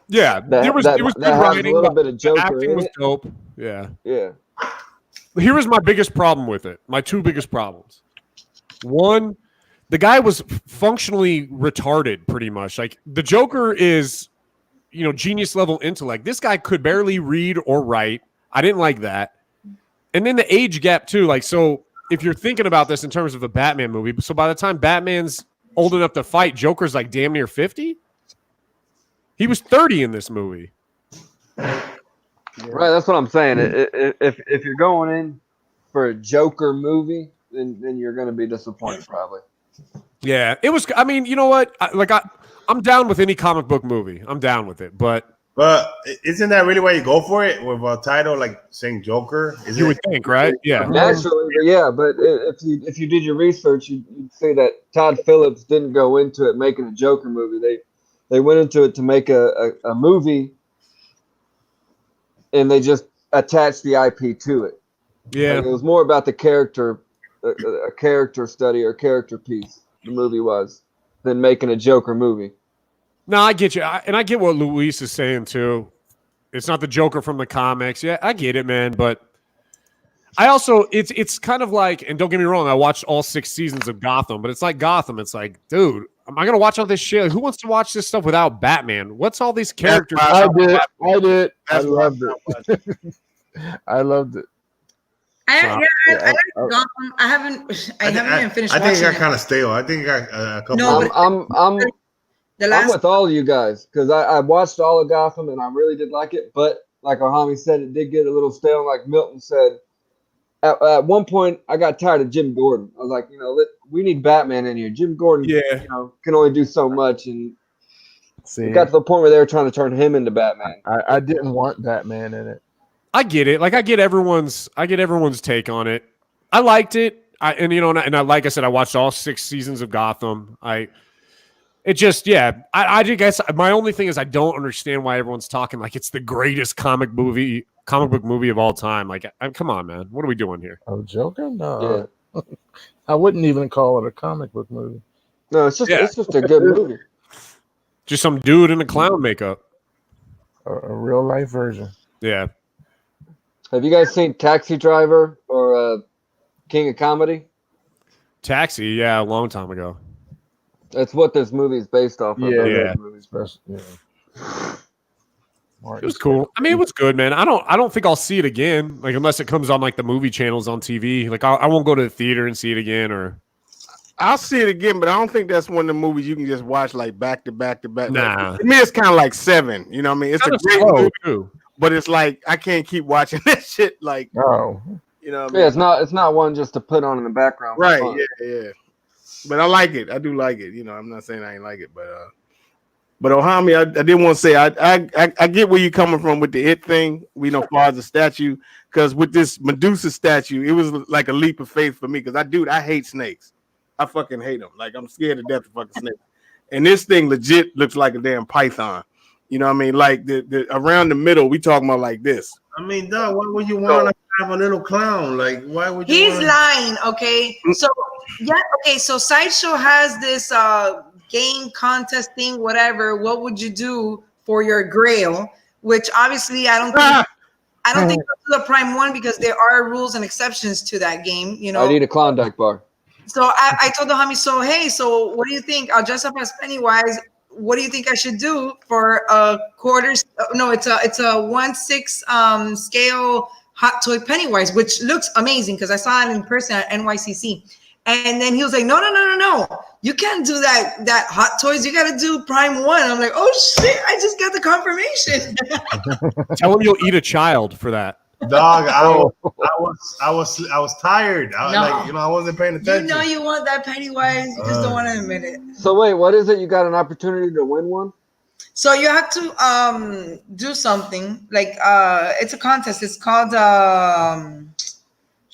Speaker 6: yeah,
Speaker 3: that
Speaker 6: it was
Speaker 3: has
Speaker 6: good
Speaker 3: a
Speaker 6: writing.
Speaker 3: little
Speaker 6: but
Speaker 3: bit of
Speaker 6: the
Speaker 3: Joker
Speaker 6: acting
Speaker 3: in
Speaker 6: was
Speaker 3: it.
Speaker 6: dope. Yeah.
Speaker 3: Yeah.
Speaker 6: Here was my biggest problem with it. My two biggest problems. One, the guy was functionally retarded pretty much. Like the Joker is, genius level intellect. This guy could barely read or write. I didn't like that. And then the age gap too. Like, so if you're thinking about this in terms of the Batman movie, so by the time Batman's old enough to fight, Joker's like damn near 50. He was 30 in this movie.
Speaker 3: Right, that's what I'm saying. If you're going in for a Joker movie, then you're going to be disappointed probably.
Speaker 6: Yeah, it was. I mean, you know what? I'm down with any comic book movie. I'm down with it, but
Speaker 5: isn't that really why you go for it with a title like saying Joker?
Speaker 6: you would think, right? Yeah.
Speaker 3: Naturally, yeah, but if you did your research, you'd see that Todd Phillips didn't go into it making a Joker movie. They went into it to make a movie, and they just attached the IP to it.
Speaker 6: Yeah.
Speaker 3: Like, it was more about the character, a character study or character piece. The movie was than making a Joker movie.
Speaker 6: No, I get you, and I get what Luis is saying too. It's not the Joker from the comics. Yeah, I get it, man. But I also, it's kind of like, and don't get me wrong, I watched all 6 seasons of Gotham, but it's like Gotham. It's like, dude, am I gonna watch all this shit? Who wants to watch this stuff without Batman? What's all these characters?
Speaker 2: I did. I
Speaker 1: That's
Speaker 2: loved
Speaker 1: why
Speaker 2: it. I loved it.
Speaker 4: I like Gotham. I haven't even finished
Speaker 5: I think
Speaker 4: watching
Speaker 5: it got kind of stale. I think it got a couple.
Speaker 4: No,
Speaker 5: of
Speaker 4: but the
Speaker 3: I'm
Speaker 4: last
Speaker 3: with all you guys because I watched all of Gotham and I really did like it. But like Ohami said, it did get a little stale. Like Milton said, at one point I got tired of Jim Gordon. I was like, we need Batman in here. Jim Gordon, can only do so much, and it got to the point where they were trying to turn him into Batman.
Speaker 2: I didn't want Batman in it.
Speaker 6: I get it. Like I get everyone's take on it. I liked it. Like I said, I watched all 6 seasons of Gotham. I just guess my only thing is I don't understand why everyone's talking like it's the greatest comic book movie of all time. Like, come on, man, what are we doing here?
Speaker 2: Oh, Joker? No, I wouldn't even call it a comic book movie.
Speaker 3: No, it's just a good movie.
Speaker 6: Just some dude in a clown makeup.
Speaker 2: A real life version.
Speaker 6: Yeah.
Speaker 3: Have you guys seen Taxi Driver or King of Comedy?
Speaker 6: Taxi, yeah, a long time ago.
Speaker 3: That's what this movie is based off of.
Speaker 6: Yeah. It was cool. I mean, it was good, man. I don't think I'll see it again, like unless it comes on like the movie channels on TV. Like I won't go to the theater and see it again, or
Speaker 1: I'll see it again, but I don't think that's one of the movies you can just watch like back to back to back.
Speaker 6: Nah.
Speaker 1: Like, to me, it's kind of like Seven. You know what I mean? It's a great movie, too. But it's like I can't keep watching that shit. Like, you know, what I mean?
Speaker 3: It's not one just to put on in the background.
Speaker 1: Right? Yeah. But I like it. I do like it. You know, I'm not saying I ain't like it, but Ohami, I did want to say I get where you're coming from with the it thing. We know far as the statue, because with this Medusa statue, it was like a leap of faith for me because I hate snakes. I fucking hate them. Like I'm scared to death of fucking snakes. And this thing legit looks like a damn python. You know what I mean? Like the around the middle, we talking about like this.
Speaker 5: I mean, dog, why would you want to have a little clown? Like, why would you?
Speaker 4: He's lying, okay? So so Sideshow has this game contest thing, whatever. What would you do for your grail? Which obviously I don't think that's the Prime one because there are rules and exceptions to that game. You know,
Speaker 3: I need a Klondike bar.
Speaker 4: So I told the homie, so what do you think? I'll dress up as Pennywise. What do you think I should do for a quarter? No, it's a 1/6 scale hot toy Pennywise, which looks amazing because I saw it in person at NYCC. And then he was like, no, you can't do that hot toys. You got to do Prime 1. I'm like, oh shit, I just got the confirmation.
Speaker 6: Tell him you'll eat a child for that.
Speaker 5: Dog, I was tired. I wasn't paying attention.
Speaker 4: You know you want that Pennywise, you just don't want to admit it.
Speaker 3: So wait, what is it? You got an opportunity to win one?
Speaker 4: So you have to do something like it's a contest. It's called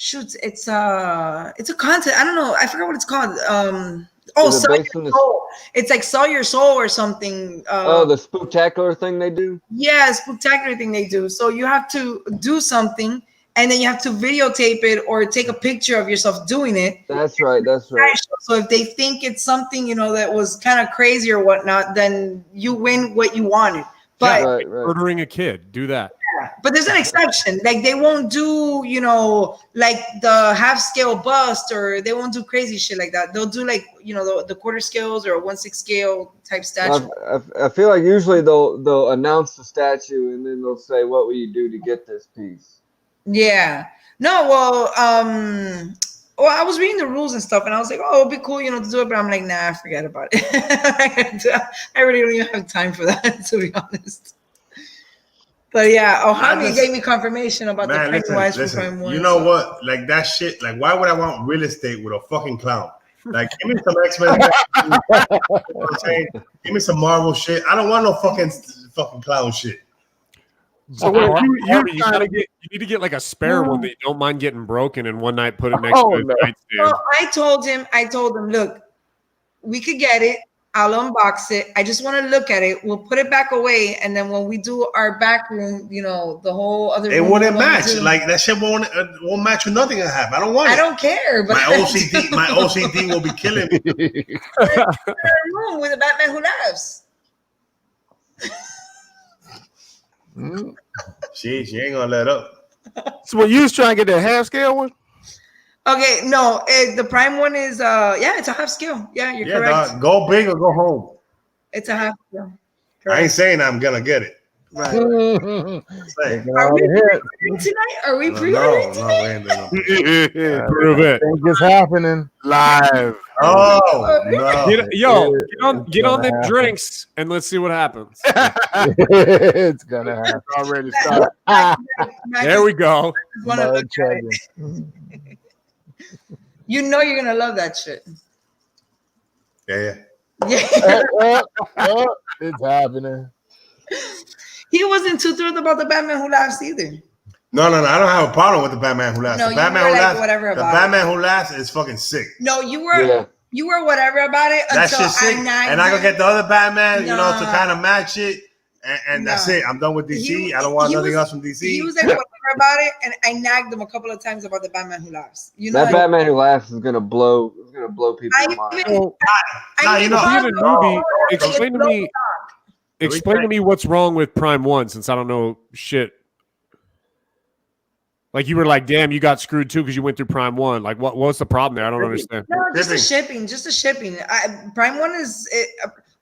Speaker 4: it's a contest. I don't know. I forgot what it's called. Sell Your Soul. It's like Sell Your Soul or something.
Speaker 3: The Spooktacular thing they do?
Speaker 4: Yeah, Spooktacular thing they do. So you have to do something, and then you have to videotape it or take a picture of yourself doing it.
Speaker 3: That's right.
Speaker 4: So if they think it's something, that was kind of crazy or whatnot, then you win what you wanted. But
Speaker 3: right.
Speaker 6: Murdering a kid, do that.
Speaker 4: But there's an exception. Like they won't do, like the half scale bust, or they won't do crazy shit like that. They'll do like, the quarter scales or a 1/6 scale type statue.
Speaker 3: I feel like usually they'll announce the statue and then they'll say, what will you do to get this piece?
Speaker 4: Yeah. No, well, I was reading the rules and stuff, and I was like, oh, it'd be cool, to do it. But I'm like, nah, forget about it. I really don't even have time for that, to be honest. But yeah, Ohami gave me confirmation about the Pennywise from Prime 1.
Speaker 5: You know what? Like that shit. Like, why would I want real estate with a fucking clown? Like, give me some X-Men. You know what I'm saying? Give me some Marvel shit. I don't want no fucking clown shit.
Speaker 6: So you need to get like a spare one that you don't mind getting broken, and one night put it next to the nightstand.
Speaker 4: Well, I told him, look, we could get it. I'll unbox it. I just want to look at it. We'll put it back away, and then when we do our back room, the whole other.
Speaker 5: It wouldn't match. Like that shit won't match with nothing I have. I don't want it.
Speaker 4: I don't care. But
Speaker 5: my OCD will be killing me.
Speaker 4: Room with a Batman Who Laughs.
Speaker 5: She ain't gonna let up.
Speaker 1: So when you was trying to get that half scale one?
Speaker 4: Okay, no, the Prime one is it's a half scale. Yeah, you're correct.
Speaker 5: Dog, go big or go home.
Speaker 4: It's a half scale.
Speaker 5: Correct. I ain't saying I'm gonna get it.
Speaker 1: Right.
Speaker 2: Taking
Speaker 4: Are
Speaker 2: all
Speaker 4: we
Speaker 2: the hits.
Speaker 4: pre-ordering tonight? Are we
Speaker 5: No,
Speaker 4: pre-ordering
Speaker 5: no,
Speaker 4: tonight?
Speaker 5: we ain't doing no.
Speaker 6: Prove
Speaker 2: I
Speaker 6: it.
Speaker 2: think it's happening.
Speaker 1: Live.
Speaker 5: Oh no!
Speaker 6: Get on
Speaker 2: gonna
Speaker 6: them
Speaker 2: happen.
Speaker 6: drinks and let's see what happens.
Speaker 2: It's gonna happen.
Speaker 1: Already started.
Speaker 4: Max
Speaker 6: There we go.
Speaker 4: is one of
Speaker 2: Mud
Speaker 4: the guys.
Speaker 2: chugging.
Speaker 4: You know you're gonna love that shit.
Speaker 5: Yeah.
Speaker 4: Yeah.
Speaker 2: It's happening.
Speaker 4: He wasn't too thrilled about the Batman Who Laughs either.
Speaker 5: No. I don't have a problem with the Batman Who Laughs.
Speaker 4: No,
Speaker 5: The
Speaker 4: you
Speaker 5: Batman
Speaker 4: were
Speaker 5: Who
Speaker 4: like
Speaker 5: Laughs.
Speaker 4: whatever
Speaker 5: The
Speaker 4: about
Speaker 5: Batman Who Laughs is fucking sick.
Speaker 4: No, you were
Speaker 3: Yeah.
Speaker 4: you were whatever about it
Speaker 5: That
Speaker 4: until
Speaker 5: shit's sick.
Speaker 4: I nagged
Speaker 5: And I go
Speaker 4: him.
Speaker 5: get the other Batman, you know, to
Speaker 4: Nah.
Speaker 5: kind of match it. And that's
Speaker 4: No.
Speaker 5: it. I'm done with DC.
Speaker 4: He-
Speaker 5: I don't want
Speaker 4: he
Speaker 5: nothing
Speaker 4: was-
Speaker 5: else from DC.
Speaker 4: He was like whatever about it, and I nagged him a couple of times about the Batman Who Laughs. You know,
Speaker 3: That
Speaker 4: like,
Speaker 3: Batman Who Laughs is gonna blow people's
Speaker 4: I
Speaker 3: minds.
Speaker 4: even,
Speaker 6: So,
Speaker 5: Nah,
Speaker 4: I
Speaker 5: you
Speaker 4: even
Speaker 5: know-
Speaker 6: seeing
Speaker 4: told
Speaker 6: a
Speaker 4: him,
Speaker 6: movie,
Speaker 4: it's
Speaker 6: explain to
Speaker 4: low
Speaker 6: me.
Speaker 4: stock.
Speaker 6: Explain to me what's wrong with Prime 1 since I don't know shit. Like you were like, damn, you got screwed too because you went through Prime 1. Like, what's the problem there? I don't understand.
Speaker 4: No, just the shipping. Prime 1 is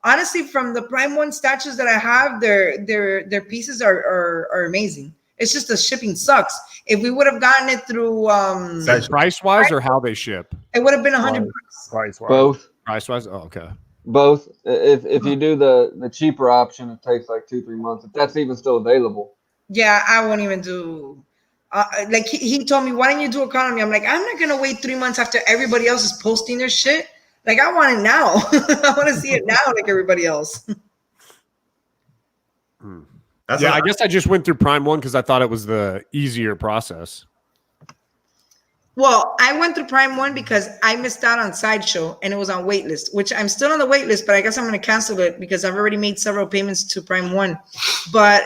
Speaker 4: honestly from the Prime 1 statues that I have, their pieces are amazing. It's just the shipping sucks. If we would have gotten it through
Speaker 6: Price wise or how they ship?
Speaker 4: it would have been $100.
Speaker 2: Price-wise.
Speaker 3: Both.
Speaker 6: Price wise? Oh, okay.
Speaker 3: Both. If you do the cheaper option, it takes like 2-3 months. If that's even still available.
Speaker 4: Yeah, I won't even do. Like he told me, why don't you do economy? I'm like, I'm not gonna wait 3 months after everybody else is posting their shit. Like I want it now. I want to see it now, like everybody else.
Speaker 5: That's
Speaker 6: Yeah,
Speaker 5: what
Speaker 6: I guess I just went through Prime 1 because I thought it was the easier process.
Speaker 4: Well, I went through Prime 1 because I missed out on Sideshow and it was on waitlist, which I'm still on the waitlist, but I guess I'm going to cancel it because I've already made several payments to Prime 1. But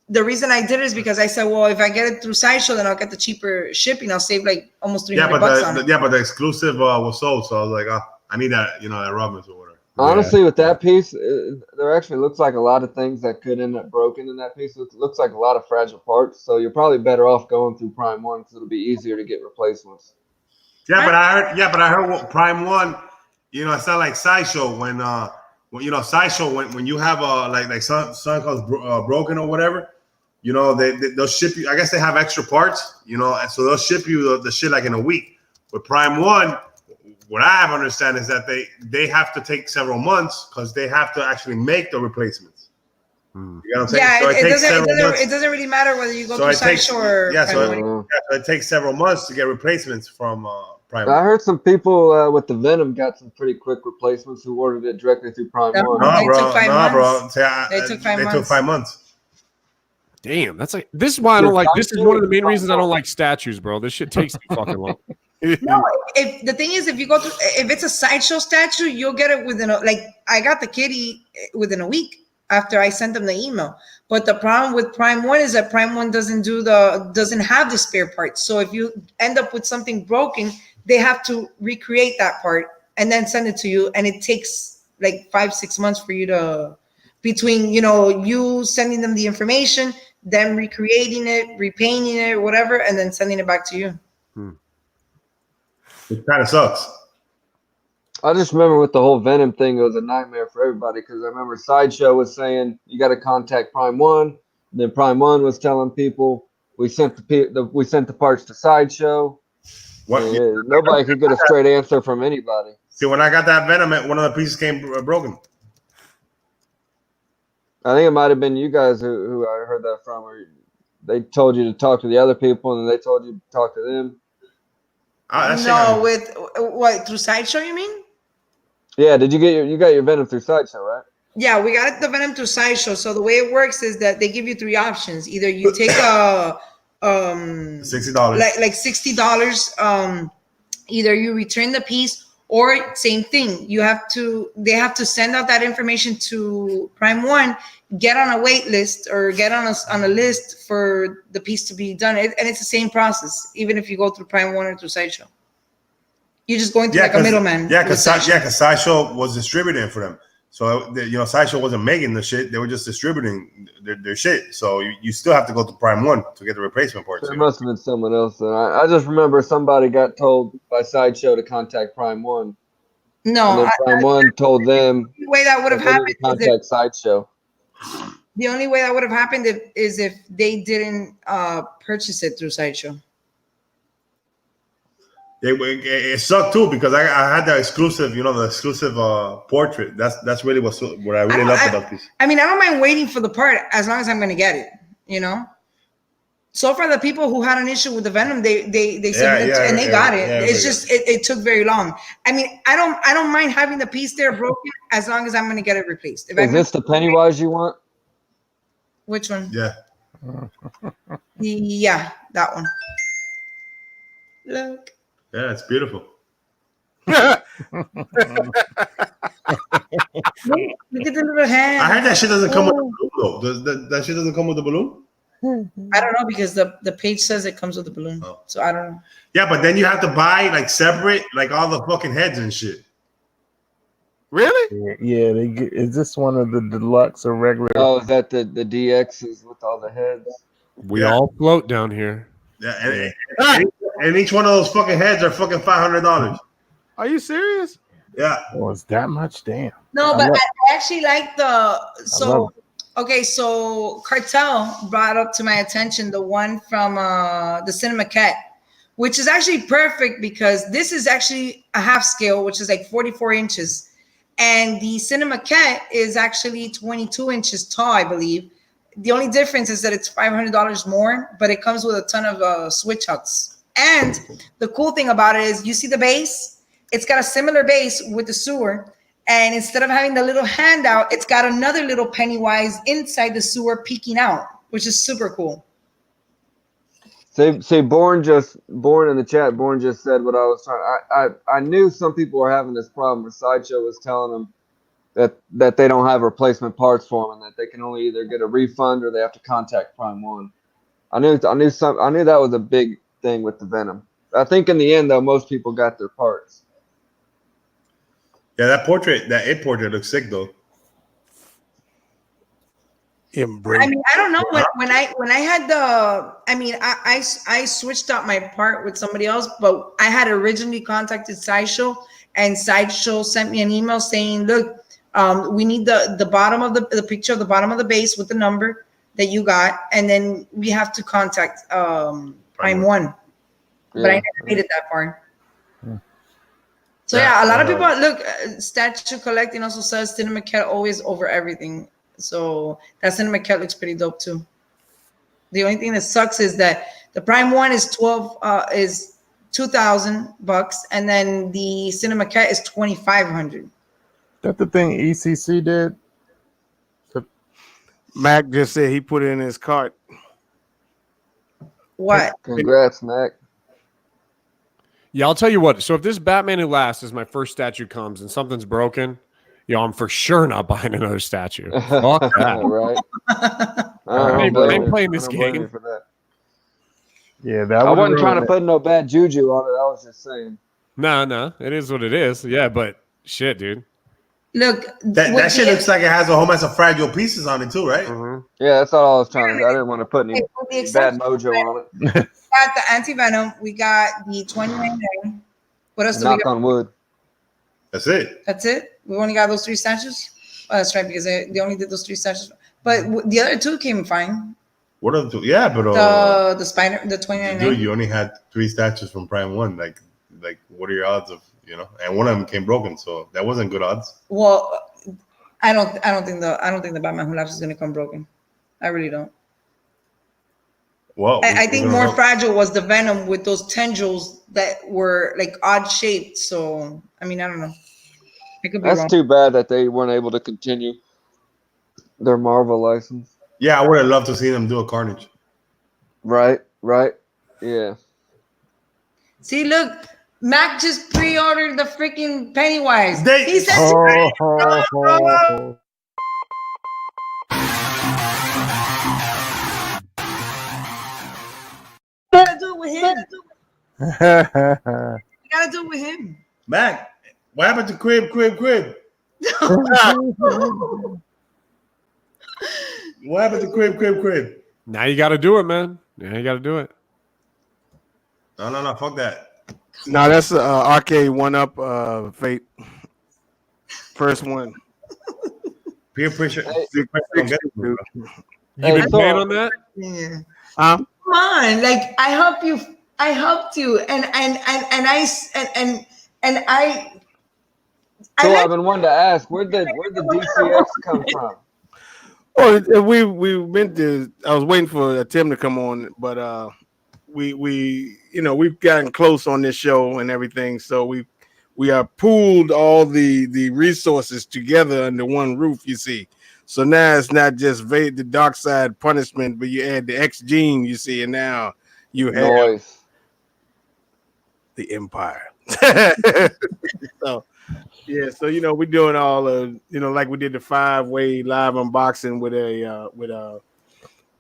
Speaker 4: the reason I did it is because I said, well, if I get it through Sideshow, then I'll get the cheaper shipping. I'll save like almost $300 on it.
Speaker 5: but the exclusive was sold, so I was like, I need that, you know, that Robbins or whatever.
Speaker 3: Honestly, with that piece, there actually looks like a lot of things that could end up broken in that piece. It looks like a lot of fragile parts, so you're probably better off going through Prime 1 because it'll be easier to get replacements.
Speaker 5: Yeah, but I heard what Prime 1, you know, it's not like Sideshow when you know, Sideshow when you have like something called broken or whatever, you know, they'll ship you. I guess they have extra parts, you know, and so they'll ship you the shit like in a week. With Prime 1, what I have understand is that they have to take several months because they have to actually make the replacements. You know what I'm saying?
Speaker 4: Yeah,
Speaker 5: So
Speaker 4: it doesn't really matter whether you go through Sideshow or Prime 1.
Speaker 5: So it takes several months to get replacements from Prime 1.
Speaker 3: I heard some people with the Venom got some pretty quick replacements who ordered it directly through Prime 1.
Speaker 4: They took 5 months.
Speaker 5: They took 5 months.
Speaker 6: Damn, that's like this is why I don't like. This is one of the main reasons I don't like statues, bro. This shit takes too fucking long.
Speaker 4: No, if the thing is, if you go through, if it's a Sideshow statue, you'll get it within I got the kitty within a week after I sent them the email. But the problem with Prime 1 is that Prime 1 doesn't have the spare parts. So if you end up with something broken, they have to recreate that part and then send it to you, and it takes like 5-6 months for you to between you sending them the information, them recreating it, repainting it, whatever, and then sending it back to you.
Speaker 5: It kind of sucks.
Speaker 3: I just remember with the whole Venom thing, it was a nightmare for everybody because I remember Sideshow was saying you got to contact Prime 1. And then Prime 1 was telling people we sent the parts to Sideshow. Nobody could get a straight answer from anybody.
Speaker 5: See, when I got that Venom, one of the pieces came broken.
Speaker 3: I think it might have been you guys who I heard that from, or they told you to talk to the other people, and then they told you to talk to them.
Speaker 4: With what, through Sideshow, you mean?
Speaker 3: Yeah, did you got your Venom through Sideshow, right?
Speaker 4: Yeah, we got the Venom through Sideshow. So the way it works is that they give you 3 options. Either you take a
Speaker 5: $60,
Speaker 4: like $60. Either you return the piece, or same thing. They have to send out that information to Prime 1, get on a wait list or get on a list for the piece to be done. And it's the same process, even if you go through Prime 1 or through Sideshow. You're just going through like a middleman.
Speaker 5: Yeah, because Sideshow was distributing for them. So Sideshow wasn't making the shit; they were just distributing their shit. So you still have to go to Prime 1 to get the replacement parts.
Speaker 3: There must have been someone else. I just remember somebody got told by Sideshow to contact Prime 1.
Speaker 4: No,
Speaker 3: and then Prime 1 told them
Speaker 4: the way that would have happened
Speaker 3: to contact Sideshow.
Speaker 4: The only way that would have happened is if they didn't purchase it through Sideshow.
Speaker 5: It sucked too because I had the exclusive, the exclusive portrait. That's really what I really loved about this.
Speaker 4: I mean, I don't mind waiting for the part as long as I'm going to get it. So far, the people who had an issue with the Venom, they submitted and they got it. It's just it took very long. I mean, I don't mind having the piece there broken as long as I'm going to get it replaced.
Speaker 3: Is this the Pennywise you want?
Speaker 4: Which one?
Speaker 5: Yeah.
Speaker 4: Yeah, that one. Look.
Speaker 5: Yeah, it's beautiful.
Speaker 4: Look at the little hand.
Speaker 5: I heard that shit doesn't come with the balloon, though. That shit doesn't come with the balloon?
Speaker 4: I don't know because the page says it comes with the balloon. Oh. So I don't know.
Speaker 5: Yeah, but then you have to buy like separate, like all the fucking heads and shit.
Speaker 1: Really?
Speaker 2: Yeah. Is this one of the deluxe or regular?
Speaker 3: Oh, is that the DXs with all the heads?
Speaker 6: We all float down here.
Speaker 5: Yeah, and each one of those fucking heads are fucking $500.
Speaker 1: Are you serious?
Speaker 5: Yeah.
Speaker 2: Oh, it's that much? Damn.
Speaker 4: No, but I actually like the okay, so Cartel brought up to my attention the one from the Cinema Cat, which is actually perfect because this is actually a half scale, which is like 44 inches. And the Cinema Cat is actually 22 inches tall, I believe. The only difference is that it's $500 more, but it comes with a ton of switch huts. And the cool thing about it is you see the base, it's got a similar base with the sewer. And instead of having the little handout, it's got another little Pennywise inside the sewer peeking out, which is super cool.
Speaker 3: Say, Born in the chat. Born just said what I was trying. I knew some people were having this problem where Sideshow was telling them that they don't have replacement parts for them and that they can only either get a refund or they have to contact Prime One. I knew that was a big thing with the Venom. I think in the end though, most people got their parts.
Speaker 5: Yeah, that portrait looks sick though.
Speaker 4: I mean, I don't know when I had I switched out my part with somebody else, but I had originally contacted Sideshow, and Sideshow sent me an email saying, "Look, we need the bottom of the picture of the bottom of the base with the number that you got, and then we have to contact Prime One." But I never made it that far. So a lot of people look. Statue Collecting also says Cinema Cat always over everything. So that Cinema Cat looks pretty dope too. The only thing that sucks is that the Prime One is $2,000, and then the Cinema Cat is $2,500.
Speaker 2: That the thing ECC did?
Speaker 1: Mac just said he put it in his cart.
Speaker 4: What?
Speaker 3: Congrats, Mac.
Speaker 6: Yeah, I'll tell you what. So if this Batman Who Laughs is my first statue comes and something's broken, I'm for sure not buying another statue. Fuck that.
Speaker 3: Right.
Speaker 6: I ain't playing this game.
Speaker 3: For that.
Speaker 2: Yeah, that
Speaker 3: I wasn't trying to put no bad juju on it. I was just saying.
Speaker 6: No, it is what it is. Yeah, but shit, dude.
Speaker 4: Look,
Speaker 5: that shit looks like it has a whole mess of fragile pieces on it too, right?
Speaker 6: Mm-hmm.
Speaker 3: Yeah, that's all I was trying to do. I didn't want to put any bad mojo on it.
Speaker 4: We got the anti-venom. We got the 29. What else do we got?
Speaker 3: Knock on wood.
Speaker 5: That's it.
Speaker 4: That's it? We only got those 3 statues? Oh, that's right, because they only did those 3 statues. But the other 2 came fine.
Speaker 5: What are the 2? Yeah, but
Speaker 4: the spider, the 29.
Speaker 5: Dude, you only had 3 statues from Prime One. Like, what are your odds of, And one of them came broken, so that wasn't good odds.
Speaker 4: Well, I don't think the Batman Who Laughs is gonna come broken. I really don't.
Speaker 5: Well,
Speaker 4: I think more fragile was the Venom with those tendrils that were like odd shaped. So I mean, I don't know. I could be wrong.
Speaker 3: That's too bad that they weren't able to continue their Marvel license.
Speaker 5: Yeah, I would have loved to see them do a Carnage.
Speaker 3: Right. Yeah.
Speaker 4: See, look, Mac just pre-ordered the freaking Pennywise. He said, gotta do it with him. You gotta do it with him.
Speaker 5: Mac, what happened to Crib? What happened to Crib?
Speaker 6: Now you got to do it, man. Yeah, you got to do it.
Speaker 5: No, fuck that.
Speaker 1: No, that's arcade 1-up Fate. First one.
Speaker 5: Peer pressure.
Speaker 3: Hey,
Speaker 5: Peer pressure don't get to me, bro.
Speaker 6: You
Speaker 3: Hey,
Speaker 6: been
Speaker 3: so-
Speaker 6: playing on that?
Speaker 4: Yeah.
Speaker 1: Huh?
Speaker 4: Come on, like I helped you, and I s- and I
Speaker 3: So
Speaker 4: let
Speaker 3: I've been wanting to ask, where'd the DCX come from?
Speaker 1: Oh, we meant to. I was waiting for Tim to come on, but we we've gotten close on this show and everything, so we are pooled all the resources together under one roof. You see, so now it's not just the dark side punishment, but you add the X gene. You see, and now you have
Speaker 3: Noise.
Speaker 1: the Empire. So yeah, so we're doing all like we did the 5-way live unboxing with a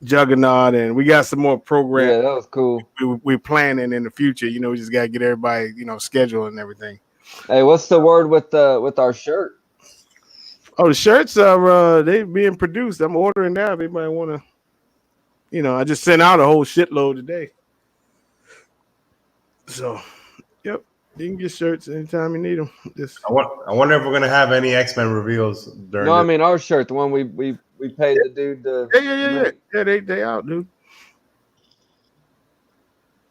Speaker 1: Juggernaut, and we got some more programs
Speaker 3: Yeah, that was cool.
Speaker 1: we're planning in the future. We just gotta get everybody schedule and everything.
Speaker 3: Hey, what's the word with our shirt?
Speaker 1: Oh, the shirts are they being produced. I'm ordering now. If anybody want to, I just sent out a whole shitload today. So, yep, you can get shirts anytime you need them. Just
Speaker 5: I wonder if we're gonna have any X-Men reveals during.
Speaker 3: No, I
Speaker 5: this.
Speaker 3: mean our shirt, the one we paid the dude to
Speaker 1: yeah.
Speaker 3: make.
Speaker 1: Yeah, they out, dude.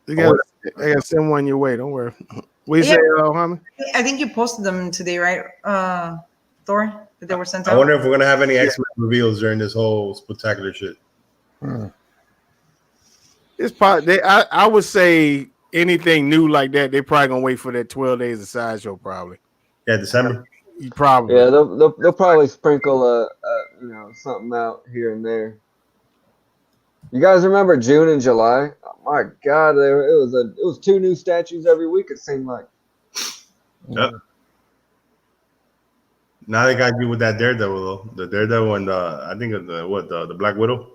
Speaker 1: They
Speaker 5: I
Speaker 1: got
Speaker 5: wonder-
Speaker 1: I got to send one your way. Don't worry. What you
Speaker 4: Yeah.
Speaker 1: say, Hamid?
Speaker 4: I think you posted them today, right, Thor? That they were sent
Speaker 5: I
Speaker 4: out.
Speaker 5: wonder if we're gonna have any X-Men reveals during this whole spectacular shit.
Speaker 1: It's probably I would say anything new like that, they probably gonna wait for that 12 days of Sideshow. Probably.
Speaker 5: Yeah, December.
Speaker 1: You probably.
Speaker 3: Yeah, they'll probably sprinkle something out here and there. You guys remember June and July? Oh my God, it was 2 new statues every week. It seemed like.
Speaker 5: Yep. Now they got you with that Daredevil though. The Daredevil and I think of the Black Widow.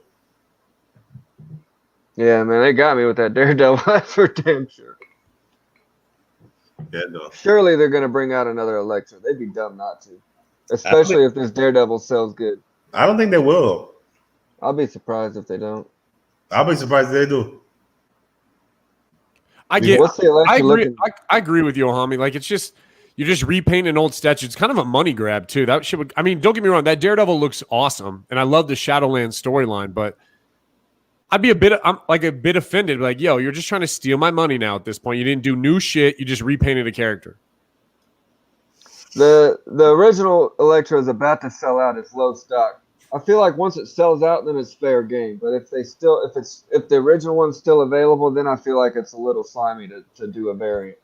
Speaker 3: Yeah, man, they got me with that Daredevil. That's for damn sure.
Speaker 5: Yeah, no.
Speaker 3: Surely they're gonna bring out another Elektra. They'd be dumb not to, especially if this Daredevil sells good.
Speaker 5: I don't think they will. Though.
Speaker 3: I'll be surprised if they don't.
Speaker 5: I'll be surprised if they do.
Speaker 6: I get.
Speaker 3: What's the Elektra
Speaker 6: I agree.
Speaker 3: looking?
Speaker 6: I agree with you, Ohami. Like it's just you're just repainting an old statue. It's kind of a money grab too. That shit would. I mean, don't get me wrong. That Daredevil looks awesome, and I love the Shadowlands storyline. But I'd be I'm like a bit offended. Like, yo, you're just trying to steal my money now. At this point, you didn't do new shit. You just repainted a character.
Speaker 3: The original Elektra is about to sell out. It's low stock. I feel like once it sells out, then it's fair game. But if the original one's still available, then I feel like it's a little slimy to do a variant.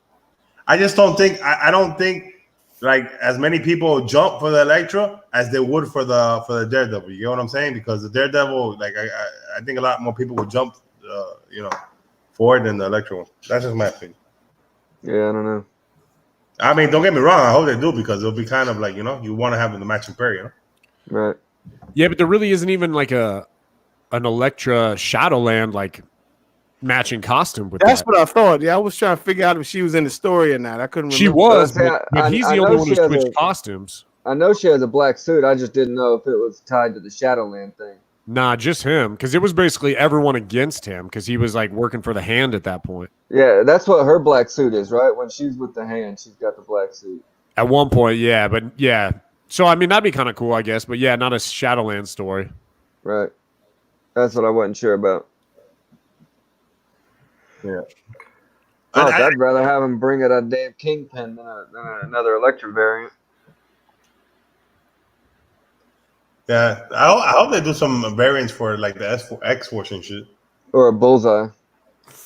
Speaker 5: I just don't think. I don't think like as many people jump for the Elektra as they would for the Daredevil. You get what I'm saying? Because the Daredevil, like I think a lot more people would jump, for it than the Elektra one. That's just my opinion.
Speaker 3: Yeah, I don't know.
Speaker 5: I mean, don't get me wrong. I hope they do because it'll be kind of like you want to have the matching pair,
Speaker 3: Right.
Speaker 6: Yeah, but there really isn't even like an Elektra Shadowland like matching costume with
Speaker 1: That's
Speaker 6: that.
Speaker 1: what I thought. Yeah, I was trying to figure out if she was in the story or not. I couldn't remember.
Speaker 6: She was,
Speaker 3: But I-
Speaker 6: but he's
Speaker 3: I
Speaker 6: the only
Speaker 3: know
Speaker 6: one
Speaker 3: she
Speaker 6: who
Speaker 3: has
Speaker 6: switched costumes.
Speaker 3: I know she has a black suit. I just didn't know if it was tied to the Shadowland thing.
Speaker 6: Nah, just him, because it was basically everyone against him because he was like working for the Hand at that point.
Speaker 3: Yeah, that's what her black suit is, right? When she's with the Hand, she's got the black suit.
Speaker 6: At one point, yeah, but yeah. So I mean, that'd be kind of cool, I guess. But yeah, not a Shadowland story.
Speaker 3: Right. That's what I wasn't sure about.
Speaker 5: Yeah.
Speaker 3: Fuck, I'd rather have him bring it a damn Kingpin than another Elektra variant.
Speaker 5: Yeah, I hope they do some variants for like the X-Force and shit.
Speaker 3: Or a Bullseye.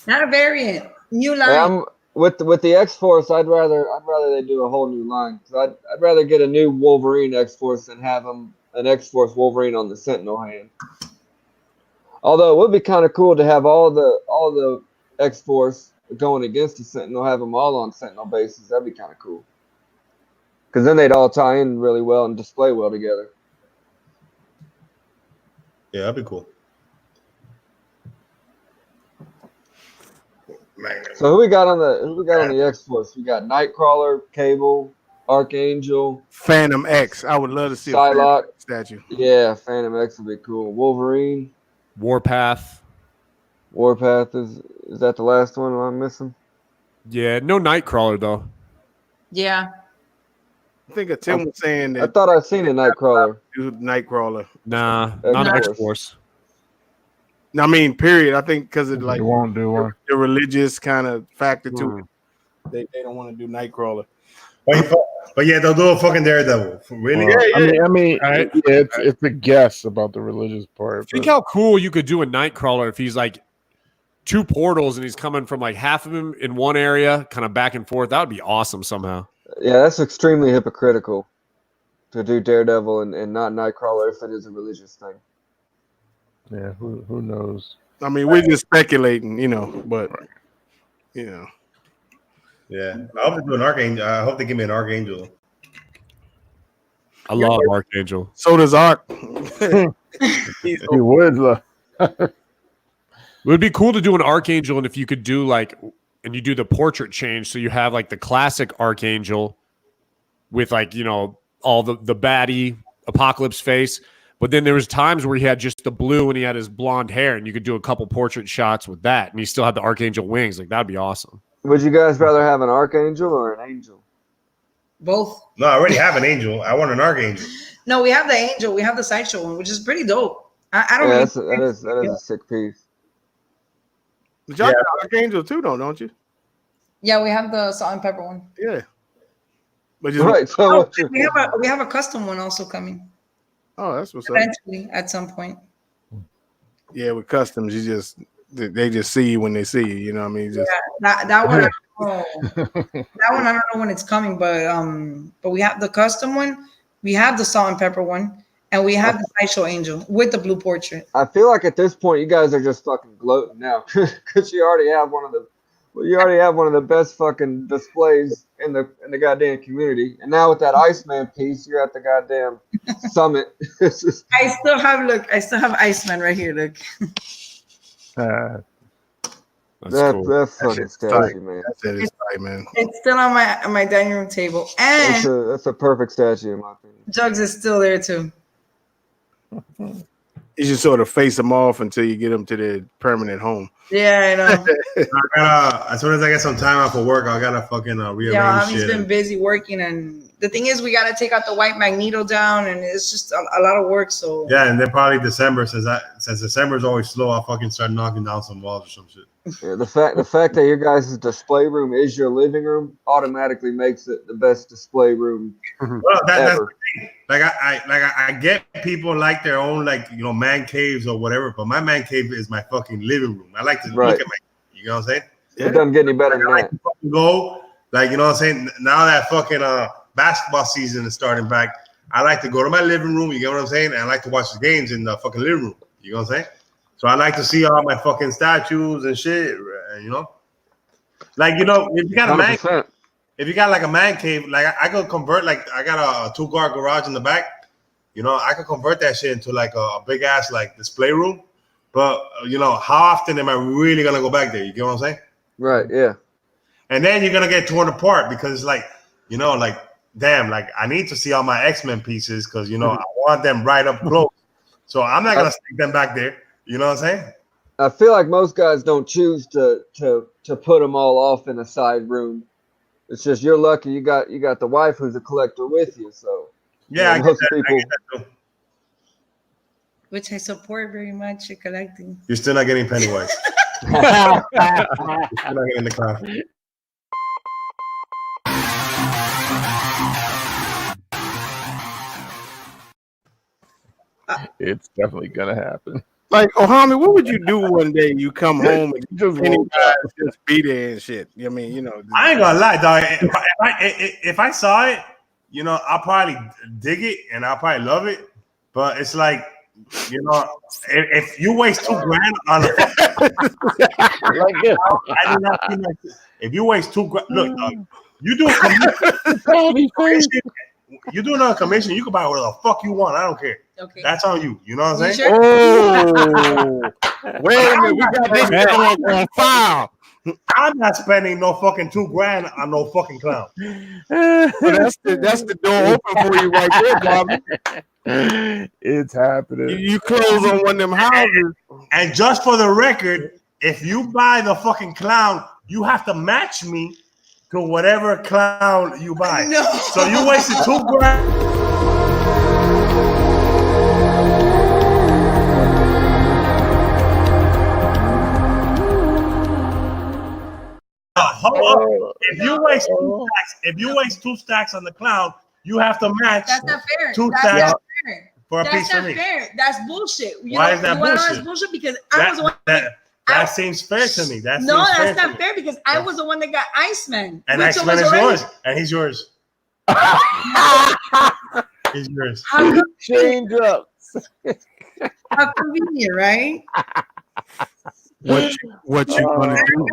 Speaker 4: Not a variant. New line.
Speaker 3: I'm with the X-Force. I'd rather they do a whole new line. I'd rather get a new Wolverine X-Force than have him an X-Force Wolverine on the Sentinel hand. Although it would be kind of cool to have all the X-Force going against the Sentinel, have them all on Sentinel bases. That'd be kind of cool. Because then they'd all tie in really well and display well together.
Speaker 5: Yeah, that'd be cool. Man.
Speaker 3: So who we got on the X-Force? We got Nightcrawler, Cable, Archangel,
Speaker 1: Phantom X. I would love to see a
Speaker 3: Psylocke.
Speaker 1: Phantom X statue.
Speaker 3: Yeah, Phantom X would be cool. Wolverine,
Speaker 6: Warpath.
Speaker 3: Warpath is that the last one I'm missing?
Speaker 6: Yeah, no Nightcrawler though.
Speaker 4: Yeah.
Speaker 1: I think Tim was saying
Speaker 3: I
Speaker 1: that
Speaker 3: thought I seen a Nightcrawler.
Speaker 1: do Nightcrawler.
Speaker 6: Nah, not
Speaker 3: X-Force.
Speaker 6: X-Force.
Speaker 1: I mean, period. I think because of like
Speaker 2: They won't do one.
Speaker 1: the religious kind of factor to it, they don't want to do Nightcrawler.
Speaker 5: But yeah, they'll do a fucking Daredevil. Really?
Speaker 2: Well, I mean,
Speaker 6: Right.
Speaker 2: yeah, it's a guess about the religious part.
Speaker 6: Think
Speaker 2: but-
Speaker 6: how cool you could do a Nightcrawler if he's like 2 portals and he's coming from like half of him in one area, kind of back and forth. That would be awesome somehow.
Speaker 3: Yeah, that's extremely hypocritical to do Daredevil and not Nightcrawler if it is a religious thing.
Speaker 2: Yeah, who knows?
Speaker 1: I mean, we're just speculating, but
Speaker 5: Yeah. I hope they do an Archangel. I hope they give me an Archangel.
Speaker 6: I love Archangel.
Speaker 1: so does Ark.
Speaker 2: He would look.
Speaker 6: It would be cool to do an Archangel, and if you could do like, and you do the portrait change, so you have like the classic Archangel with like all the baddie Apocalypse face, but then there was times where he had just the blue and he had his blonde hair, and you could do a couple portrait shots with that, and he still had the Archangel wings. Like that'd be awesome.
Speaker 3: Would you guys rather have an Archangel or an Angel?
Speaker 4: Both.
Speaker 5: No, I already have an Angel. I want an Archangel.
Speaker 4: No, we have the Angel. We have the Sideshow one, which is pretty dope. I don't
Speaker 3: Yeah,
Speaker 4: really
Speaker 3: that is a sick piece.
Speaker 1: But y'all got Archangel too, though, don't you?
Speaker 4: Yeah, we have the salt and pepper one.
Speaker 1: Yeah. But just,
Speaker 3: Right. So
Speaker 4: Oh,
Speaker 3: what you-
Speaker 4: we have a custom one also coming
Speaker 1: oh, that's what's up.
Speaker 4: eventually at some point.
Speaker 1: Yeah, with customs, they just see you when they see you. You know what I mean? Just
Speaker 4: That one, I don't know. That one I don't know when it's coming, but we have the custom one, we have the salt and pepper one, and we have the Sideshow Angel with the blue portrait.
Speaker 3: I feel like at this point you guys are just fucking gloating now because you already have one of the best fucking displays in the goddamn community, and now with that Iceman piece, you're at the goddamn summit. It's just,
Speaker 4: I still have Iceman right here. Look,
Speaker 6: That's cool.
Speaker 3: that fucking
Speaker 1: shit's
Speaker 3: statue,
Speaker 1: tight.
Speaker 3: man.
Speaker 1: that's it. It's right, man.
Speaker 4: it's still on my dining room table, and
Speaker 3: That's a perfect statue in my opinion.
Speaker 4: Jugs is still there too.
Speaker 1: You should sort of face them off until you get them to their permanent home.
Speaker 4: Yeah, I know.
Speaker 5: As soon as I get some time off of work, I gotta fucking rearrange
Speaker 4: Yeah,
Speaker 5: shit.
Speaker 4: he's been busy working, and the thing is, we gotta take out the white Magneto down, and it's just a lot of work. So
Speaker 5: Yeah, and then probably December, since December is always slow, I'll fucking start knocking down some walls or some shit.
Speaker 3: Yeah, the fact that your guys' display room is your living room automatically makes it the best display room
Speaker 5: Well, that's
Speaker 3: ever.
Speaker 5: the thing. I get people like their own man caves or whatever, but my man cave is my fucking living room. I like to
Speaker 3: Right.
Speaker 5: look at my, you know what I'm saying?
Speaker 3: It doesn't get any better than
Speaker 5: I like
Speaker 3: that.
Speaker 5: to fucking go, you know what I'm saying? Now that fucking basketball season is starting back, I like to go to my living room, you get what I'm saying? And I like to watch the games in the fucking living room, you know what I'm saying? So I like to see all my fucking statues and shit, if you got a man,
Speaker 3: 100%.
Speaker 5: if you got like a man cave, I could convert, I got a 2-car garage in the back, I could convert that shit into a big ass display room. But how often am I really gonna go back there? You get what I'm saying?
Speaker 3: Right, yeah.
Speaker 5: And then you're gonna get torn apart because damn, I need to see all my X-Men pieces because I want them right up close. So I'm not gonna stick them back there. You know what I'm saying?
Speaker 3: I feel like most guys don't choose to put them all off in a side room. It's just you're lucky you got the wife who's a collector with you. So
Speaker 5: Yeah, I get
Speaker 3: most
Speaker 5: that.
Speaker 3: people.
Speaker 5: I get that too.
Speaker 4: which I support very much. Collecting.
Speaker 5: You're still not getting Pennywise. You're still not getting the clown.
Speaker 2: It's definitely gonna happen.
Speaker 1: Like, Ohami, what would you do one day? You come home and
Speaker 2: Just
Speaker 1: any
Speaker 2: won't
Speaker 1: guys just be there and shit. I mean,
Speaker 5: I ain't gonna lie, dog. If I saw it, I'll probably dig it and I'll probably love it. But it's if you waste $2,000 on I do not feel like if you waste $2,000, look, dog, you do a commission, you do another commission, you can buy whatever the fuck you want. I don't care.
Speaker 4: Okay.
Speaker 5: That's on you. You know what I'm
Speaker 4: You
Speaker 5: saying?
Speaker 4: sure?
Speaker 1: Oh, wait a minute, we got this dog on file.
Speaker 5: I'm not spending no fucking $2,000 on no fucking clown.
Speaker 1: So that's the door open for you right there, Bobby.
Speaker 2: It's happening.
Speaker 1: You close on one of them houses.
Speaker 5: And just for the record, if you buy the fucking clown, you have to match me to whatever clown you buy.
Speaker 4: No.
Speaker 5: So you wasted $2,000. Hold up. If you waste two stacks on the clown, you have to match.
Speaker 4: That's not fair.
Speaker 5: Two
Speaker 4: That's
Speaker 5: stacks
Speaker 4: not fair.
Speaker 5: for a
Speaker 4: That's
Speaker 5: piece
Speaker 4: not
Speaker 5: for me.
Speaker 4: fair. That's bullshit.
Speaker 5: Why is that
Speaker 4: you wanna know
Speaker 5: bullshit?
Speaker 4: that's bullshit? Because I was the one.
Speaker 5: That seems fair to me.
Speaker 4: No, that's not fair because I was the one that got Iceman.
Speaker 5: And
Speaker 4: which
Speaker 5: Iceman
Speaker 4: was
Speaker 5: is
Speaker 4: already-
Speaker 5: yours, and he's yours. He's yours.
Speaker 4: How,
Speaker 2: Change up.
Speaker 4: how convenient, right?
Speaker 6: What you gonna do?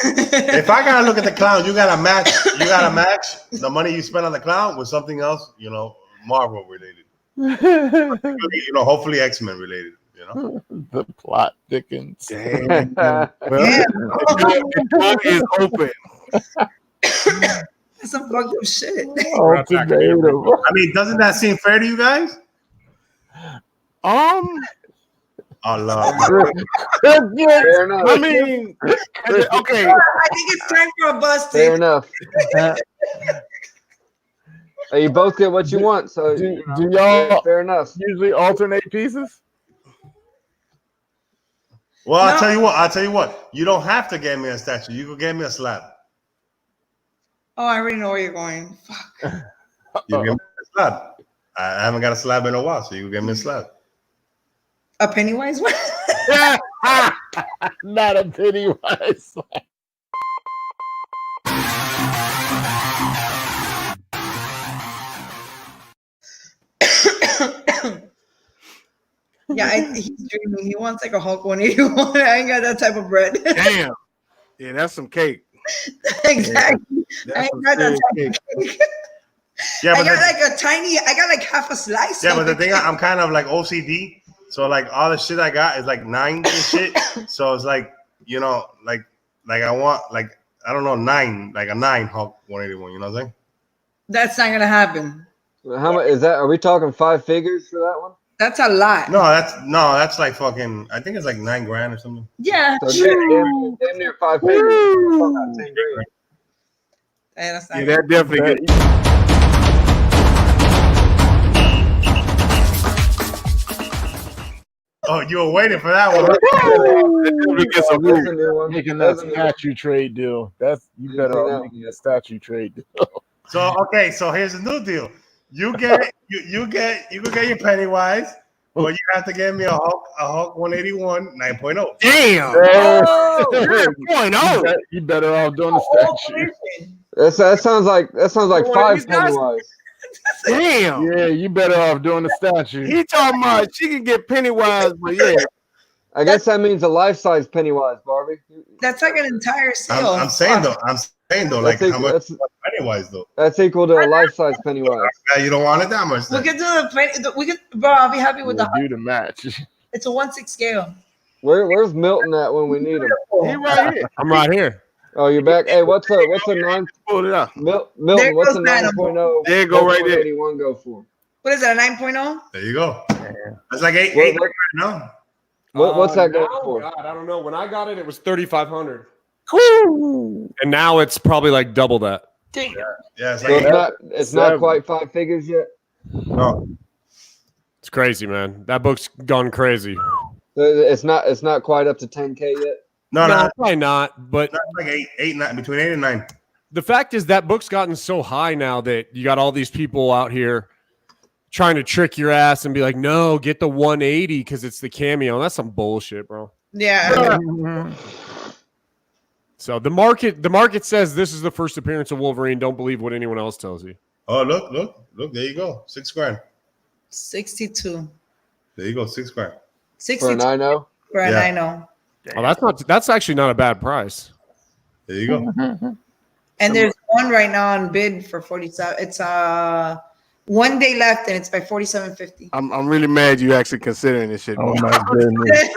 Speaker 5: If I gotta look at the clown, you gotta match. You gotta match the money you spend on the clown with something else. Marvel related. Hopefully X-Men related.
Speaker 2: The plot thickens.
Speaker 1: Damn.
Speaker 2: Well,
Speaker 1: The door is open.
Speaker 4: That's some fucked up shit.
Speaker 2: ultimatum.
Speaker 5: I mean, doesn't that seem fair to you guys?
Speaker 1: Oh Lord.
Speaker 3: Fair enough.
Speaker 1: I mean, okay.
Speaker 4: I think it's time for a bus
Speaker 3: Fair
Speaker 4: ticket.
Speaker 3: enough. You both get what you want, so
Speaker 2: Do y'all
Speaker 3: fair enough.
Speaker 2: usually alternate pieces?
Speaker 5: Well, I'll
Speaker 4: No.
Speaker 5: tell you what. You don't have to get me a statue. You can get me a slab.
Speaker 4: Oh, I already know where you're going. Fuck.
Speaker 5: You can get me a slab. I haven't got a slab in a while, so you can get me a slab.
Speaker 4: A Pennywise one?
Speaker 2: Not a Pennywise.
Speaker 4: Yeah, he's dreaming. He wants like a Hulk 181. I ain't got that type of bread.
Speaker 1: Damn. Yeah, that's some cake.
Speaker 4: Exactly. I
Speaker 1: That's
Speaker 4: ain't
Speaker 1: some
Speaker 4: got that
Speaker 1: serious
Speaker 4: type
Speaker 1: cake.
Speaker 4: of cake.
Speaker 5: Yeah,
Speaker 4: I
Speaker 5: but
Speaker 4: got like half a slice.
Speaker 5: but the thing, I'm kind of like OCD. So like all the shit I got is like 9 and shit. So it's like, like I want like, I don't know, 9, like a 9 Hulk 181. You know what I'm saying?
Speaker 4: That's not gonna happen.
Speaker 3: How much is that? Are we talking 5 figures for that one?
Speaker 4: That's a lot.
Speaker 5: No, that's like fucking. I think it's like $9,000 or something.
Speaker 4: Yeah.
Speaker 3: So damn near 5 figures.
Speaker 4: That's not
Speaker 1: Yeah, that definitely good.
Speaker 5: Oh, you were waiting for that one.
Speaker 1: Definitely gets a
Speaker 3: That's
Speaker 1: move.
Speaker 3: a new one.
Speaker 2: Making that
Speaker 3: That's a new one.
Speaker 2: statue trade deal. You better off making a statue trade deal.
Speaker 5: So here's the new deal. You get you can get your Pennywise, but you have to get me a Hulk 181 9.0.
Speaker 1: Damn.
Speaker 2: Oh,
Speaker 1: 9.0.
Speaker 2: you better off doing the statue.
Speaker 3: That sounds like 5 Pennywise.
Speaker 1: Damn.
Speaker 2: Yeah, you better off doing the statue.
Speaker 1: He talking about she can get Pennywise, but yeah.
Speaker 3: I guess that means a life-size Pennywise, Barbie.
Speaker 4: That's like an entire seal.
Speaker 5: I'm saying though, like
Speaker 3: That's
Speaker 5: how much
Speaker 3: that's,
Speaker 5: Pennywise though?
Speaker 3: that's equal to a life-size Pennywise.
Speaker 5: Yeah, you don't want it that much.
Speaker 4: We
Speaker 5: Then.
Speaker 4: can do the. We can, bro. I'll be happy with
Speaker 2: We'll
Speaker 4: the.
Speaker 2: do the match.
Speaker 4: It's a 1/6 scale.
Speaker 3: Where's Milton at when we need him?
Speaker 1: He right here.
Speaker 6: I'm right here.
Speaker 3: Oh, you're back. Hey, what's a 9?
Speaker 1: Pull it up.
Speaker 3: Milton,
Speaker 4: There
Speaker 3: what's a
Speaker 4: goes that
Speaker 3: 9.0?
Speaker 1: There you go right there.
Speaker 3: 81 go for?
Speaker 4: What is it? A 9.0?
Speaker 5: There you go. That's like eight.
Speaker 3: What-
Speaker 5: No.
Speaker 3: What's that going
Speaker 6: now,
Speaker 3: for?
Speaker 6: God, I don't know. When I got it, it was 3,500, and now it's probably like double that.
Speaker 4: Damn.
Speaker 5: Yeah, it's
Speaker 3: So
Speaker 5: like
Speaker 3: it's not quite 5 figures yet.
Speaker 5: no.
Speaker 6: It's crazy, man. That book's gone crazy.
Speaker 3: It's not quite up to 10K yet.
Speaker 5: No,
Speaker 6: Probably not. But
Speaker 5: Not like 8, 9, between 8 and 9.
Speaker 6: the fact is that book's gotten so high now that you got all these people out here trying to trick your ass and be like, no, get the 180 because it's the cameo. That's some bullshit, bro.
Speaker 4: Yeah.
Speaker 6: So the market says this is the first appearance of Wolverine. Don't believe what anyone else tells you.
Speaker 5: Oh, look, there you go. $6,000.
Speaker 4: 62.
Speaker 5: There you go, $6,000.
Speaker 3: For a
Speaker 4: 62
Speaker 3: 9.0?
Speaker 4: for a
Speaker 5: Yeah.
Speaker 4: 9.0.
Speaker 6: Oh, that's actually not a bad price.
Speaker 5: There you go.
Speaker 4: And there's one right now on bid for 47. It's 1 day left and it's by 47.50.
Speaker 1: I'm really mad you actually considering this shit.
Speaker 2: Oh my goodness.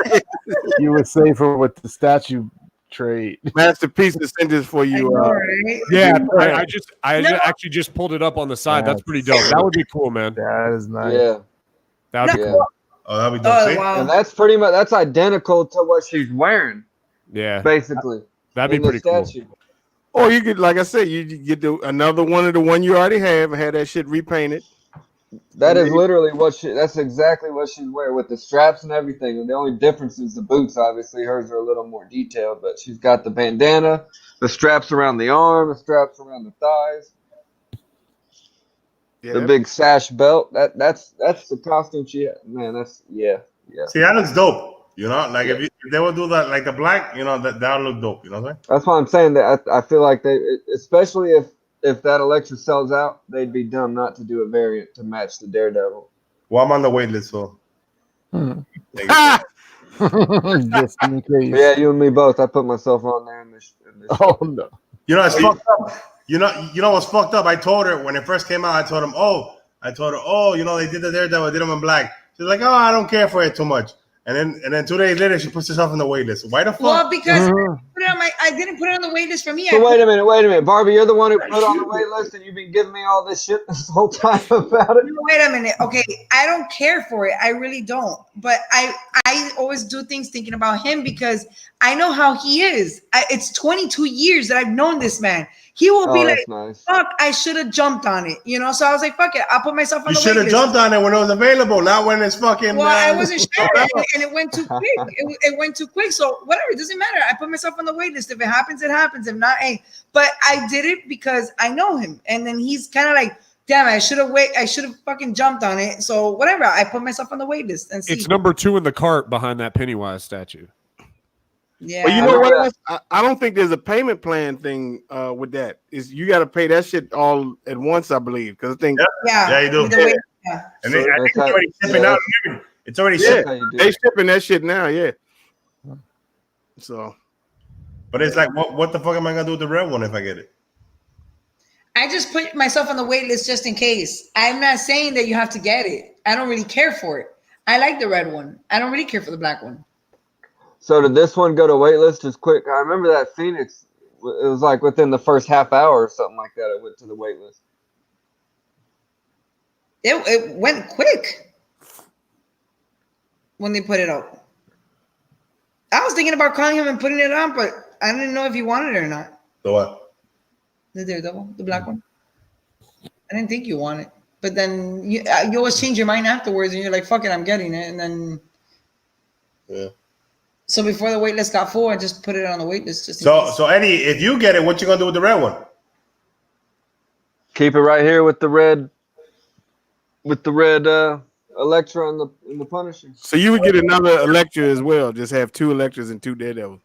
Speaker 2: You were safer with the statue trade.
Speaker 1: Masterpiece to send this for
Speaker 4: I
Speaker 1: you.
Speaker 4: know, right?
Speaker 6: Yeah, I
Speaker 4: No.
Speaker 6: actually just pulled it up on the side. That's pretty dope. That would be cool, man.
Speaker 2: That is nice.
Speaker 3: Yeah.
Speaker 6: That would be
Speaker 3: Yeah.
Speaker 6: cool.
Speaker 5: Oh, that'd be dope.
Speaker 4: Oh,
Speaker 5: See?
Speaker 4: wow.
Speaker 3: And that's identical to what she's wearing,
Speaker 6: Yeah,
Speaker 3: basically.
Speaker 6: that'd be
Speaker 3: in the
Speaker 6: pretty cool.
Speaker 3: statue.
Speaker 1: Or you could, like I said, you get another one of the one you already have and have that shit repainted.
Speaker 3: That is literally that's exactly what she'd wear with the straps and everything. And the only difference is the boots. Obviously, hers are a little more detailed, but she's got the bandana, the straps around the arm, the straps around the thighs, the big sash belt. That's the costume she had. Man, yeah.
Speaker 5: See, that looks dope. You know, like if they would do that, like the black, you know, that would look dope. You know what I'm saying?
Speaker 3: That's why I'm saying that I feel like they, especially if that Electra sells out, they'd be dumb not to do a variant to match the Daredevil.
Speaker 5: Well, I'm on the wait list, so.
Speaker 2: Just in case.
Speaker 3: Yeah, you and me both. I put myself on there in this
Speaker 2: Oh no.
Speaker 5: You know, it's fucked up. You know what's fucked up? I told her when it first came out. I told her, you know, they did the Daredevil, did them in black. She's like, oh, I don't care for it too much. And then 2 days later, she puts herself on the wait list. Why the fuck?
Speaker 4: Well, because I didn't put it on the wait list for me.
Speaker 3: So wait a minute, Barbie, you're the one who put on the wait list, and you've been giving me all this shit this whole time about it.
Speaker 4: Wait a minute. Okay, I don't care for it. I really don't. But I always do things thinking about him because I know how he is. It's 22 years that I've known this man. He will be like,
Speaker 3: nice.
Speaker 4: fuck, I should have jumped on it. You know, so I was like, fuck it. I'll put myself on the wait list.
Speaker 5: You should have jumped on it when it was available, not when it's fucking.
Speaker 4: Well, I wasn't sure, and it went too quick. It went too quick. So whatever, it doesn't matter. I put myself on the wait list. If it happens, it happens. If not, hey. But I did it because I know him, and then he's kind of like, damn, I should have fucking jumped on it. So whatever, I put myself on the wait list and see.
Speaker 6: It's number 2 in the cart behind that Pennywise statue.
Speaker 4: Yeah,
Speaker 1: well, you know what? I don't think there's a payment plan thing with that. Is you got to pay that shit all at once, I believe. Because I think
Speaker 5: yeah, you do.
Speaker 4: And
Speaker 5: I think it's already shipping out. It's already shipping.
Speaker 1: They shipping that shit now, yeah. So,
Speaker 5: but it's like, what the fuck am I gonna do with the red one if I get it?
Speaker 4: I just put myself on the wait list just in case. I'm not saying that you have to get it. I don't really care for it. I like the red one. I don't really care for the black one.
Speaker 3: So did this one go to waitlist as quick? I remember that Phoenix. It was like within the first half hour or something like that. It went to the waitlist.
Speaker 4: It went quick when they put it out. I was thinking about calling him and putting it on, but I didn't know if he wanted it or not.
Speaker 5: The what?
Speaker 4: The Daredevil, the black one. I didn't think you want it, but then you always change your mind afterwards, and you're like, "Fuck it, I'm getting it." And then,
Speaker 5: yeah.
Speaker 4: So before the waitlist got full, I just put it on the waitlist. Just
Speaker 5: so Eddie, if you get it, what you gonna do with the red one?
Speaker 3: Keep it right here with the red Electra and the Punisher.
Speaker 1: So you would get another Electra as well. Just have 2 Electras and 2 Daredevils.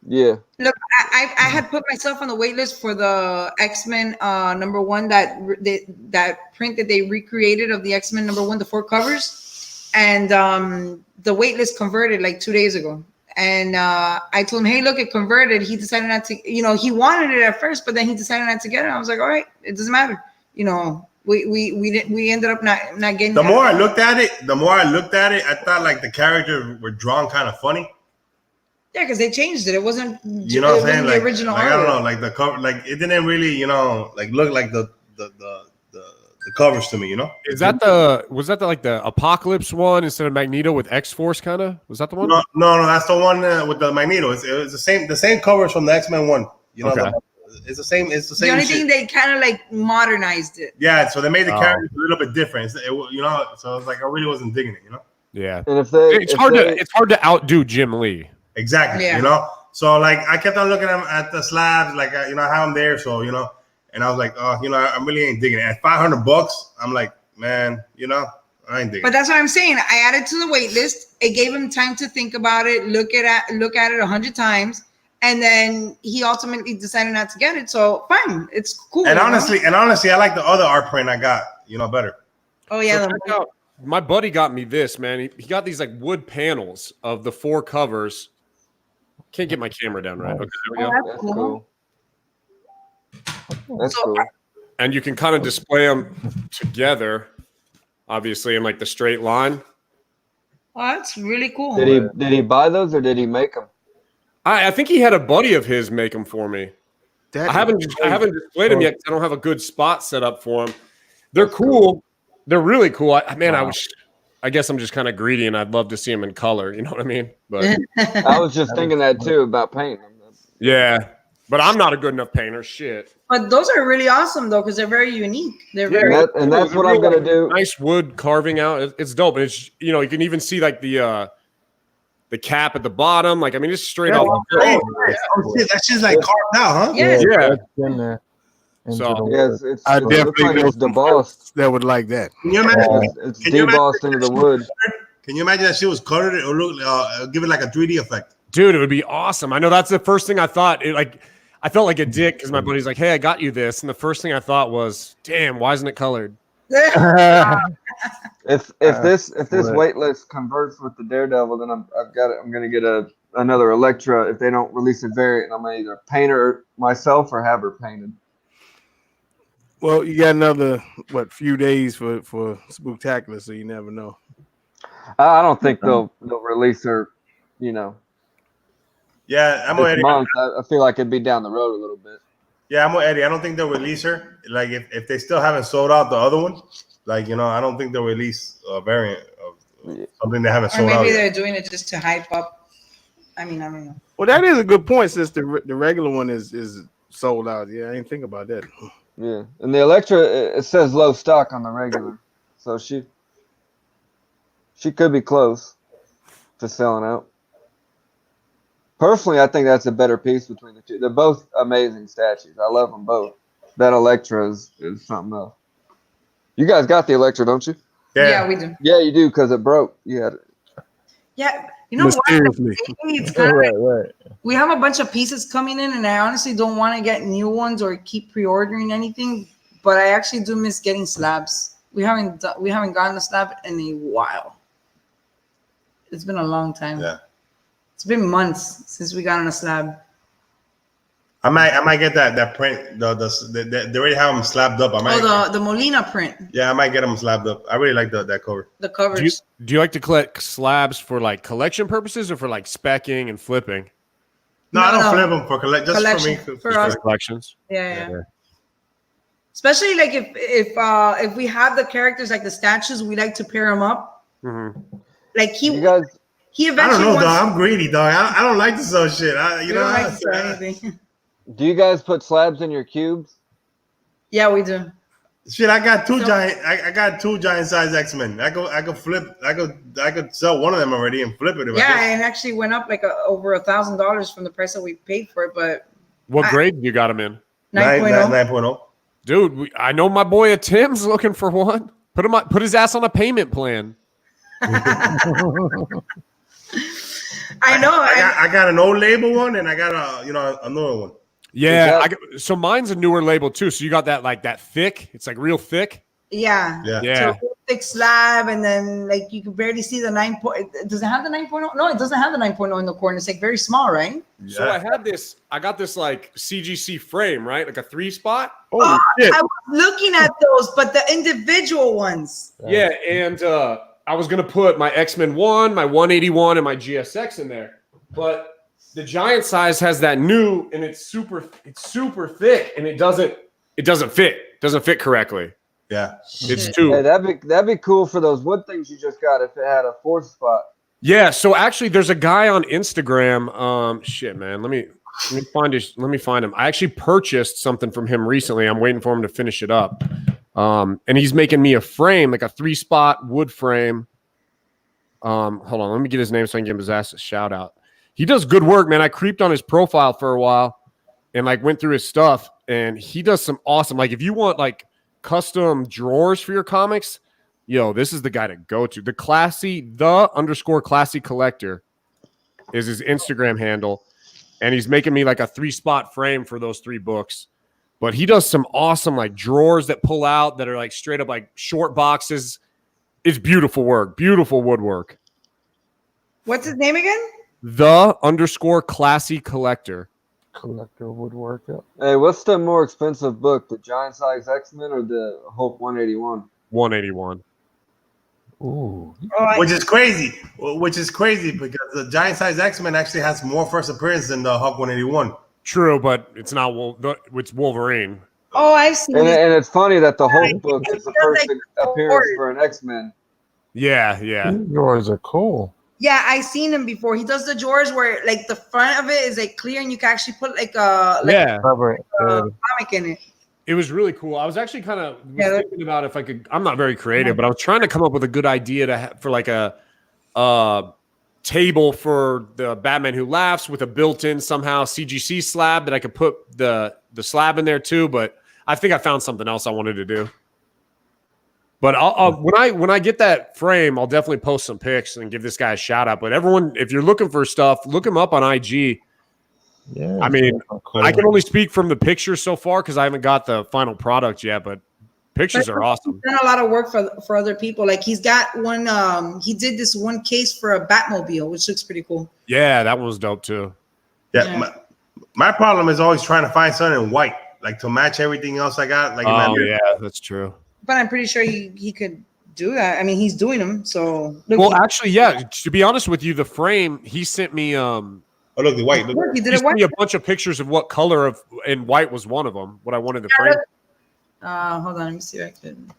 Speaker 3: Yeah.
Speaker 4: Look, I had put myself on the wait list for the X-Men #1 that print that they recreated of the X-Men #1, the 4 covers, and the wait list converted like 2 days ago. And I told him, hey, look, it converted. He decided not to, he wanted it at first, but then he decided not to get it. I was like, all right, it doesn't matter. We ended up not getting.
Speaker 5: The more I looked at it, I thought like the characters were drawn kind of funny.
Speaker 4: Yeah, because they changed it. It wasn't,
Speaker 5: you know what I'm saying?
Speaker 4: The
Speaker 5: like,
Speaker 4: original
Speaker 5: like, I don't know, like the cover, like it didn't really, like look like the covers to me,
Speaker 6: Was that the Apocalypse one instead of Magneto with X-Force kind of? Was that the one?
Speaker 5: No, that's the one with the Magneto. It's the same covers from the X-Men one.
Speaker 6: Okay.
Speaker 5: It's the same. It's the same.
Speaker 4: The only
Speaker 5: shit.
Speaker 4: thing they kind of like modernized it.
Speaker 5: Yeah, so they made the characters a little bit different. So I was like, I really wasn't digging it,
Speaker 6: Yeah.
Speaker 3: And
Speaker 6: it's hard to outdo Jim Lee.
Speaker 5: Exactly.
Speaker 4: Yeah.
Speaker 5: So like I kept on looking at the slabs, like I have them there. So and I was like, oh, I really ain't digging it. At $500, I'm like, man, I ain't digging.
Speaker 4: But that's what I'm saying. I added to the wait list. It gave him time to think about it, look at it 100 times. And then he ultimately decided not to get it. So fine, it's cool.
Speaker 5: And honestly, I like the other art print I got, better.
Speaker 4: Oh yeah.
Speaker 6: So my buddy got me this, man. He got these like wood panels of the 4 covers. Can't get my camera down right. Okay, there we go.
Speaker 3: That's cool. That's cool.
Speaker 6: And you can kind of display them together, obviously, in like the straight line.
Speaker 4: Oh, that's really cool.
Speaker 3: Did he buy those or did he make them?
Speaker 6: I think he had a buddy of his make them for me. I haven't displayed them yet because I don't have a good spot set up for them. They're cool. They're really cool. I guess I'm just kind of greedy, and I'd love to see them in color. You know what I mean? But
Speaker 3: I was just thinking that too about painting them.
Speaker 6: Yeah. But I'm not a good enough painter. Shit.
Speaker 4: But those are really awesome though, because they're very unique. They're
Speaker 6: Yeah,
Speaker 4: very
Speaker 3: And that's what I'm gonna do.
Speaker 6: Nice wood carving out. It's dope. And it's you can even see like the cap at the bottom. Like I mean, it's straight off.
Speaker 5: Oh shit, that shit's like carved out, huh?
Speaker 4: Yeah.
Speaker 6: Yeah.
Speaker 2: It's in there. Into
Speaker 6: So-
Speaker 2: the
Speaker 3: Yeah,
Speaker 2: wood.
Speaker 1: I
Speaker 3: it looks
Speaker 1: definitely
Speaker 3: like
Speaker 1: know
Speaker 3: it's
Speaker 1: some
Speaker 3: debossed.
Speaker 1: folks that would like that.
Speaker 5: Can you imagine?
Speaker 3: It's
Speaker 5: Can you imagine
Speaker 3: debossed into the wood.
Speaker 5: Can you imagine that shit was colored or look give it like a 3D effect?
Speaker 6: Dude, it would be awesome. I know that's the first thing I thought. I felt like a dick because my buddy's like, "Hey, I got you this," and the first thing I thought was, "Damn, why isn't it colored?"
Speaker 3: If this
Speaker 2: right.
Speaker 3: waitlist converts with the Daredevil, then I'm gonna get another Elektra. If they don't release a variant, I'm gonna either paint her myself or have her painted.
Speaker 1: Well, you got another few days for Spooktacular, so you never know.
Speaker 3: I don't think they'll release her.
Speaker 5: Yeah, I'm
Speaker 3: This
Speaker 5: Eddie.
Speaker 3: month. I feel like it'd be down the road a little bit.
Speaker 5: Yeah, I'm with Eddie. I don't think they'll release her. Like if they still haven't sold out the other one, I don't think they'll release a variant of something they haven't
Speaker 4: Or
Speaker 5: sold out
Speaker 4: maybe
Speaker 5: yet.
Speaker 4: they're doing it just to hype up. I mean, I don't know.
Speaker 1: Well, that is a good point since the regular one is sold out. Yeah, I didn't think about that.
Speaker 3: Yeah, and the Elektra it says low stock on the regular, so she could be close to selling out. Personally, I think that's a better piece between the two. They're both amazing statues. I love them both. That Elektra is something else. You guys got the Elektra, don't you?
Speaker 4: Yeah, we do.
Speaker 3: Yeah, you do because it broke. Yeah.
Speaker 4: Yeah, you know what?
Speaker 1: Mysteriously.
Speaker 4: It's kind of
Speaker 2: Right.
Speaker 4: we have a bunch of pieces coming in, and I honestly don't want to get new ones or keep pre-ordering anything. But I actually do miss getting slabs. We haven't gotten a slab in a while. It's been a long time.
Speaker 5: Yeah.
Speaker 4: It's been months since we got on a slab.
Speaker 5: I might get that print. They already have them slabbed up.
Speaker 4: The Molina print,
Speaker 5: Yeah, I might get them slabbed up. I really like that cover.
Speaker 4: the covers.
Speaker 6: Do you like to collect slabs for like collection purposes or for like specking and flipping?
Speaker 5: No, I don't
Speaker 4: No.
Speaker 5: flip them for just
Speaker 4: Collection.
Speaker 5: for me.
Speaker 4: For
Speaker 6: Just
Speaker 4: us.
Speaker 6: for collections.
Speaker 4: Yeah. Especially like if we have the characters like the statues, we like to pair them up.
Speaker 6: Mm-hmm.
Speaker 4: Like
Speaker 3: You guys,
Speaker 4: he
Speaker 5: I don't
Speaker 4: eventually
Speaker 5: know,
Speaker 4: wants.
Speaker 5: dog. I'm greedy, dog. I don't like to sell shit.
Speaker 4: We don't like to sell anything.
Speaker 3: do you guys put slabs in your cubes?
Speaker 4: Yeah, we do.
Speaker 5: Shit, I got two
Speaker 4: So-
Speaker 5: giant. I got two giant size X-Men. I could flip. I could sell one of them already and flip it. If I
Speaker 4: Yeah,
Speaker 5: could.
Speaker 4: and actually went up like over $1,000 from the price that we paid for it, but
Speaker 6: What grade you got them in?
Speaker 4: 9.0.
Speaker 5: 9.0.
Speaker 6: Dude, I know my boy at Tim's looking for one. Put his ass on a payment plan.
Speaker 4: I know.
Speaker 5: I got an old label one and I got a newer one.
Speaker 6: Yeah, so mine's a newer label too. So you got that thick. It's like real thick.
Speaker 4: Yeah.
Speaker 6: Yeah.
Speaker 4: So thick slab, and then like you can barely see the 9. Does it have the 9.0? No, it doesn't have the 9.0 in the corner. It's like very small, right?
Speaker 6: So I got this like CGC frame, right? Like a 3-spot.
Speaker 1: Holy shit!
Speaker 4: I was looking at those, but the individual ones.
Speaker 6: Yeah, and I was gonna put my X-Men 1, my 181, and my GSX in there, but the giant size has that new, and it's super thick, and it doesn't fit correctly.
Speaker 5: Yeah.
Speaker 6: It's
Speaker 4: Shit.
Speaker 6: too.
Speaker 3: Hey, that'd be cool for those wood things you just got if it had a 4-spot.
Speaker 6: Yeah, so actually, there's a guy on Instagram. Shit, man, let me find him. I actually purchased something from him recently. I'm waiting for him to finish it up. And he's making me a frame, like a 3-spot wood frame. Hold on, let me get his name so I can give his ass a shout out. He does good work, man. I creeped on his profile for a while and like went through his stuff, and he does some awesome. Like if you want like custom drawers for your comics, yo, this is the guy to go to. The _classy collector is his Instagram handle, and he's making me like a 3-spot frame for those 3 books. But he does some awesome like drawers that pull out that are like straight up like short boxes. It's beautiful work, beautiful woodwork.
Speaker 4: What's his name again?
Speaker 6: The _classy collector.
Speaker 2: Collector woodwork. Yep.
Speaker 3: Hey, what's the more expensive book, the giant size X-Men or the Hulk 181?
Speaker 6: 181.
Speaker 2: Ooh.
Speaker 5: Which is crazy. Because the giant size X-Men actually has more first appearance than the Hulk 181.
Speaker 6: True, but it's not. It's Wolverine.
Speaker 4: Oh, I've seen
Speaker 3: And
Speaker 4: it.
Speaker 3: it's funny that the Hulk book is the
Speaker 4: They're
Speaker 3: first
Speaker 4: like
Speaker 3: appearance for an X-Men.
Speaker 6: Yeah.
Speaker 2: Yours are cool.
Speaker 4: Yeah, I seen him before. He does the drawers where like the front of it is like clear and you can actually put like a
Speaker 2: Cover it.
Speaker 4: comic in it.
Speaker 6: It was really cool. I was actually kind of
Speaker 4: Yeah,
Speaker 6: thinking about if I could. I'm not very creative, but I was trying to come up with a good idea for like a table for the Batman Who Laughs with a built-in somehow CGC slab that I could put the slab in there too. But I think I found something else I wanted to do. But when I get that frame, I'll definitely post some pics and give this guy a shout out. But everyone, if you're looking for stuff, look him up on IG.
Speaker 2: Yeah.
Speaker 6: I mean, I can only speak from the pictures so far because I haven't got the final product yet. But pictures are awesome.
Speaker 4: He's done a lot of work for other people. Like he's got one. He did this one case for a Batmobile, which looks pretty cool.
Speaker 6: Yeah, that one was dope too.
Speaker 5: Yeah. My problem is always trying to find something in white, like to match everything else I got. Like,
Speaker 6: yeah, that's true.
Speaker 4: But I'm pretty sure he could do that. I mean, he's doing them. So
Speaker 6: actually, yeah. To be honest with you, the frame he sent me.
Speaker 5: Oh, look, the white.
Speaker 4: Look, he did
Speaker 6: he
Speaker 4: it
Speaker 6: sent
Speaker 4: white.
Speaker 6: me a bunch of pictures of what color in white was one of them. What I wanted the frame.
Speaker 4: Hold on, let me see if I can.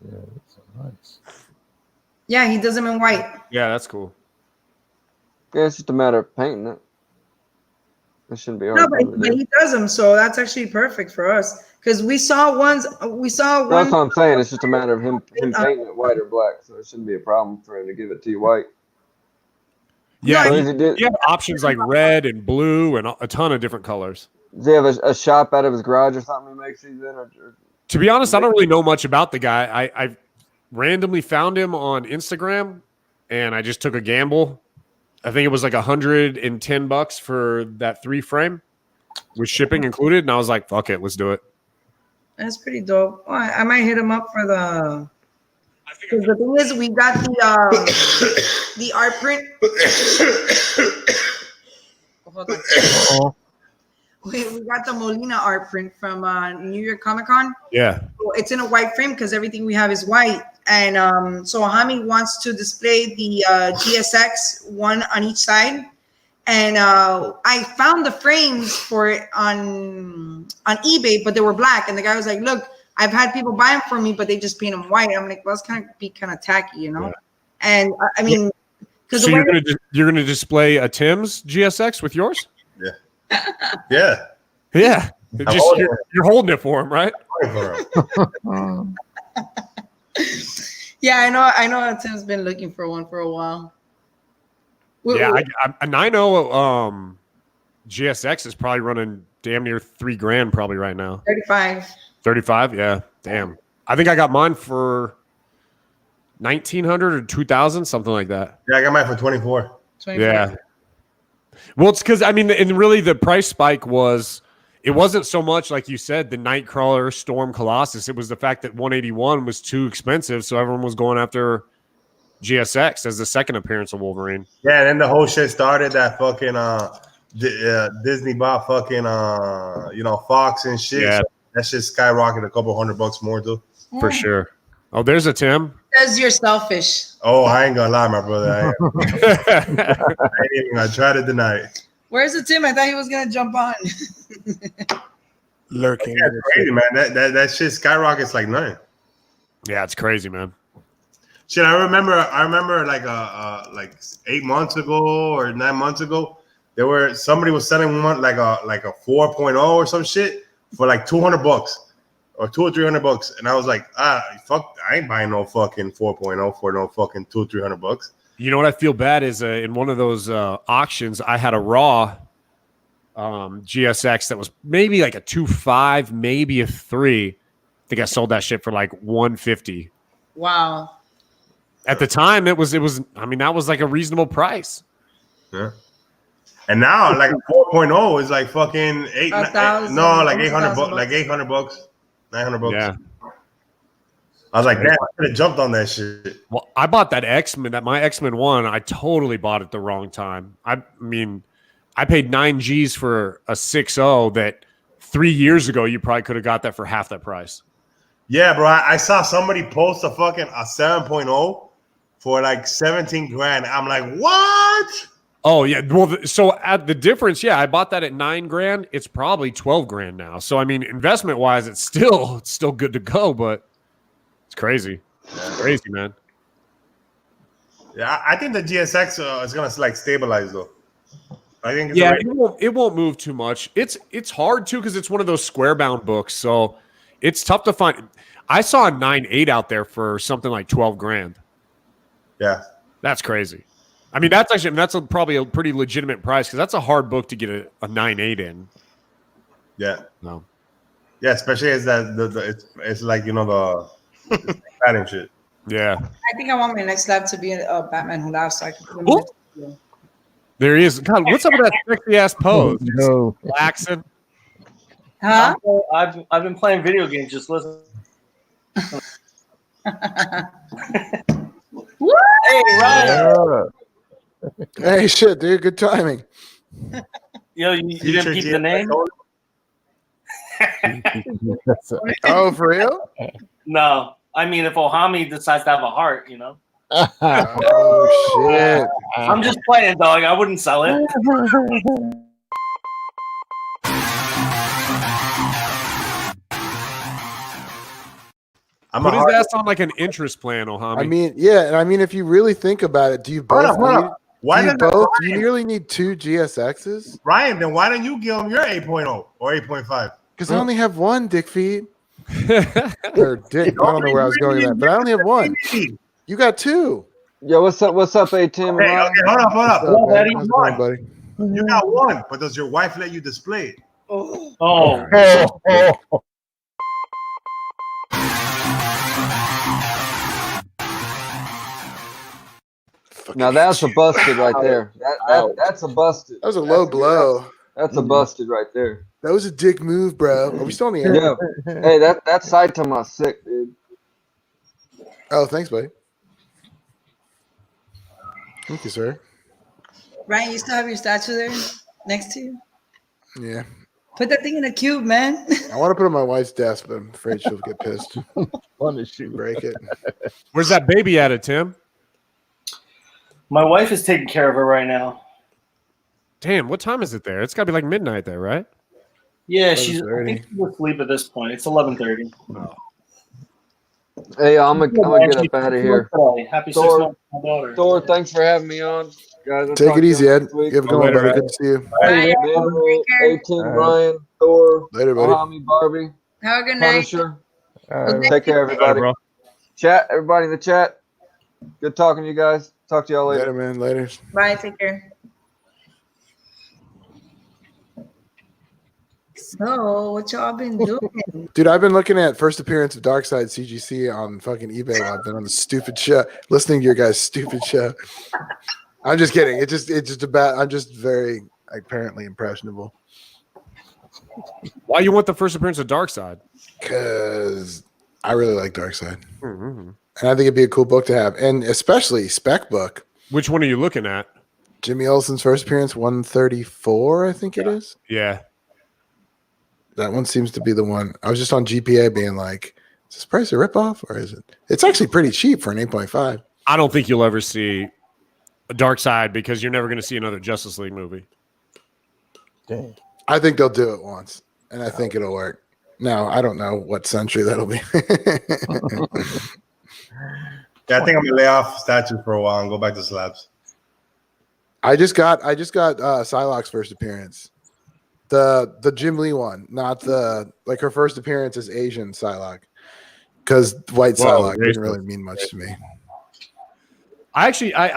Speaker 2: Yeah, that's nice.
Speaker 4: Yeah, he does them in white.
Speaker 6: Yeah, that's cool.
Speaker 3: Yeah, it's just a matter of painting it. It shouldn't be hard.
Speaker 4: No, but he does them, so that's actually perfect for us. Because we saw one.
Speaker 3: That's what I'm saying. It's just a matter of him painting it white or black, so it shouldn't be a problem for him to give it to you white.
Speaker 6: Yeah,
Speaker 3: you
Speaker 6: have options like red and blue and a ton of different colors.
Speaker 3: Does he have a shop out of his garage or something he makes these in? Or
Speaker 6: to be honest, I don't really know much about the guy. I randomly found him on Instagram, and I just took a gamble. I think it was like $110 for that 3 frame with shipping included, and I was like, "Fuck it, let's do it."
Speaker 4: That's pretty dope. Oh, I might hit him up for the. The thing is, we got the art print. Hold on.
Speaker 2: Uh-oh.
Speaker 4: We got the Molina art print from New York Comic Con.
Speaker 6: Yeah,
Speaker 4: So it's in a white frame because everything we have is white. And so Hami wants to display the GSX one on each side. And I found the frames for it on eBay, but they were black. And the guy was like, "Look, I've had people buy them for me, but they just paint them white." I'm like, "Well, it's kind of tacky, you know." Yeah. And I mean, because
Speaker 6: so you're gonna display a Tim's GSX with yours?
Speaker 5: Yeah.
Speaker 6: Yeah. You're holding it for him, right?
Speaker 4: Yeah, I know. Tim's been looking for one for a while.
Speaker 6: I know GSX is probably running damn near $3,000 probably right now.
Speaker 4: 35.
Speaker 6: Yeah, damn. I think I got mine for 1,900 or 2,000, something like that.
Speaker 5: Yeah, I got mine for 24.
Speaker 6: Yeah. Well, it's because and really the price spike it wasn't so much like you said the Nightcrawler, Storm, Colossus. It was the fact that 181 was too expensive, so everyone was going after GSX as the second appearance of Wolverine.
Speaker 5: Yeah, and then the whole shit started that fucking Disney bought fucking Fox and shit.
Speaker 6: Yeah.
Speaker 5: So that shit skyrocketed a couple $100 more too.
Speaker 6: For sure. Oh, there's a Tim.
Speaker 4: Because you're selfish.
Speaker 5: Oh, I ain't gonna lie, my brother. I ain't even gonna try to deny it.
Speaker 4: Where's the Tim? I thought he was gonna jump on.
Speaker 2: Lurking.
Speaker 5: Yeah, it's crazy, man. That shit skyrockets like nothing.
Speaker 6: Yeah, it's crazy, man.
Speaker 5: Shit, I remember like 8 months ago or 9 months ago, somebody was selling one like a 4.0 or some shit for like $200 or $200 or $300, and I was like, fuck, I ain't buying no fucking 4.0 for no fucking $200 or $300.
Speaker 6: You know what I feel bad is in one of those auctions, I had a raw GSX that was maybe like a 2.5, maybe a 3. I think I sold that shit for like $150.
Speaker 4: Wow.
Speaker 6: At the time, it was. I mean, that was like a reasonable price.
Speaker 5: Yeah. And now, like a 4.0 is like fucking like $800, like $800, $900.
Speaker 6: Yeah.
Speaker 5: I was like, damn, I could have jumped on that shit.
Speaker 6: Well, I bought that X-Men, my X-Men 1. I totally bought it the wrong time. I mean, I paid 9 G's for a 6.0 that 3 years ago you probably could have got that for half that price.
Speaker 5: Yeah, bro. I saw somebody post a 7.0 for like 17 grand. I'm like, what?
Speaker 6: Oh yeah. Well, so at the difference, yeah, I bought that at 9 grand. It's probably 12 grand now. So I mean, investment wise, it's still good to go, but it's crazy. It's crazy, man.
Speaker 5: Yeah, I think the GSX is gonna like stabilize though. I think it's
Speaker 6: Yeah,
Speaker 5: already-
Speaker 6: it won't move too much. It's hard too because it's one of those square bound books, so it's tough to find. I saw a 9.8 out there for something like 12 grand.
Speaker 5: yeah.
Speaker 6: That's crazy. I mean, probably a pretty legitimate price because that's a hard book to get a 9.8 in.
Speaker 5: Yeah.
Speaker 6: No.
Speaker 5: Yeah, especially as that it's like the pattern shit.
Speaker 6: Yeah.
Speaker 4: I think I want my next lab to be a Batman Who Laughs, so I can put him in
Speaker 6: Ooh.
Speaker 4: the-
Speaker 6: There he is. God, what's up with that sexy ass pose?
Speaker 2: No.
Speaker 6: Relaxing.
Speaker 4: Huh?
Speaker 7: I've been playing video games. Just listen.
Speaker 4: What?
Speaker 7: Hey Ryan,
Speaker 2: Hey, shit, dude. Good timing.
Speaker 7: yo, you didn't keep the name?
Speaker 2: Oh, for real?
Speaker 7: No, I mean if Ohami decides to have a heart,
Speaker 2: Oh, shit.
Speaker 7: I'm just playing, dog. I wouldn't sell it.
Speaker 5: I'm
Speaker 6: Put
Speaker 5: a
Speaker 6: his
Speaker 5: hard.
Speaker 6: ass on like an interest plan, Ohami.
Speaker 2: I mean, yeah, and I mean, if you really think about it, do you
Speaker 5: Hold
Speaker 2: both
Speaker 5: up, hold
Speaker 2: need?
Speaker 5: up. Why
Speaker 2: Do you
Speaker 5: did
Speaker 2: both? Do you really need two GSXs?
Speaker 5: Ryan? Then why don't you give him your 8.0 or 8.5?
Speaker 2: Because I only have one, Dick Feet. Or Dick. I don't know where I was going with that, but I only have one. You got two.
Speaker 3: Yo, what's up? What's up, A-Tim?
Speaker 5: Okay, okay, hold up.
Speaker 2: What's
Speaker 7: Well,
Speaker 2: up,
Speaker 7: that
Speaker 2: man?
Speaker 7: is
Speaker 2: How's it going, buddy?
Speaker 5: You got one, but does your wife let you display it?
Speaker 7: Oh,
Speaker 2: Oh.
Speaker 3: Now that's a busted right there. That's a busted.
Speaker 2: That was a low blow.
Speaker 3: That's a busted right there.
Speaker 2: That was a dick move, bro. Are we still on the air?
Speaker 3: Yeah. Hey, that Saitama's sick, dude.
Speaker 2: Oh, thanks, buddy. Thank you, sir.
Speaker 4: Ryan, you still have your statue there next to you?
Speaker 2: Yeah.
Speaker 4: Put that thing in a cube, man.
Speaker 2: I want to put it on my wife's desk, but I'm afraid she'll get pissed.
Speaker 8: Want to shoot.
Speaker 2: Break it.
Speaker 6: Where's that baby at, Tim?
Speaker 7: my wife is taking care of her right now.
Speaker 6: Damn, what time is it there? It's got to be like midnight there, right?
Speaker 7: Yeah, I think
Speaker 2: 11:30.
Speaker 7: she's asleep at this point. It's 11:30.
Speaker 3: Hey, I'm gonna get up out of here.
Speaker 7: Happy 6
Speaker 3: Thor-
Speaker 7: months, to my daughter.
Speaker 3: Thor, thanks for having me on, guys. I'll
Speaker 2: Take
Speaker 3: talk
Speaker 2: it
Speaker 3: to
Speaker 2: easy,
Speaker 3: you
Speaker 2: Ed.
Speaker 3: next week.
Speaker 2: Give it going,
Speaker 6: Later,
Speaker 2: buddy.
Speaker 6: Ed.
Speaker 2: Good to see you.
Speaker 4: Bye.
Speaker 3: Mandel,
Speaker 4: Take care.
Speaker 3: 18, Brian, Thor,
Speaker 2: Later, buddy.
Speaker 3: Ohami, Barbie,
Speaker 4: Have a good night.
Speaker 3: Punisher.
Speaker 4: Well,
Speaker 3: Take care,
Speaker 6: Bye,
Speaker 3: everybody.
Speaker 6: bro.
Speaker 3: Chat, everybody in the chat. Good talking to you guys. Talk to y'all later.
Speaker 2: Later, man. Later.
Speaker 4: Bye. Take care. So, what y'all been doing?
Speaker 2: Dude, I've been looking at first appearance of Darkseid CGC on fucking eBay while I've been on the stupid show, listening to your guys' stupid show. I'm just kidding. It's just about. I'm just very apparently impressionable
Speaker 6: Why you want the first appearance of Darkseid?
Speaker 2: because I really like Darkseid,
Speaker 6: Mm-hmm.
Speaker 2: and I think it'd be a cool book to have, and especially spec book.
Speaker 6: Which one are you looking at?
Speaker 2: Jimmy Olsen's first appearance, 134, I think it is.
Speaker 6: Yeah.
Speaker 2: That one seems to be the one. I was just on GPA being like, is this price a ripoff or is it? It's actually pretty cheap for an 8.5.
Speaker 6: I don't think you'll ever see a Darkseid because you're never going to see another Justice League movie.
Speaker 8: Dang.
Speaker 2: I think they'll do it once, and I think it'll work. Now, I don't know what century that'll be.
Speaker 5: Yeah, I think I'm gonna lay off statues for a while and go back to slabs.
Speaker 2: I just got Psylocke's first appearance. The Jim Lee one, not the like her first appearance as Asian Psylocke. Because white
Speaker 6: Whoa,
Speaker 2: Psylocke
Speaker 6: there's
Speaker 2: didn't really mean much to me.
Speaker 6: I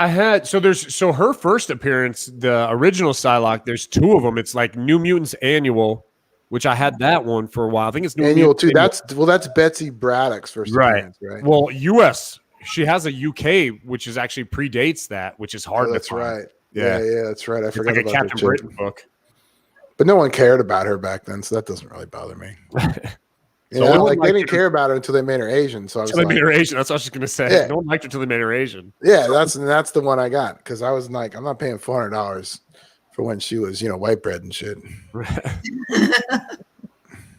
Speaker 6: had so her first appearance, the original Psylocke, there's two of them. It's like New Mutants Annual, which I had that one for a while. I think it's New
Speaker 2: Annual
Speaker 6: Mutants
Speaker 2: too. That's Betsy Braddock's first appearance, right?
Speaker 6: Well, US. She has a UK, which is actually predates that, which is hard
Speaker 2: Oh,
Speaker 6: to
Speaker 2: that's
Speaker 6: find.
Speaker 2: right.
Speaker 6: Yeah.
Speaker 2: Yeah, that's right. I
Speaker 6: It's
Speaker 2: forgot
Speaker 6: like a
Speaker 2: about that
Speaker 6: Captain
Speaker 2: chick.
Speaker 6: Britain book.
Speaker 2: But no one cared about her back then, so that doesn't really bother me. You
Speaker 6: So
Speaker 2: know,
Speaker 6: no one
Speaker 2: like they
Speaker 6: liked
Speaker 2: didn't care about her until they made her Asian. So I was
Speaker 6: Until they
Speaker 2: like,
Speaker 6: made her Asian. That's what I was going to say.
Speaker 2: Yeah.
Speaker 6: No one liked her until they made her Asian.
Speaker 2: yeah, that's the one I got because I was like, I'm not paying $400 for when she was, white bread and shit.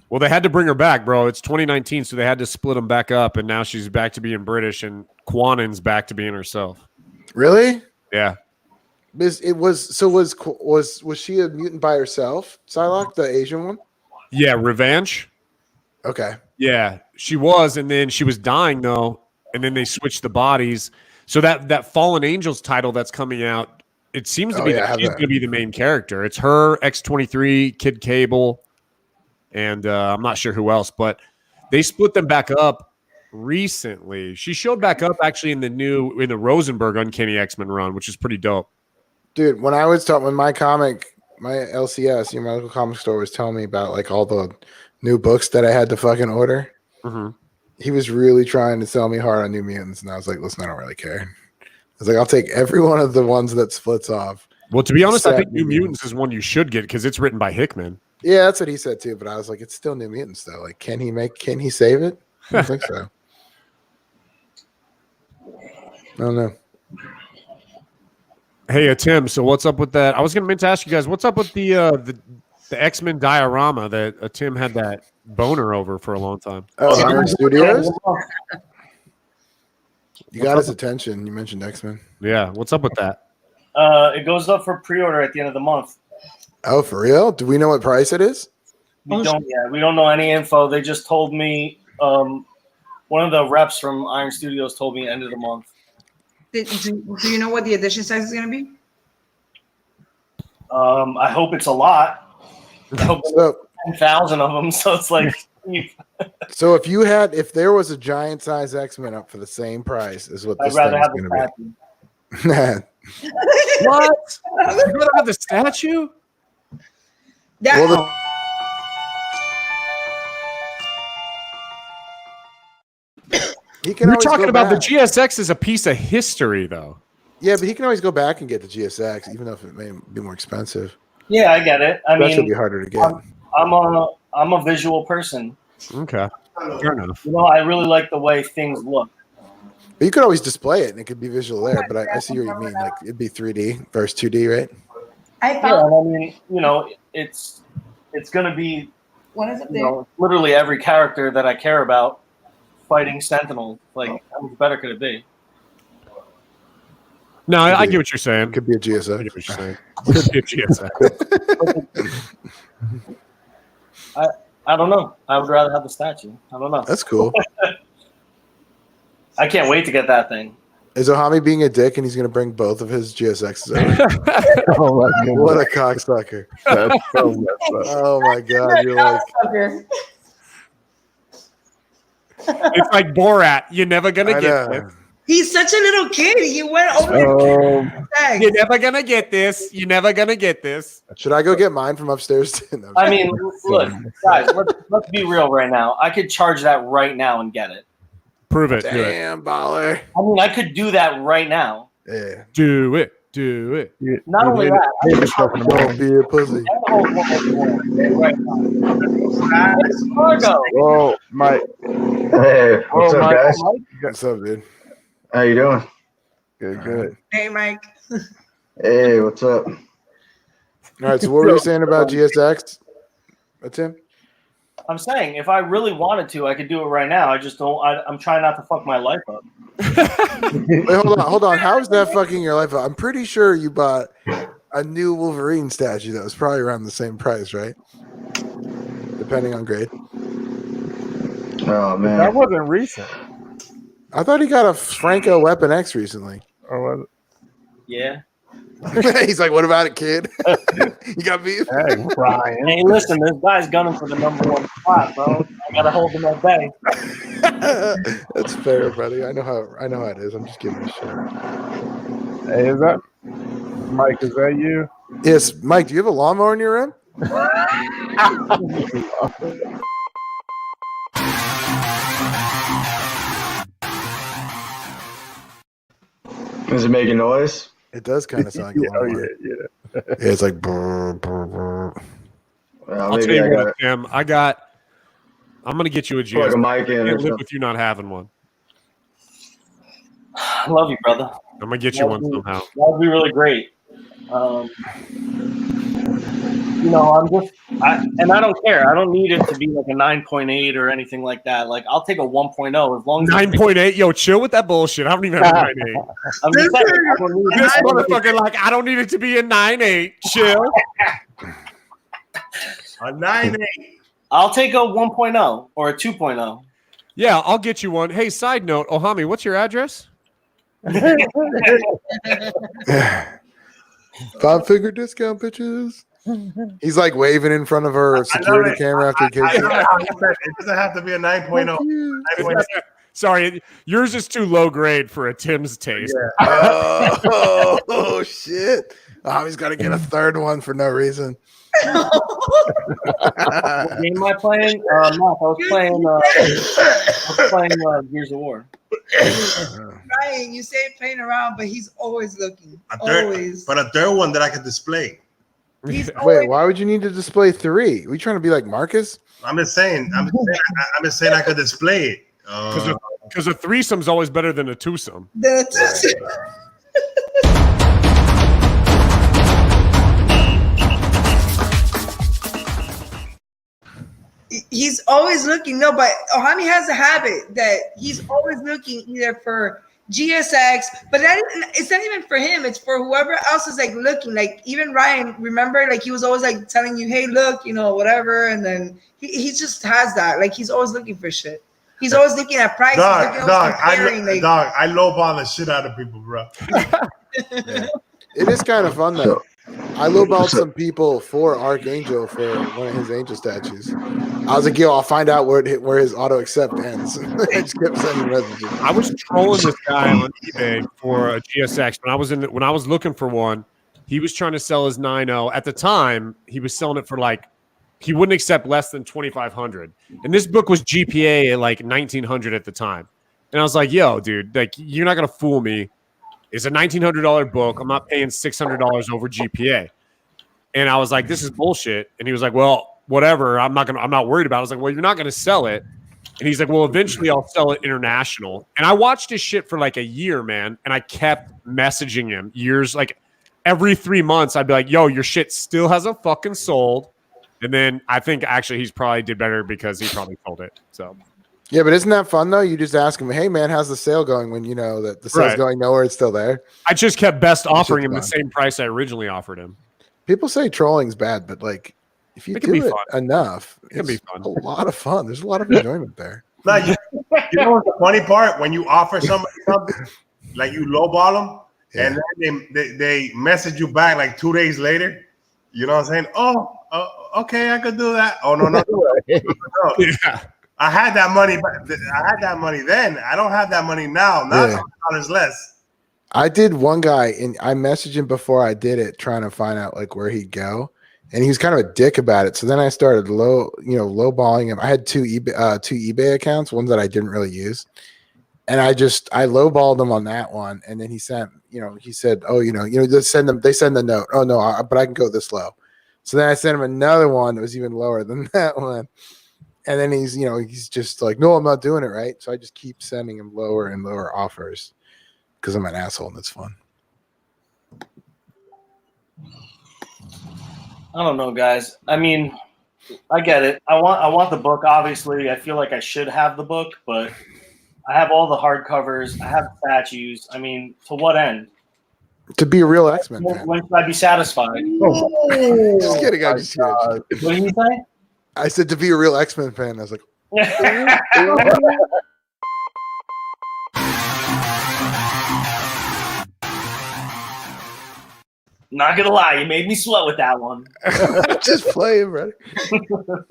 Speaker 6: Well, they had to bring her back, bro. It's 2019, so they had to split them back up, and now she's back to being British, and Quanen's back to being herself.
Speaker 2: Really?
Speaker 6: Yeah.
Speaker 2: Was she a mutant by herself? Psylocke, the Asian one?
Speaker 6: Yeah, Revenge.
Speaker 2: Okay.
Speaker 6: Yeah, she was, and then she was dying, though, and then they switched the bodies. So that Fallen Angels title that's coming out, it seems to be
Speaker 1: yeah, I
Speaker 6: that
Speaker 1: have
Speaker 6: she's
Speaker 1: that.
Speaker 6: going to be the main character. It's her, X-23, Kid Cable, and I'm not sure who else, but they split them back up recently. She showed back up actually in the Rosenberg Uncanny X-Men run, which is pretty dope.
Speaker 1: Dude, when I was talking, when my LCS, my local comic store was telling me about like all the new books that I had to fucking order.
Speaker 6: Mm-hmm.
Speaker 1: He was really trying to sell me hard on New Mutants, and I was like, listen, I don't really care. I was like, I'll take every one of the ones that splits off.
Speaker 6: Well, to be honest, I
Speaker 1: Except
Speaker 6: think New
Speaker 1: New
Speaker 6: Mutants is one you should get because it's written by Hickman.
Speaker 1: Yeah, that's what he said too. But I was like, it's still New Mutants though. Like, can he save it? I don't think so. I don't know.
Speaker 6: Hey, Tim. So what's up with that? I was meant to ask you guys, what's up with the X-Men diorama that Tim had that boner over for a long time?
Speaker 1: Oh, Iron Studios. You got his attention. You mentioned X-Men.
Speaker 6: Yeah, what's up with that?
Speaker 7: It goes up for pre-order at the end of the month.
Speaker 1: Oh, for real? Do we know what price it is?
Speaker 7: We don't yet. We don't know any info. They just told me. One of the reps from Iron Studios told me end of the month.
Speaker 4: Do you know what the edition size is going to be?
Speaker 7: I hope it's a lot. I hope
Speaker 1: So,
Speaker 7: 10,000 of them. So it's like.
Speaker 1: so if there was a giant size X-Men up for the same price as what this
Speaker 7: I'd rather
Speaker 1: thing's
Speaker 7: have
Speaker 1: going
Speaker 7: the
Speaker 1: to
Speaker 7: statue.
Speaker 1: be.
Speaker 6: What? You gonna have the statue?
Speaker 4: That,
Speaker 1: Well, he can
Speaker 6: You're
Speaker 1: always
Speaker 6: talking
Speaker 1: go
Speaker 6: about
Speaker 1: back.
Speaker 6: the GSX as a piece of history, though.
Speaker 1: Yeah, but he can always go back and get the GSX, even though if it may be more expensive.
Speaker 7: Yeah, I get it. I
Speaker 1: That should
Speaker 7: mean,
Speaker 1: be harder to get.
Speaker 7: I'm a visual person.
Speaker 6: Okay, fair enough.
Speaker 7: You know, I really like the way things look.
Speaker 1: But you could always display it and it could be visual there. But I see what you mean. Like it'd be 3D versus 2D, right?
Speaker 7: Yeah, and I mean, you know, it's gonna be,
Speaker 4: what is it
Speaker 7: you
Speaker 4: there?
Speaker 7: know, literally every character that I care about fighting Sentinel. Like, how much better could it be?
Speaker 6: No, I get what you're saying.
Speaker 1: Could be a
Speaker 6: I
Speaker 1: GSX.
Speaker 6: get what you're saying. Could be a GSX.
Speaker 7: I don't know. I would rather have the statue. I don't know.
Speaker 1: That's cool.
Speaker 7: I can't wait to get that thing.
Speaker 1: Is Ohami being a dick and he's going to bring both of his GSXs over?
Speaker 2: Oh my goodness.
Speaker 1: What a cocksucker.
Speaker 2: That's so messed up.
Speaker 1: Oh my God. You're like,
Speaker 6: It's like Borat. You're never gonna
Speaker 1: I
Speaker 6: get
Speaker 1: know.
Speaker 6: this.
Speaker 4: He's such a little kid. He went over the
Speaker 6: You're never gonna get this. You're never gonna get this.
Speaker 1: Should I go get mine from upstairs? No,
Speaker 7: I mean, look, guys, let's be real right now. I could charge that right now and get it.
Speaker 6: Prove it. Do it.
Speaker 1: damn baller.
Speaker 7: I mean, I could do that right now.
Speaker 1: Yeah.
Speaker 6: Do it. Do it.
Speaker 7: Not only that, I could charge
Speaker 1: Don't be a pussy.
Speaker 7: right now. Cargo.
Speaker 2: Whoa, Mike.
Speaker 9: Hey, what's
Speaker 2: Oh,
Speaker 9: up,
Speaker 2: Mike.
Speaker 9: guys?
Speaker 1: What's up, dude?
Speaker 9: How you doing?
Speaker 2: Good, good.
Speaker 4: Hey, Mike.
Speaker 9: Hey, what's up?
Speaker 1: All right. So what were you saying about GSX? Tim?
Speaker 7: I'm saying if I really wanted to, I could do it right now. I just don't. I'm trying not to fuck my life up.
Speaker 1: Wait, hold on. How is that fucking your life up? I'm pretty sure you bought a new Wolverine statue that was probably around the same price, right? Depending on grade.
Speaker 9: Oh
Speaker 2: That
Speaker 9: man,
Speaker 2: wasn't recent.
Speaker 1: I thought he got a Franco Weapon X recently.
Speaker 2: Or was
Speaker 7: Yeah.
Speaker 1: He's like, what about it, kid? You got beef?
Speaker 2: it? Hey, Ryan.
Speaker 7: Hey, listen, this guy's gunning for the #1 spot, bro. I gotta hold him at bay.
Speaker 1: That's fair, buddy. I know how it is. I'm just giving a shit.
Speaker 2: Hey, is that Mike? Is that you?
Speaker 1: Yes, Mike, do you have a lawnmower in your room?
Speaker 9: is it making noise?
Speaker 1: It does kind of sound like a
Speaker 2: Oh
Speaker 1: lawnmower.
Speaker 2: yeah.
Speaker 1: Yeah, it's like brr, brr, brr.
Speaker 9: Well,
Speaker 6: I'll tell
Speaker 9: maybe
Speaker 6: you
Speaker 9: I
Speaker 6: what,
Speaker 9: got
Speaker 6: Tim. I'm gonna get you a
Speaker 9: put like a
Speaker 6: GS.
Speaker 9: mic in
Speaker 6: I
Speaker 9: or
Speaker 6: can't live
Speaker 9: something.
Speaker 6: with you not having one.
Speaker 7: I love you, brother.
Speaker 6: I'm gonna get you one somehow.
Speaker 7: That would be really great. You know, I don't care. I don't need it to be like a 9.8 or anything like that. Like, I'll take a 1.0 as long as
Speaker 6: 9.8. Yo, chill with that bullshit. I don't even have a 9.8.
Speaker 7: I'm just saying, I don't need
Speaker 6: This
Speaker 7: it.
Speaker 6: motherfucker, like, I don't need it to be a 9.8. Chill.
Speaker 5: A 9.8.
Speaker 7: I'll take a 1.0 or a 2.0.
Speaker 6: Yeah, I'll get you one. Hey, side note, Ohami, what's your address?
Speaker 10: 5-figure discount, bitches. He's like waving in front of her security camera after he kicks
Speaker 5: I know
Speaker 10: it.
Speaker 5: how you said it doesn't have to be a 9.0.
Speaker 10: Fuck you.
Speaker 5: 9.0.
Speaker 6: Sorry, yours is too low grade for a Tim's taste.
Speaker 10: Oh, shit. Oh, he's got to get a third one for no reason.
Speaker 7: What game am I playing? Mark, I was playing Gears of War.
Speaker 4: Ryan, you say playing around, but he's always looking.
Speaker 5: But a third one that I could display.
Speaker 4: He's
Speaker 10: Wait,
Speaker 4: always,
Speaker 10: why would you need to display 3? We trying to be like Marcus?
Speaker 5: I'm just saying I could display it.
Speaker 6: Because a threesome's always better than a twosome.
Speaker 4: He's always looking. No, but Ohami has a habit that he's always looking either for GSX, but it's not even for him. It's for whoever else is like looking. Like even Ryan, remember, like he was always like telling you, "Hey, look, whatever." And then he just has that. Like he's always looking for shit. He's always looking at prices.
Speaker 5: Dog, I lowball the shit out of people, bro.
Speaker 10: Yeah. It is kind of fun though. I lowballed some people for Archangel for one of his angel statues. I was like, yo, I'll find out where his auto accept ends. I just kept sending messages.
Speaker 6: I was trolling this guy on eBay for a GSX when I was looking for one. He was trying to sell his 9.0. At the time, he was selling it for he wouldn't accept less than 2,500. And this book was GPA at like 1,900 at the time. And I was like, yo, dude, like you're not gonna fool me. It's a $1,900 book. I'm not paying $600 over GPA. And I was like, this is bullshit. And he was like, well, whatever. I'm not worried about it. I was like, well, you're not going to sell it. And he's like, well, eventually I'll sell it international. And I watched his shit for like a year, man. And I kept messaging him years, like every 3 months, I'd be like, yo, your shit still hasn't fucking sold. And then I think actually he's probably did better because he probably sold it. So.
Speaker 10: Yeah, but isn't that fun though? You just ask him, "Hey man, how's the sale going?" When you know that the sale's going nowhere, it's still there.
Speaker 6: I just kept offering him the same price I originally offered him.
Speaker 10: People say trolling's bad, but like if you do it enough,
Speaker 6: it can be fun.
Speaker 10: A lot of fun. There's a lot of enjoyment there.
Speaker 5: Like, you know what's the funny part? When you offer somebody something, like you lowball them, and then they message you back like 2 days later. You know what I'm saying? Oh, okay, I could do that. Oh no.
Speaker 6: Yeah.
Speaker 5: I had that money. I had that money then. I don't have that money now. Now it's $100 less.
Speaker 10: I did one guy, and I messaged him before I did it, trying to find out like where he'd go, and he was kind of a dick about it. So then I started lowballing him. I had two eBay accounts, one that I didn't really use, and I lowballed him on that one. And then he said, oh, just send them. They send the note. Oh no, but I can go this low. So then I sent him another one that was even lower than that one. And then he's just like, no, I'm not doing it right. So I just keep sending him lower and lower offers because I'm an asshole and it's fun.
Speaker 7: I don't know, guys. I mean, I get it. I want the book. Obviously, I feel like I should have the book, but I have all the hardcovers. I have statues. I mean, to what end?
Speaker 10: To be a real X-Men fan.
Speaker 7: When should I be satisfied?
Speaker 10: Just kidding. I just kidding.
Speaker 7: What did you say?
Speaker 10: I said to be a real X-Men fan. I was like,
Speaker 7: not gonna lie, you made me sweat with that one.
Speaker 10: just playing, brother.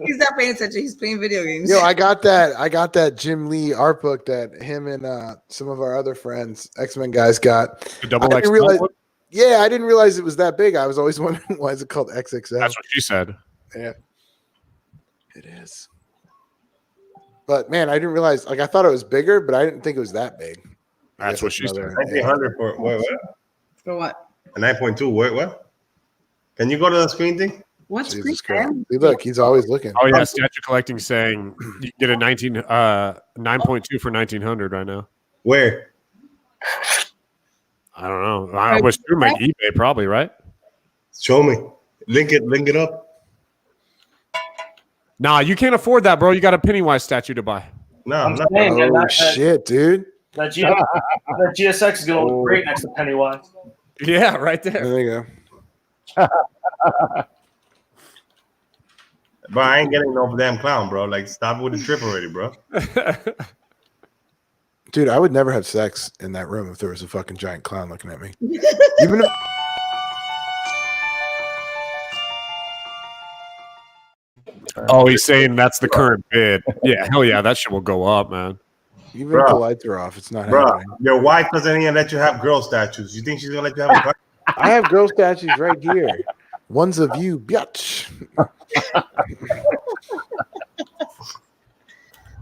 Speaker 4: He's not paying attention. He's playing video games.
Speaker 10: Yo, I got that Jim Lee art book that him and some of our other friends, X-Men guys, got.
Speaker 6: The double XL.
Speaker 10: Yeah, I didn't realize it was that big. I was always wondering why is it called XXL.
Speaker 6: That's what she said.
Speaker 10: Yeah. It is. But man, I didn't realize, like I thought it was bigger, but I didn't think it was that big.
Speaker 6: That's what she said.
Speaker 5: 1,900 for what?
Speaker 4: For what?
Speaker 5: A 9.2. What? Can you go to the screen thing?
Speaker 4: What's
Speaker 10: Jesus Christ. See, look, he's always looking.
Speaker 6: Oh yeah, statue collecting saying you get a 9.2 for 1,900 right now.
Speaker 5: Where?
Speaker 6: I don't know. I was through my eBay probably, right?
Speaker 5: Show me. Link it up.
Speaker 6: Nah, you can't afford that, bro. You got a Pennywise statue to buy.
Speaker 5: No,
Speaker 7: I'm
Speaker 5: I'm not.
Speaker 7: saying, man, that
Speaker 10: Shit, dude.
Speaker 7: GSX is going to look great next to Pennywise.
Speaker 6: Yeah, right there.
Speaker 10: There you go.
Speaker 5: But I ain't getting no damn clown, bro. Like, stop with the trip already, bro.
Speaker 10: Dude, I would never have sex in that room if there was a fucking giant clown looking at me. Even if
Speaker 6: Oh, he's saying that's the current bid. Yeah, hell yeah, that shit will go up, man.
Speaker 10: even if the lights are off, it's not
Speaker 5: Bro,
Speaker 10: happening.
Speaker 5: your wife doesn't even let you have girl statues. You think she's gonna let you have a
Speaker 10: I have girl statues right here. One's of you, bitch.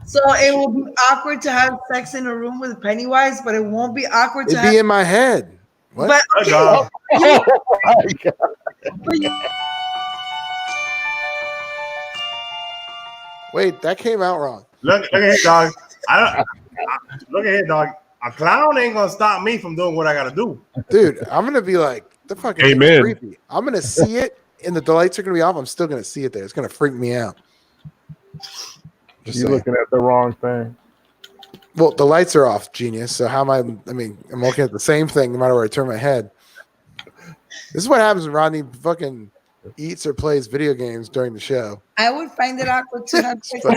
Speaker 4: So it will be awkward to have sex in a room with Pennywise, but it won't be awkward to
Speaker 10: It'd be in my head. What?
Speaker 4: But okay,
Speaker 5: dog.
Speaker 4: you-
Speaker 10: Wait, that came out wrong.
Speaker 5: Look at here, dog. Look at here, dog. A clown ain't gonna stop me from doing what I gotta do.
Speaker 10: Dude, I'm gonna be like, the fucking thing's
Speaker 6: Amen.
Speaker 10: creepy. I'm gonna see it, and the lights are gonna be off. I'm still gonna see it there. It's gonna freak me out. Just
Speaker 2: You're
Speaker 10: saying.
Speaker 2: looking at the wrong thing.
Speaker 10: Well, the lights are off, genius. So how am I mean, I'm looking at the same thing no matter where I turn my head. This is what happens when Rodney fucking eats or plays video games during the show.
Speaker 4: I would find it awkward to have sex. I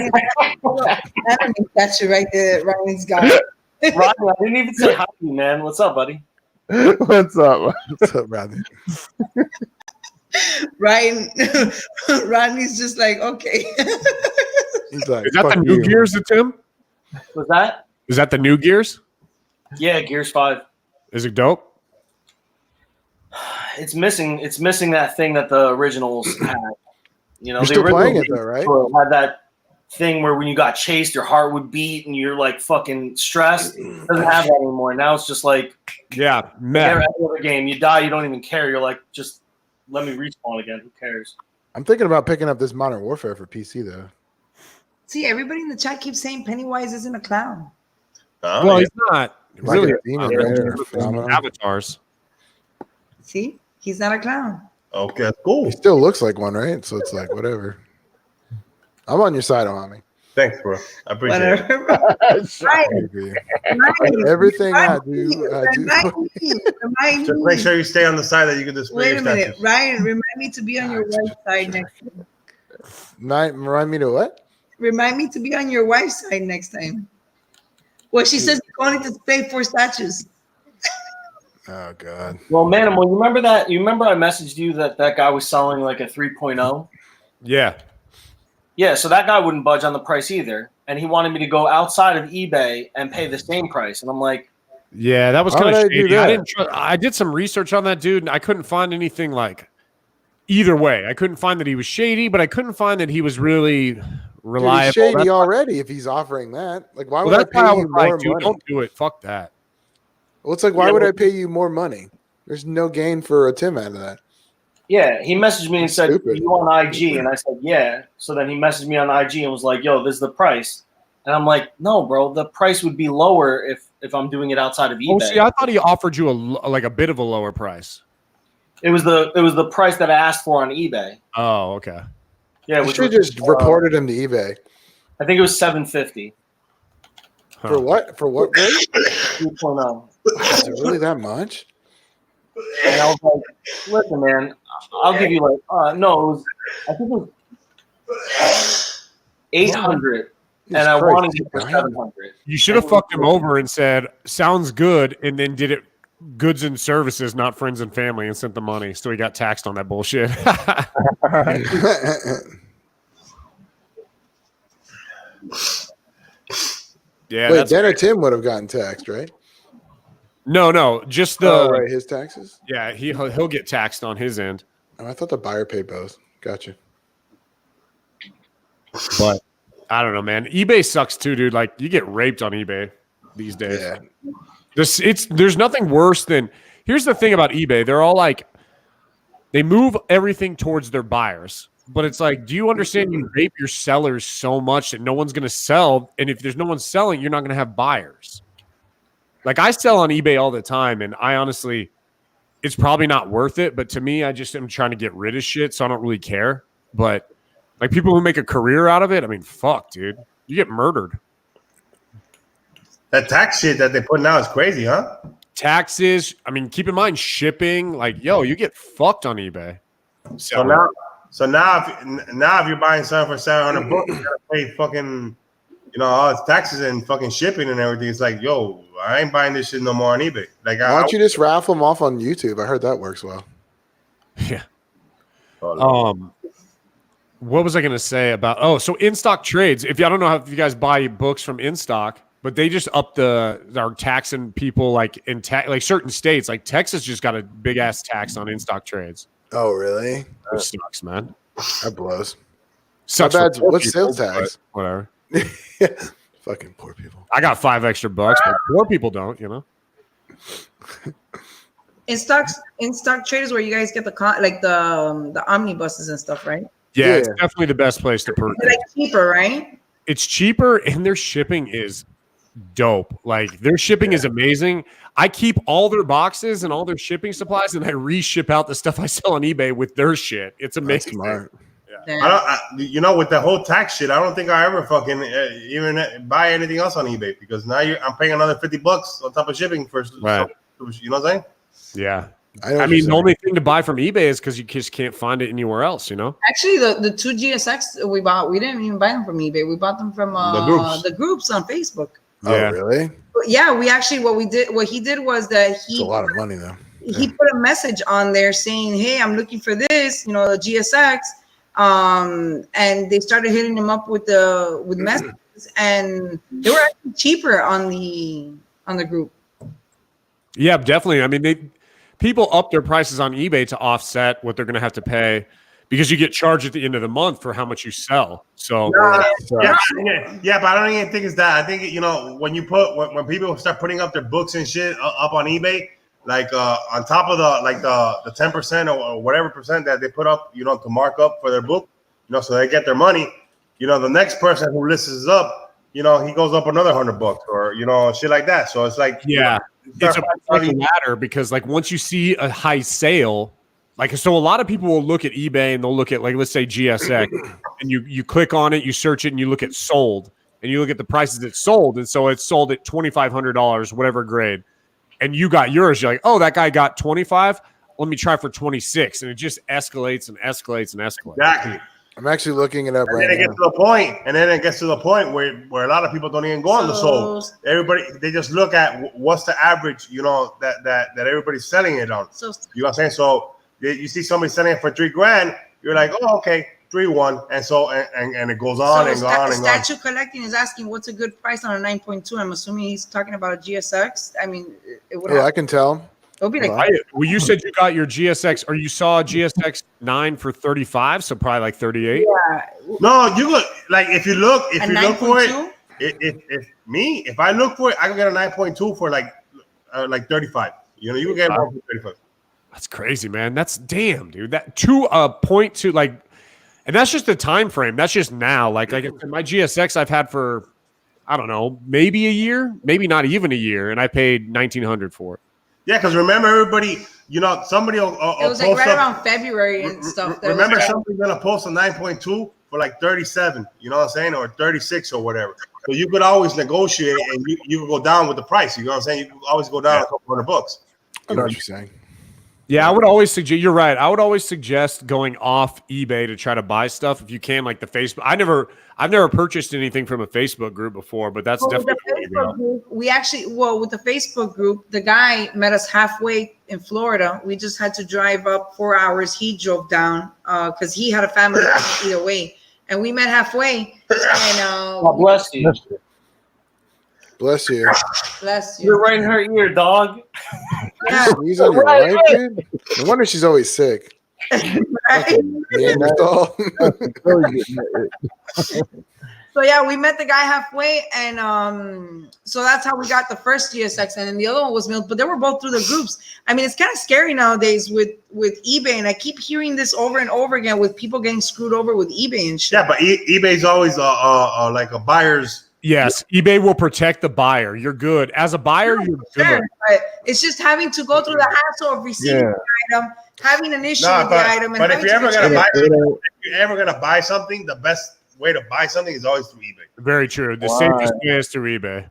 Speaker 4: don't think that's right there. Ryan's got it.
Speaker 7: Rodney, I didn't even say hi to you, man. What's up, buddy?
Speaker 2: What's up?
Speaker 10: What's up, Rodney?
Speaker 4: Ryan, Rodney's just like, okay.
Speaker 10: He's like,
Speaker 6: Is that the
Speaker 10: fuck
Speaker 6: new
Speaker 10: you.
Speaker 6: Gears, Tim?
Speaker 7: Was that?
Speaker 6: Is that the new Gears?
Speaker 7: Yeah, Gears 5.
Speaker 6: Is it dope?
Speaker 7: It's missing that thing that the originals had. You know,
Speaker 10: You're
Speaker 7: the
Speaker 10: still playing it
Speaker 7: original
Speaker 10: though, right?
Speaker 7: had that thing where when you got chased, your heart would beat and you're like fucking stressed. It doesn't have that anymore. Now it's just like
Speaker 6: Yeah, man.
Speaker 7: every other game. You die, you don't even care. You're like, just let me respawn again. Who cares?
Speaker 10: I'm thinking about picking up this Modern Warfare for PC though.
Speaker 4: See, everybody in the chat keeps saying Pennywise isn't a clown.
Speaker 5: Oh,
Speaker 6: Well,
Speaker 5: yeah.
Speaker 6: he's not
Speaker 10: Like
Speaker 6: really
Speaker 10: a demon, right, or a phenomenon.
Speaker 6: avatars.
Speaker 4: See, he's not a clown.
Speaker 5: Okay, that's cool.
Speaker 10: He still looks like one, right? So it's like whatever. I'm on your side, Omami.
Speaker 5: Thanks, bro. I appreciate it.
Speaker 4: Whatever. Ryan, Ryan,
Speaker 10: Everything I do.
Speaker 4: Remind
Speaker 5: Just
Speaker 4: me.
Speaker 5: make sure you stay on the side that you can display
Speaker 4: Wait
Speaker 5: your
Speaker 4: a minute,
Speaker 5: statues.
Speaker 4: Ryan. Remind me to be on your wife's side next time.
Speaker 10: Remind me to what?
Speaker 4: Remind me to be on your wife's side next time. Well, she says you only to pay 4 statues.
Speaker 10: Oh God.
Speaker 7: Well, Manimal, you remember that? You remember I messaged you that guy was selling like a 3.0?
Speaker 6: Yeah.
Speaker 7: Yeah, so that guy wouldn't budge on the price either. And he wanted me to go outside of eBay and pay the same price. And I'm like,
Speaker 6: Yeah, that was
Speaker 10: Why
Speaker 6: kind
Speaker 10: would I
Speaker 6: of
Speaker 10: do
Speaker 6: shady.
Speaker 10: that?
Speaker 6: I did some research on that dude, and I couldn't find anything like either way. I couldn't find that he was shady, but I couldn't find that he was really
Speaker 10: Dude,
Speaker 6: reliable.
Speaker 10: he's shady
Speaker 6: That's-
Speaker 10: already if he's offering that. Like, why
Speaker 6: well,
Speaker 10: would I
Speaker 6: that's why I
Speaker 10: pay
Speaker 6: was
Speaker 10: you
Speaker 6: like,
Speaker 10: more
Speaker 6: dude,
Speaker 10: money?
Speaker 6: don't do it. Fuck that.
Speaker 10: Well, it's like, why
Speaker 7: Yeah,
Speaker 10: would
Speaker 7: well-
Speaker 10: I pay you more money? There's no gain for a Tim out of that.
Speaker 7: yeah, he messaged me and said,
Speaker 10: Stupid.
Speaker 7: you on IG? And I said, yeah. So then he messaged me on IG and was like, yo, this is the price. And I'm like, no, bro, the price would be lower if I'm doing it outside of eBay.
Speaker 6: Oh, see, I thought he offered you a bit of a lower price.
Speaker 7: It was the price that I asked for on eBay.
Speaker 6: Oh, okay.
Speaker 7: Yeah,
Speaker 10: You
Speaker 7: which
Speaker 10: should
Speaker 7: was,
Speaker 10: just reported him to eBay.
Speaker 7: I think it was $750.
Speaker 10: For what? For what rate?
Speaker 7: 3.0.
Speaker 10: Is it really that much?
Speaker 7: And I was like, listen, man, I'll give you like, no, I think it was 800, and I
Speaker 10: Christ,
Speaker 7: wanted it for
Speaker 10: Brian.
Speaker 7: 700.
Speaker 6: You should have fucked him over and said, sounds good, and then did it goods and services, not friends and family, and sent the money. So he got taxed on that bullshit. Yeah.
Speaker 10: Wait,
Speaker 6: That's,
Speaker 10: then or Tim would have gotten taxed, right?
Speaker 6: no, just the
Speaker 10: Oh, right, his taxes.
Speaker 6: yeah. He'll get taxed on his end.
Speaker 10: Oh, I thought the buyer paid both. Gotcha.
Speaker 6: But I don't know, man. eBay sucks too, dude. Like you get raped on eBay these days.
Speaker 10: Yeah.
Speaker 6: There's nothing worse than here's the thing about eBay. They're all like they move everything towards their buyers. But it's like, do you understand you rape your sellers so much that no one's gonna sell? And if there's no one selling, you're not gonna have buyers. Like I sell on eBay all the time, and I honestly it's probably not worth it, but to me, I just am trying to get rid of shit, so I don't really care. But like people who make a career out of it, I mean, fuck, dude. You get murdered.
Speaker 5: That tax shit that they put now is crazy, huh?
Speaker 6: Taxes, I mean, keep in mind shipping, like, yo, you get fucked on eBay.
Speaker 5: So now if you're buying something for $700, you gotta pay fucking you know, all its taxes and fucking shipping and everything. It's like, yo, I ain't buying this shit no more on eBay. Like,
Speaker 10: Why don't you just raffle them off on YouTube? I heard that works well.
Speaker 6: Yeah. What was I going to say about? Oh, so in stock trades. If I don't know if you guys buy books from in stock, but they just up are taxing people like in like certain states, like Texas just got a big ass tax on in stock trades.
Speaker 10: Oh, really?
Speaker 6: Which sucks, man.
Speaker 10: That blows.
Speaker 6: Sucks.
Speaker 10: What's sales tax?
Speaker 6: Whatever.
Speaker 10: Fucking poor people.
Speaker 6: I got $5 extra, but poor people don't. You know.
Speaker 4: In stock traders where you guys get the omnibuses and stuff, right?
Speaker 6: Yeah, it's definitely the best place to purchase.
Speaker 4: It's like cheaper, right?
Speaker 6: It's cheaper, and their shipping is dope. Like their shipping is amazing. I keep all their boxes and all their shipping supplies, and I reship out the stuff I sell on eBay with their shit. It's amazing.
Speaker 10: Smart.
Speaker 5: Yeah. You know, with the whole tax shit, I don't think I ever fucking even buy anything else on eBay because now I'm paying another $50 on top of shipping for.
Speaker 6: Right.
Speaker 5: You know what I'm saying?
Speaker 6: Yeah. I mean, the only thing to buy from eBay is because you just can't find it anywhere else, you know?
Speaker 4: Actually, the two GSX we bought, we didn't even buy them from eBay. We bought them from the groups on Facebook.
Speaker 10: Oh, really?
Speaker 4: Yeah, we actually, what he did was that
Speaker 10: it's a lot of money, though.
Speaker 4: He put a message on there saying, hey, I'm looking for this, you know, the GSX. And they started hitting him up with messages, and they were actually cheaper on the group.
Speaker 6: Yeah, definitely. I mean, people up their prices on eBay to offset what they're going to have to pay because you get charged at the end of the month for how much you sell. So
Speaker 5: but I don't even think it's that. I think, you know, when people start putting up their books and shit up on eBay, like on top of the 10% or whatever percent that they put up, you know, to mark up for their book, you know, so they get their money. You know, the next person who lists it up, you know, he goes up another $100 or, you know, shit like that. So it's like,
Speaker 6: yeah. It's a ladder because like once you see a high sale, like so a lot of people will look at eBay and they'll look at like let's say GSX and you click on it, you search it and you look at sold and you look at the prices it's sold and so it's sold at $2,500 whatever grade and you got yours, you're like, oh, that guy got 25, let me try for 26 and it just escalates and escalates and escalates.
Speaker 5: Exactly.
Speaker 10: I'm actually looking it up right now.
Speaker 5: And then it gets to the point where a lot of people don't even go on the sold. Everybody, they just look at what's the average, you know, that everybody's selling it on. You know what I'm saying? So you see somebody selling it for $3,000, you're like, oh, okay, 3-1, and so and it goes on and on and on.
Speaker 4: Statue Collecting is asking what's a good price on a 9.2. I'm assuming he's talking about a GSX. I mean, it would.
Speaker 10: Yeah, I can tell.
Speaker 4: It'll be like.
Speaker 6: Well, you said you got your GSX, or you saw a GSX 9 for 35, so probably like 38.
Speaker 4: Yeah.
Speaker 5: No, you look like if you look for it. If I look for it, I can get a 9.2 for like 35. You know, you can get more for 35.
Speaker 6: That's crazy, man. That's damn, dude. That to a point to like, and that's just the time frame. That's just now. Like my GSX I've had for, I don't know, maybe a year, maybe not even a year, and I paid $1,900 for it.
Speaker 5: Yeah, because remember, everybody, you know, somebody will
Speaker 4: it was like right around February and stuff.
Speaker 5: Remember, somebody's gonna post a 9.2 for like 37. You know what I'm saying, or 36 or whatever. So you could always negotiate, and you could go down with the price. You know what I'm saying? You could always go down a couple $100.
Speaker 10: I know what you're saying.
Speaker 6: Yeah, I would always suggest. You're right. I would always suggest going off eBay to try to buy stuff if you can, like the Facebook. I've never purchased anything from a Facebook group before, but that's definitely
Speaker 4: with the Facebook group, we actually with the Facebook group, the guy met us halfway in Florida. We just had to drive up 4 hours. He drove down because he had a family either way, and we met halfway. And
Speaker 7: God bless you.
Speaker 10: Bless you.
Speaker 4: Bless you.
Speaker 7: You're right in her ear, dog.
Speaker 4: Yeah.
Speaker 10: Squeeze on your wife, dude. No wonder she's always sick. Neanderthal.
Speaker 4: So yeah, we met the guy halfway, and so that's how we got the first GSX, and then the other one was Mills. But they were both through the groups. I mean, it's kind of scary nowadays with eBay, and I keep hearing this over and over again with people getting screwed over with eBay and shit.
Speaker 5: Yeah, but eBay's always like a buyer's.
Speaker 6: Yes, eBay will protect the buyer. You're good. As a buyer, you're good.
Speaker 4: Sure, but it's just having to go through the hassle of receiving the item, having an issue with the item.
Speaker 5: But if you're ever gonna buy something, the best way to buy something is always through eBay.
Speaker 6: Very true. The safest way is through eBay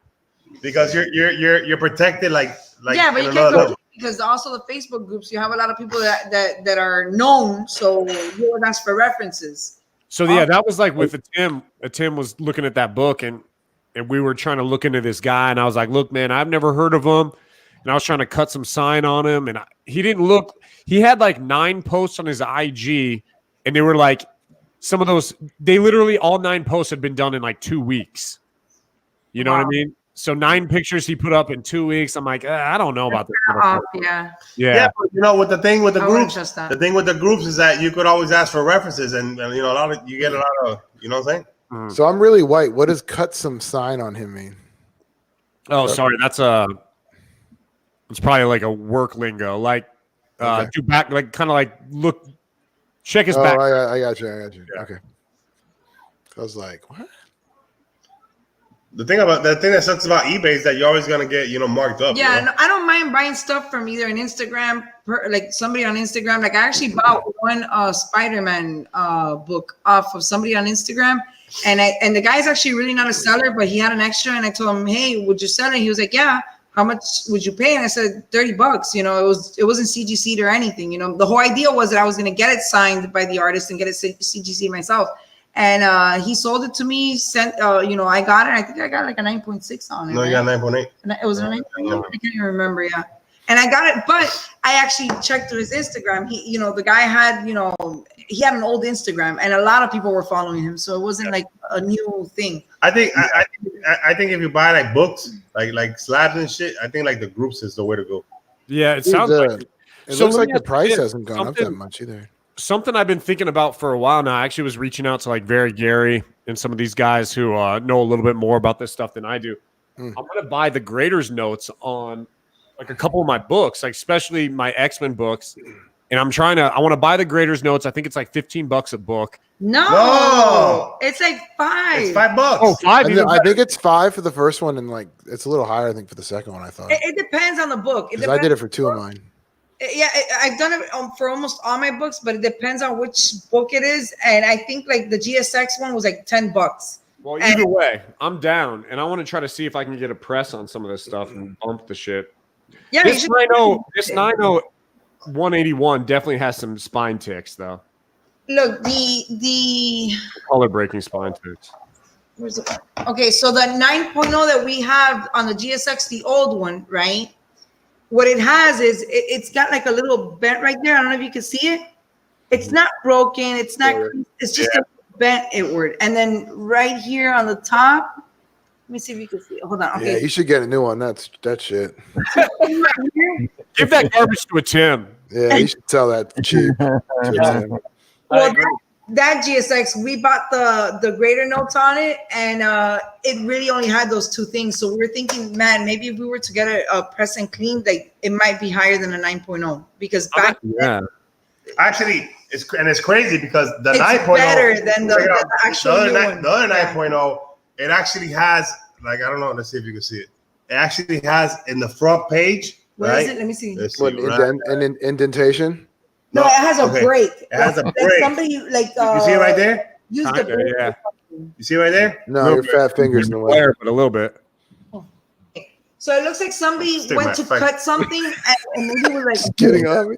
Speaker 5: because you're protected. Like
Speaker 4: yeah, but you can't go because also the Facebook groups. You have a lot of people that are known, so you would ask for references.
Speaker 6: So yeah, that was like with a Tim. Tim was looking at that book and and we were trying to look into this guy, and I was like, look, man, I've never heard of him. And I was trying to cut some sign on him, and he didn't look. He had like 9 posts on his IG, and they were like some of those. They literally all 9 posts had been done in like 2 weeks. You know what I mean? So 9 pictures he put up in 2 weeks. I'm like, I don't know about this.
Speaker 5: Yeah, but you know, with the thing with the
Speaker 4: I
Speaker 5: groups,
Speaker 4: wouldn't trust that.
Speaker 5: the thing with the groups is that you could always ask for references, and you know, you get a lot of, you know what I'm saying?
Speaker 10: So I'm really white. What does cut some sign on him mean?
Speaker 6: Oh, sorry, that's it's probably like a work lingo, like do back, like kind of like look, check his back.
Speaker 10: I got you.
Speaker 6: Yeah.
Speaker 10: Okay. I was like, what?
Speaker 5: The thing that sucks about eBay is that you're always gonna get, you know, marked up.
Speaker 4: Yeah,
Speaker 5: you know?
Speaker 4: no, I don't mind buying stuff from either an Instagram, like somebody on Instagram. Like I actually bought one Spider-Man book off of somebody on Instagram, and the guy's actually really not a seller, but he had an extra, and I told him, hey, would you sell it? He was like, yeah. How much would you pay? And I said $30. You know, it wasn't CGC'd or anything. You know, the whole idea was that I was gonna get it signed by the artist and get it CGC myself. And he sold it to me. Sent, you know, I got it. I think I got like a 9.6 on it.
Speaker 5: No, you got 9.8.
Speaker 4: It was a 9.8. I can't even remember. Yeah, and I got it, but I actually checked through his Instagram. He, you know, the guy had, you know, he had an old Instagram, and a lot of people were following him, so it wasn't like a new thing.
Speaker 5: I think if you buy like books, like slabs and shit, I think like the groups is the way to go.
Speaker 6: Yeah, it sounds like it.
Speaker 10: It looks like the price hasn't gone up that much either.
Speaker 6: Something I've been thinking about for a while now. I actually was reaching out to like Very Gary and some of these guys who know a little bit more about this stuff than I do. I'm going to buy the graders notes on like a couple of my books, like especially my X-Men books. And I want to buy the graders notes. I think it's like $15 a book.
Speaker 4: No, it's like $5.
Speaker 5: It's $5.
Speaker 6: Oh, $5.
Speaker 10: I think it's $5 for the first one, and like it's a little higher, I think, for the second one. I thought
Speaker 4: it depends on the book.
Speaker 10: I did it for 2 of mine.
Speaker 4: Yeah, I've done it for almost all my books, but it depends on which book it is. And I think like the GSX one was like $10.
Speaker 6: Well, either way, I'm down, and I want to try to see if I can get a press on some of this stuff and bump the shit.
Speaker 4: Yeah,
Speaker 6: this 90 181 definitely has some spine ticks, though.
Speaker 4: Look, the
Speaker 6: color breaking spine ticks.
Speaker 4: Where's it? Okay, so the 9.0 that we have on the GSX, the old one, right? What it has is it's got like a little bent right there. I don't know if you can see it. It's not broken. It's not. It's just a bent inward. And then right here on the top, let me see if you can see it. Hold on. Okay.
Speaker 10: Yeah, you should get a new one. That's that shit.
Speaker 6: Give that garbage to a Tim.
Speaker 10: Yeah, you should sell that cheap.
Speaker 4: Well, that GSX, we bought the grader notes on it, and it really only had those 2 things. So we were thinking, man, maybe if we were to get a press and clean, like it might be higher than a 9.0 because back then,
Speaker 5: actually, it's crazy because the 9.0
Speaker 4: better than the actual
Speaker 5: the
Speaker 4: new one.
Speaker 5: other 9.0. It actually has, like, I don't know. Let's see if you can see it. It actually has in the front page.
Speaker 4: What
Speaker 5: right?
Speaker 4: is it? Let me see.
Speaker 10: What, indentation?
Speaker 4: No, it has a break.
Speaker 5: It has a break.
Speaker 4: Somebody like
Speaker 5: you see it right there?
Speaker 4: Use the break.
Speaker 6: Yeah.
Speaker 5: You see it right there?
Speaker 10: No, your fat fingers in the way.
Speaker 6: But a little bit.
Speaker 4: So it looks like somebody went to cut something and maybe was like
Speaker 10: getting on me.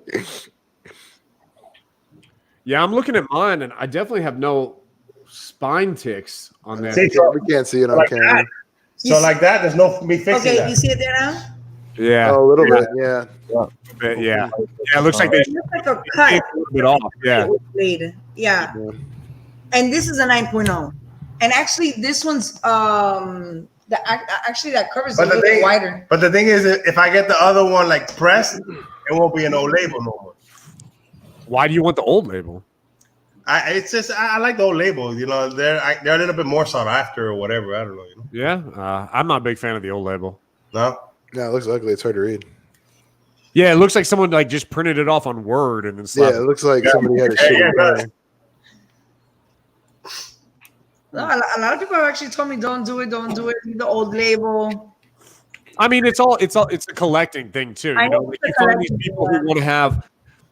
Speaker 6: Yeah, I'm looking at mine, and I definitely have no spine ticks on that.
Speaker 10: We can't see it on camera.
Speaker 5: So like that, there's no me fixing
Speaker 4: okay,
Speaker 5: that.
Speaker 4: you see it there now?
Speaker 6: Yeah.
Speaker 10: Oh, a little bit, yeah.
Speaker 6: Yeah. It looks like they
Speaker 4: It looks like a cut.
Speaker 6: a little bit off. Yeah.
Speaker 4: Yeah. And this is a 9.0. And actually, this one's actually that covers a little bit wider.
Speaker 5: But the thing is, if I get the other one like pressed, it won't be an old label no more.
Speaker 6: Why do you want the old label?
Speaker 5: It's just I like the old labels. You know, they're a little bit more sought after or whatever. I don't know. You know?
Speaker 6: Yeah, I'm not a big fan of the old label.
Speaker 5: No.
Speaker 10: No, it looks ugly. It's hard to read.
Speaker 6: Yeah, it looks like someone like just printed it off on Word and then slapped
Speaker 10: it looks like somebody had a shitty
Speaker 4: No, a lot of people have actually told me don't do it, read the old label.
Speaker 6: I mean, it's a collecting thing too. You know, like you find these people who want to have,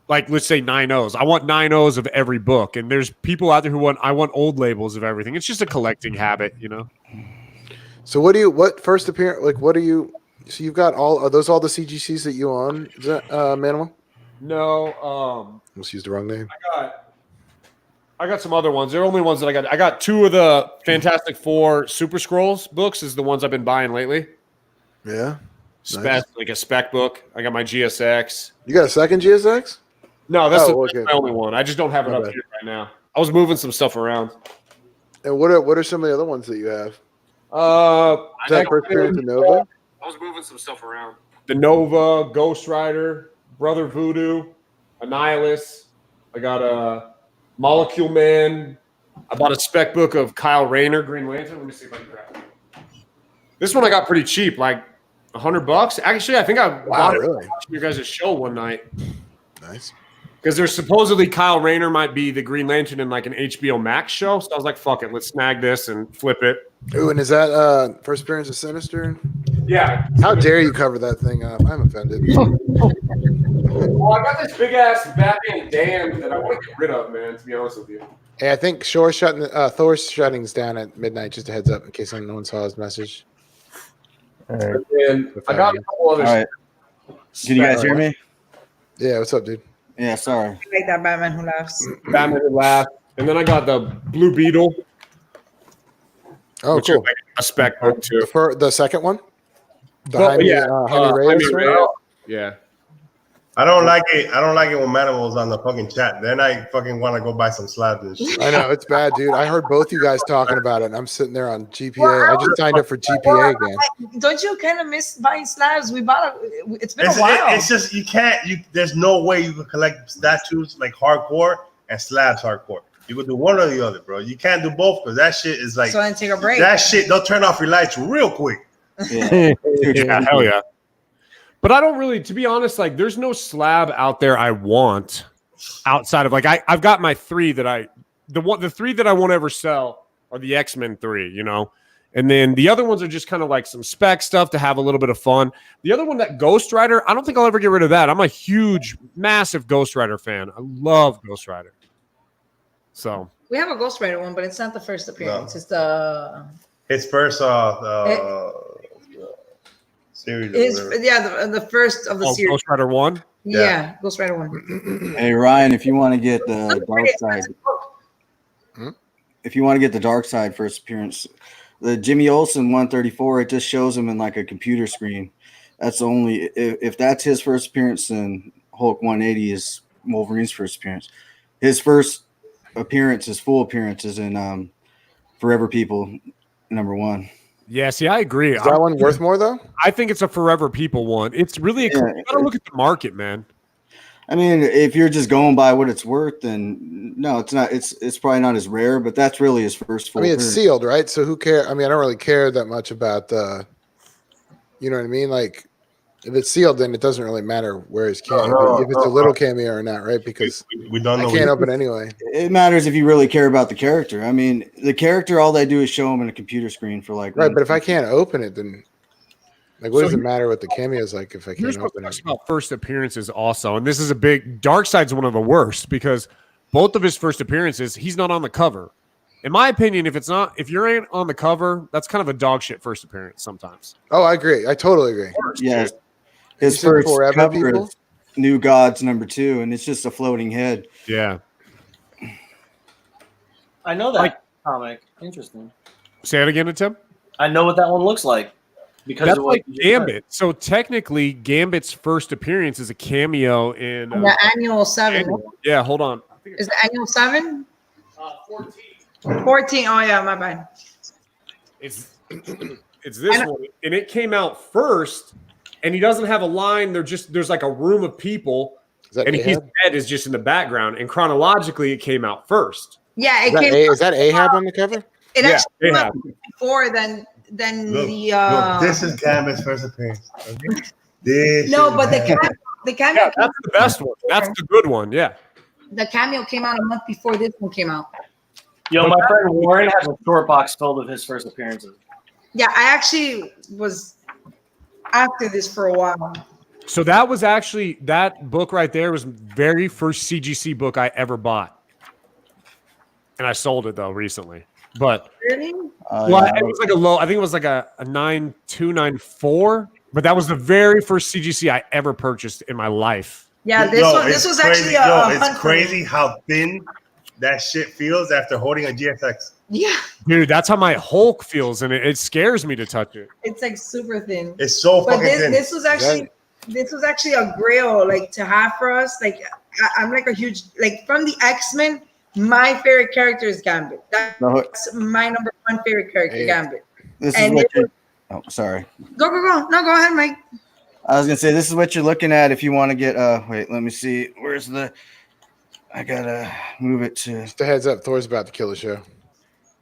Speaker 6: like, let's say 9.0s. I want 9.0s of every book, and there's people out there who want old labels of everything. It's just a collecting habit, you know.
Speaker 10: So what first appearance? Like, what are you? So you've got are those all the CGCs that you own? Is that Manimal?
Speaker 6: No,
Speaker 10: Almost used the wrong name.
Speaker 6: I got I got some other ones. They're only ones that I got. I got 2 of the Fantastic Four Super Scrolls books. Is the ones I've been buying lately.
Speaker 10: Yeah.
Speaker 6: Spec, like a spec book. I got my GSX.
Speaker 10: You got a second GSX?
Speaker 6: No, that's,
Speaker 10: Oh,
Speaker 6: that's
Speaker 10: okay.
Speaker 6: my only one. I just don't have it
Speaker 10: My
Speaker 6: up
Speaker 10: bad.
Speaker 6: here right now. I was moving some stuff around.
Speaker 10: And what are some of the other ones that you have? Is
Speaker 6: I
Speaker 10: that first appearance of Nova?
Speaker 6: was moving some stuff around. The Nova, Ghost Rider, Brother Voodoo, Annihilus. I got a Molecule Man. I bought a spec book of Kyle Rayner, Green Lantern. Let me see if I can grab it. This one I got pretty cheap, like $100. Actually, I think I bought it
Speaker 10: really?
Speaker 6: watching your guys' show one night.
Speaker 10: Nice.
Speaker 6: Because there's supposedly Kyle Rayner might be the Green Lantern in like an HBO Max show. So I was like, fuck it, let's snag this and flip it.
Speaker 10: Ooh, and is that first appearance of Sinister?
Speaker 6: Yeah.
Speaker 10: How dare you cover that thing up? I'm offended.
Speaker 6: Well, I got this big ass Batman dam that I want to get rid of, man, to be honest with you.
Speaker 10: Hey, I think Thor's shutting's down at midnight. Just a heads up in case anyone saw his message.
Speaker 2: All right.
Speaker 6: And I got a couple other
Speaker 11: All right. Can you guys hear me?
Speaker 10: Yeah, what's up, dude?
Speaker 11: Yeah, sorry.
Speaker 4: I like that Batman Who Laughs.
Speaker 6: Batman Who Laughs. And then I got the Blue Beetle,
Speaker 10: Oh,
Speaker 6: which
Speaker 10: cool.
Speaker 6: is like a spec book too.
Speaker 10: For the second one? The
Speaker 6: Well,
Speaker 10: Jaime,
Speaker 6: yeah,
Speaker 10: Jaime Reyes
Speaker 6: Jaime
Speaker 10: one?
Speaker 6: Reyes. Yeah.
Speaker 5: I don't like it. I don't like it when Manimal's on the fucking chat. Then I fucking want to go buy some slabs and shit.
Speaker 10: I know, it's bad, dude. I heard both you guys talking about it, and I'm sitting there on GPA. I just signed up for GPA again.
Speaker 4: Don't you kind of miss buying slabs? We bought it's been a while.
Speaker 5: It's just you can't. There's no way you can collect statues like hardcore and slabs hardcore. You could do one or the other, bro. You can't do both because that shit is like
Speaker 4: So then take a break.
Speaker 5: that shit. They'll turn off your lights real quick.
Speaker 11: Yeah.
Speaker 6: Yeah, hell yeah. But I don't really, to be honest, like there's no slab out there I want outside of like I've got my 3 that the 3 that I won't ever sell are the X-Men 3, you know. And then the other ones are just kind of like some spec stuff to have a little bit of fun. The other one, that Ghost Rider, I don't think I'll ever get rid of that. I'm a huge, massive Ghost Rider fan. I love Ghost Rider. So
Speaker 4: We have a Ghost Rider one, but it's not the first appearance.
Speaker 5: No.
Speaker 4: It's the
Speaker 5: His first series.
Speaker 4: the first of the series.
Speaker 6: Ghost Rider 1.
Speaker 4: Yeah, Ghost Rider 1.
Speaker 11: Hey Ryan, if you want to get the dark side, if you want to get the dark side first appearance, the Jimmy Olsen 134, it just shows him in like a computer screen. That's only if that's his first appearance, then Hulk 180 is Wolverine's first appearance. His first appearance, his full appearance is in Forever People #1.
Speaker 6: Yeah, see, I agree.
Speaker 10: Is that one worth more, though?
Speaker 6: I think it's a Forever People one. It's really you gotta look at the market, man.
Speaker 11: I mean, if you're just going by what it's worth, then no, it's not. It's probably not as rare, but that's really his first full.
Speaker 10: I mean, it's
Speaker 11: appearance.
Speaker 10: sealed, right? So who cares? I mean, I don't really care that much about the, you know what I mean? Like, if it's sealed, then it doesn't really matter where his cameo. If it's a little cameo or not, right? Because
Speaker 5: we don't know.
Speaker 10: I can't open anyway.
Speaker 11: It matters if you really care about the character. I mean, the character, all they do is show him in a computer screen for like.
Speaker 10: Right, but if I can't open it, then like, what does it matter what the cameo is like if I can't
Speaker 6: Here's what
Speaker 10: open it?
Speaker 6: talks about first appearances also, and this is a big Darkseid's one of the worst because both of his first appearances, he's not on the cover. In my opinion, if you ain't on the cover, that's kind of a dog shit first appearance sometimes.
Speaker 10: Oh, I agree. I totally agree.
Speaker 11: Yes, his
Speaker 10: You said
Speaker 11: first
Speaker 10: Forever
Speaker 11: cover
Speaker 10: People?
Speaker 11: is New Gods #2, and it's just a floating head.
Speaker 6: Yeah.
Speaker 7: I know that comic. Interesting.
Speaker 6: Say it again, Tim.
Speaker 7: I know what that one looks like because
Speaker 6: That's
Speaker 7: of what
Speaker 6: like
Speaker 7: you just said.
Speaker 6: Gambit. So technically, Gambit's first appearance is a cameo in
Speaker 4: The annual 7.
Speaker 6: Yeah, hold on.
Speaker 4: Is the annual 7?
Speaker 6: 14.
Speaker 4: 14. Oh yeah, my bad.
Speaker 6: It's this one, and it came out first, and he doesn't have a line. There's like a room of people, and his head is just in the background. And chronologically, it came out first.
Speaker 4: Yeah, it
Speaker 10: Is that Ahab on the cover?
Speaker 4: It
Speaker 6: Yeah,
Speaker 4: actually came
Speaker 6: Ahab.
Speaker 4: out before than
Speaker 5: Look,
Speaker 4: the.
Speaker 5: look, this is Gambit's first appearance. Okay? This
Speaker 4: No,
Speaker 5: is
Speaker 4: but the cameo.
Speaker 6: Yeah, that's the best one. That's the good one. Yeah.
Speaker 4: The cameo came out a month before this one came out.
Speaker 7: Yo, my friend Warren has a short box filled of his first appearances.
Speaker 4: Yeah, I actually was after this for a while.
Speaker 6: So that was actually, that book right there was the very first CGC book I ever bought. And I sold it though recently. But
Speaker 4: Really?
Speaker 6: well, it was like a low, I think it was like a 9294, but that was the very first CGC I ever purchased in my life.
Speaker 4: Yeah, this
Speaker 5: Yo,
Speaker 4: one.
Speaker 5: it's
Speaker 4: This was
Speaker 5: crazy.
Speaker 4: actually a
Speaker 5: It's
Speaker 4: hunt for me.
Speaker 5: crazy how thin that shit feels after holding a GSX.
Speaker 4: Yeah,
Speaker 6: Dude, that's how my Hulk feels, and it scares me to touch it.
Speaker 4: it's like super thin.
Speaker 5: It's so
Speaker 4: But
Speaker 5: fucking thin.
Speaker 4: this was actually a grail like to have for us. Like I'm like a huge like from the X-Men. My favorite character is Gambit. That's my number one favorite character, Gambit.
Speaker 11: This is
Speaker 4: And
Speaker 11: what
Speaker 4: it
Speaker 11: you're. Oh, sorry.
Speaker 4: Go. No, go ahead, Mike.
Speaker 11: I was gonna say this is what you're looking at if you want to get. Wait, let me see. Where's the? I gotta move it to.
Speaker 10: Just a heads up, Thor's about to kill the show.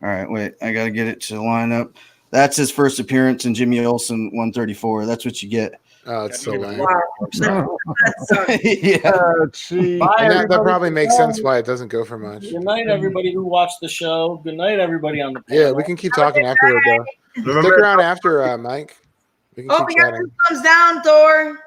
Speaker 11: All right, wait. I gotta get it to line up. That's his first appearance in Jimmy Olsen 134. That's what you get.
Speaker 10: Oh, it's so lame.
Speaker 4: Wow. That sucks.
Speaker 11: Yeah.
Speaker 2: Gee.
Speaker 7: Bye,
Speaker 10: And that
Speaker 7: everybody.
Speaker 10: probably makes sense why it doesn't go for much.
Speaker 7: Good night, everybody who watched the show. Good night, everybody on the panel.
Speaker 10: Yeah, we can keep talking after we're done. Stick
Speaker 5: Remember,
Speaker 10: around after, Mike. We can
Speaker 4: Oh,
Speaker 10: keep
Speaker 4: we got
Speaker 10: chatting.
Speaker 4: 2 thumbs down, Thor.